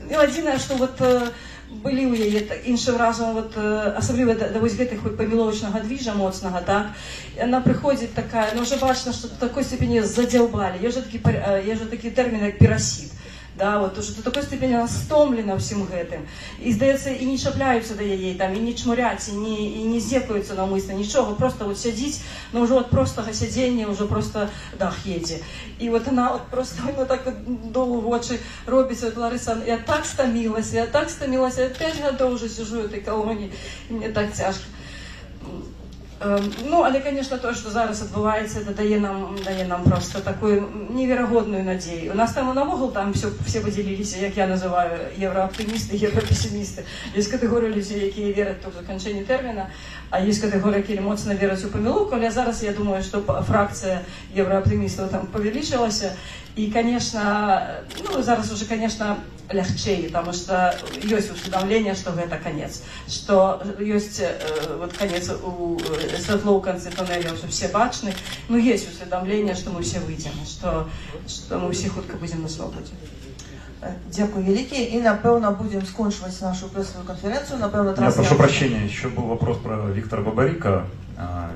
адзінае, што вот былі ў яе іншым разам, вот, асабліва да вось гэтых паміловачнага двіжа моцнага, так? Яна прыходзіць такая, ну, ўжо бачна, што в такой степені задзяўбалі. Є ж такі тэрмін, як пірасід. Да, вот, уже до такой степени она стомлена всем гэтым. И, здаецца, и не чапляются до яей, там, и не чмурять, и не зекаются навмысленно, ничего, просто вот сядзіць, но уже от простого сядзення уже просто дах едзе. И вот она вот просто, вот так вот долу в очи робіць, вот, Лариса, я так стомилась, я 5 гадоў уже сижу в этой колонии, и мне так тяжко. Ну, але, конечно, то, что зараз адбываецца, это дае нам просто такую неверагодную надзею. У нас там навогул там все выделились, як я называю, еврооптимисты, европессимисты. Есть категория людей, якія верят в заканчэнне тэрміна, а есть категория, якія моцна вераць у памылку. Але зараз я думаю, что фракция еврооптимистов там павялічылася. И, конечно, ну, зараз уже, конечно, лягчэй, потому что есть усведомление, что это конец, что есть вот конец у святло ў канцы туннеля уже все бачны, но есть усведомление, что мы все выйдем, что мы все хутка будем на свободе. Дякую великий. И, напевно, будем скончивать нашу прессовую конференцию. Напевно, я прошу прощения, еще был вопрос про Виктора Бабарика.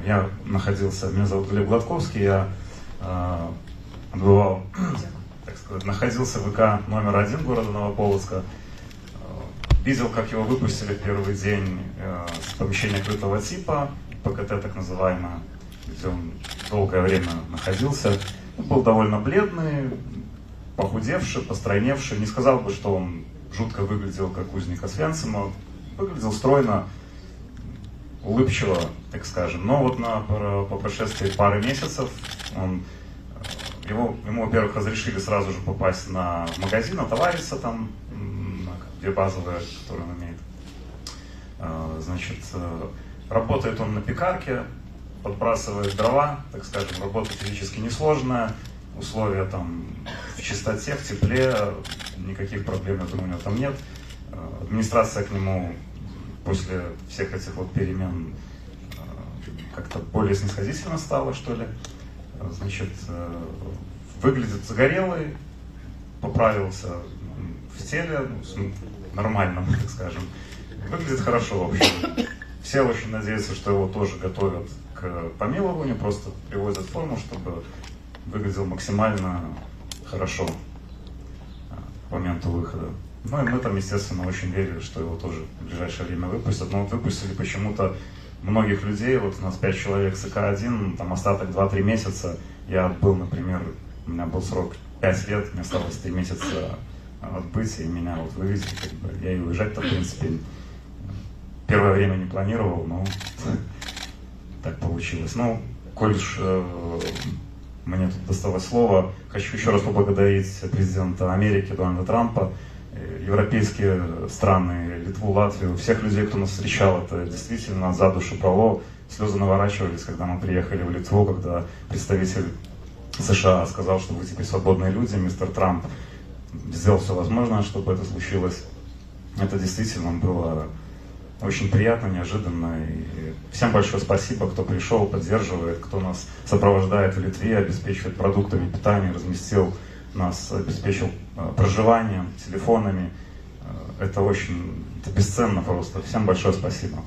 Я находился, меня зовут Глеб Гладковский, я отбывал, так сказать, находился в ВК номер 1 города Новополоцка. Видел, как его выпустили в первый день с помещения крытого типа, ПКТ так называемое, где он долгое время находился. Он был довольно бледный, похудевший, постройневший. Не сказал бы, что он жутко выглядел, как узник Освенцима. Выглядел стройно, улыбчиво, так скажем. Но вот по прошествии пары месяцев ему, во-первых, разрешили сразу же попасть на магазин, товарища там, две базовые, которые он имеет. Значит, работает он на пекарке, подбрасывает дрова, так скажем, работа физически несложная, условия там в чистоте, в тепле, никаких проблем, я думаю, у него там нет. Администрация к нему после всех этих вот перемен как-то более снисходительно стала, что ли. Значит, выглядит загорелый, поправился в теле, нормально, так скажем. Выглядит хорошо вообще. Все очень надеются, что его тоже готовят к помилованию, просто приводят в форму, чтобы выглядел максимально хорошо к моменту выхода. Ну и мы там, естественно, очень верили, что его тоже в ближайшее время выпустят. Но вот выпустили почему-то многих людей. Вот у нас 5 человек с ИК-1, там остаток 2-3 месяца. Я отбыл, например, у меня был срок 5 лет, мне осталось 3 месяца отбыть, и меня вот вывезли, как бы, я и уезжать-то, в принципе, первое время не планировал, но так получилось. Ну, коль уж мне тут досталось слово, хочу еще раз поблагодарить президента Америки Дональда Трампа, европейские страны, Литву, Латвию, всех людей, кто нас встречал. Это действительно за душу брало. Слезы наворачивались, когда мы приехали в Литву, когда представитель США сказал, что вы теперь свободные люди, мистер Трамп сделал все возможное, чтобы это случилось. Это действительно было очень приятно, неожиданно. И всем большое спасибо, кто пришел, поддерживает, кто нас сопровождает в Литве, обеспечивает продуктами питания, разместил нас, обеспечил проживанием, телефонами. Это очень, это бесценно просто. Всем большое спасибо.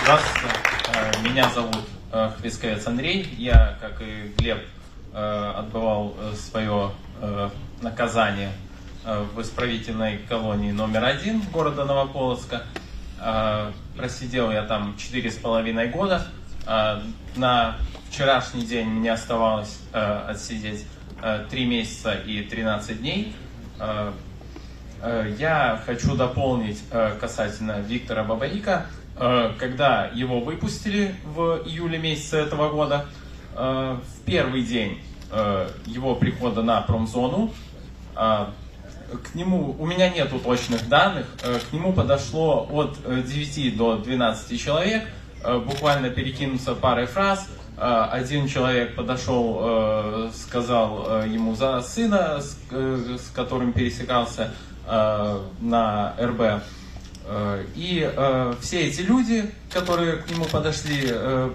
Здравствуйте, меня зовут Хвисковец Андрей. Я, как и Глеб, отбывал свое наказание в исправительной колонии номер 1 города Новополоцка. Просидел я там 4,5 года. На вчерашний день мне оставалось отсидеть 3 месяца и 13 дней. Я хочу дополнить касательно Виктора Бабарика. Когда его выпустили в июле месяце этого года, в первый день его прихода на промзону, к нему, у меня нету точных данных, к нему подошло от 9 до 12 человек, буквально перекинуться парой фраз. Один человек подошел, сказал ему за сына, с которым пересекался на РБ. И все эти люди, которые к нему подошли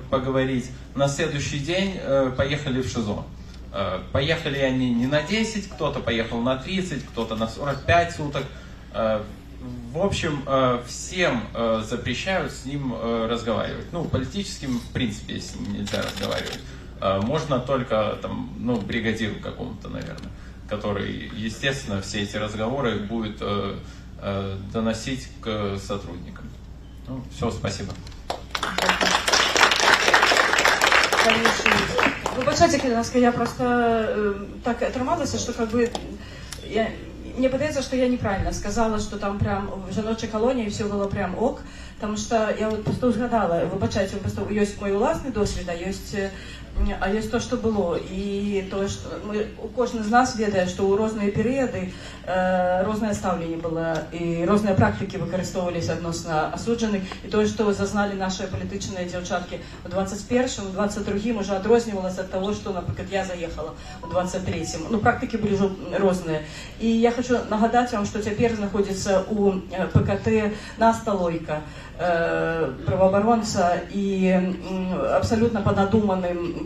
поговорить, на следующий день поехали в ШИЗО. Поехали они не на 10, кто-то поехал на 30, кто-то на 45 суток. В общем, всем запрещают с ним разговаривать. Ну, политическим, в принципе, с ним нельзя разговаривать. Можно только, там, ну, бригадиру какому-то, наверное, который, естественно, все эти разговоры будет доносить к сотрудникам. Ну, все, спасибо. Вибачайте, Кириловская, я просто так отрывалась, что как бы мне подается, что я неправильно сказала, что там прям в жіночій колонії все было прям ок, потому что я вот просто згадала, вибачайте, просто есть мой власний досвід, а есть то, что было. И то, что кожен з нас ведає, що у різні періоди різне ставлення було, і різні практики використовувалися відносно осуджених. І то, що зазнали наші політичні дівчатки у 21-му, у 22-му, вже відрізнювалося від того, що, наприклад, я заїхала у 23-му. Ну, практики були вже різні. І я хочу нагадати вам, що тепер знаходиться у ПКТ Наста Лойка, правооборонця, і абсолютно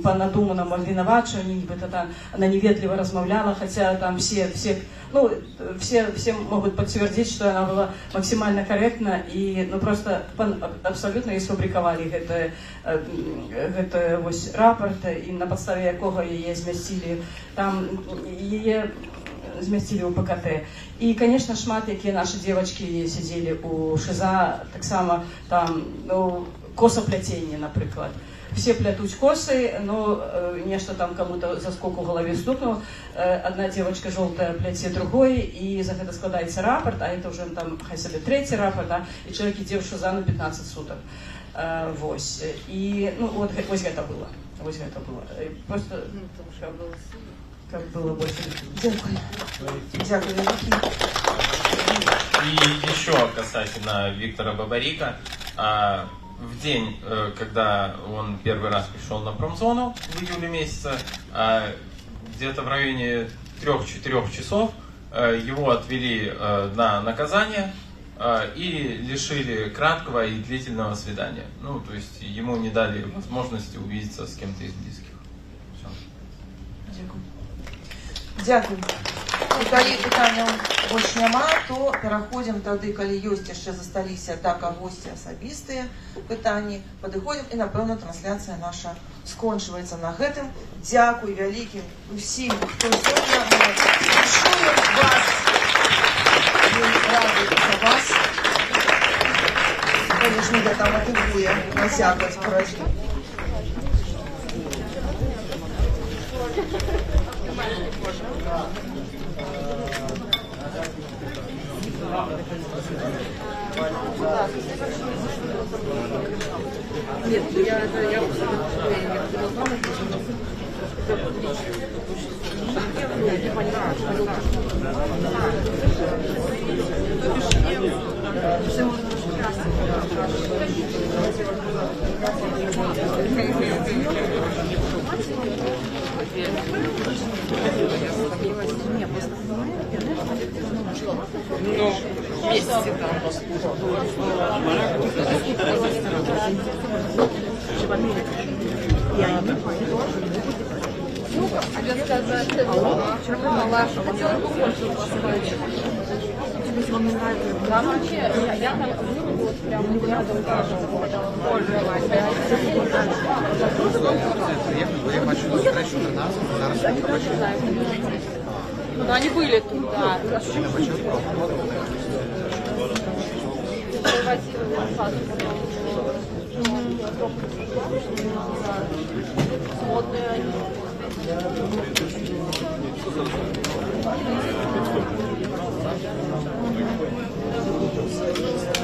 по надуманому обвинуваченню, нібито там вона невежливо розмовляла, хоча там все могут подтвердить, что она была максимально корректна, и ну, просто абсолютно и сфабриковали гэты рапорт, и на подставе якого її змістили, там її змістили у ПКТ. І, конечно, шмат, які наші дівчатки сиділи у ШИЗА, так само там, ну, косоплетіння, наприклад. Все плетуть косы, но нечто там кому-то за сколько в голове стукнуло. Одна девочка желтая плете другой, и за это складается рапорт, а это уже там, хай себе, третий рапорт, да, и человек идет в ШИЗА на 15 суток. Вось. И, ну, вот это было. Вот это было. И просто, как было больше. Дякую. Дякую. И еще касательно Виктора Бабарика. В день, когда он первый раз пришел на промзону в июле месяце, где-то в районе 3-4 часов его отвели на наказание и лишили краткого и длительного свидания. Ну, то есть ему не дали возможности увидеться с кем-то из близких. Все. Дякую. Дякую. І калі пытанняў больш няма, то пераходзім тады, калі ёсць яшчэ засталіся да кагосьці асабістыя пытанні, падыходзім, і, напэўна, трансляцыя наша скончваецца на гэтым. Дзякуй вялікім усім, хто сёння чуе вас, мы рады за вас. Конечно, гэта матывуе насякаць працу. Нет, я Ну, месяцы там хотела бы больше. Если вам не нравится, я там вот прям не рядом но они были тут, да. Сводные они. Спасибо.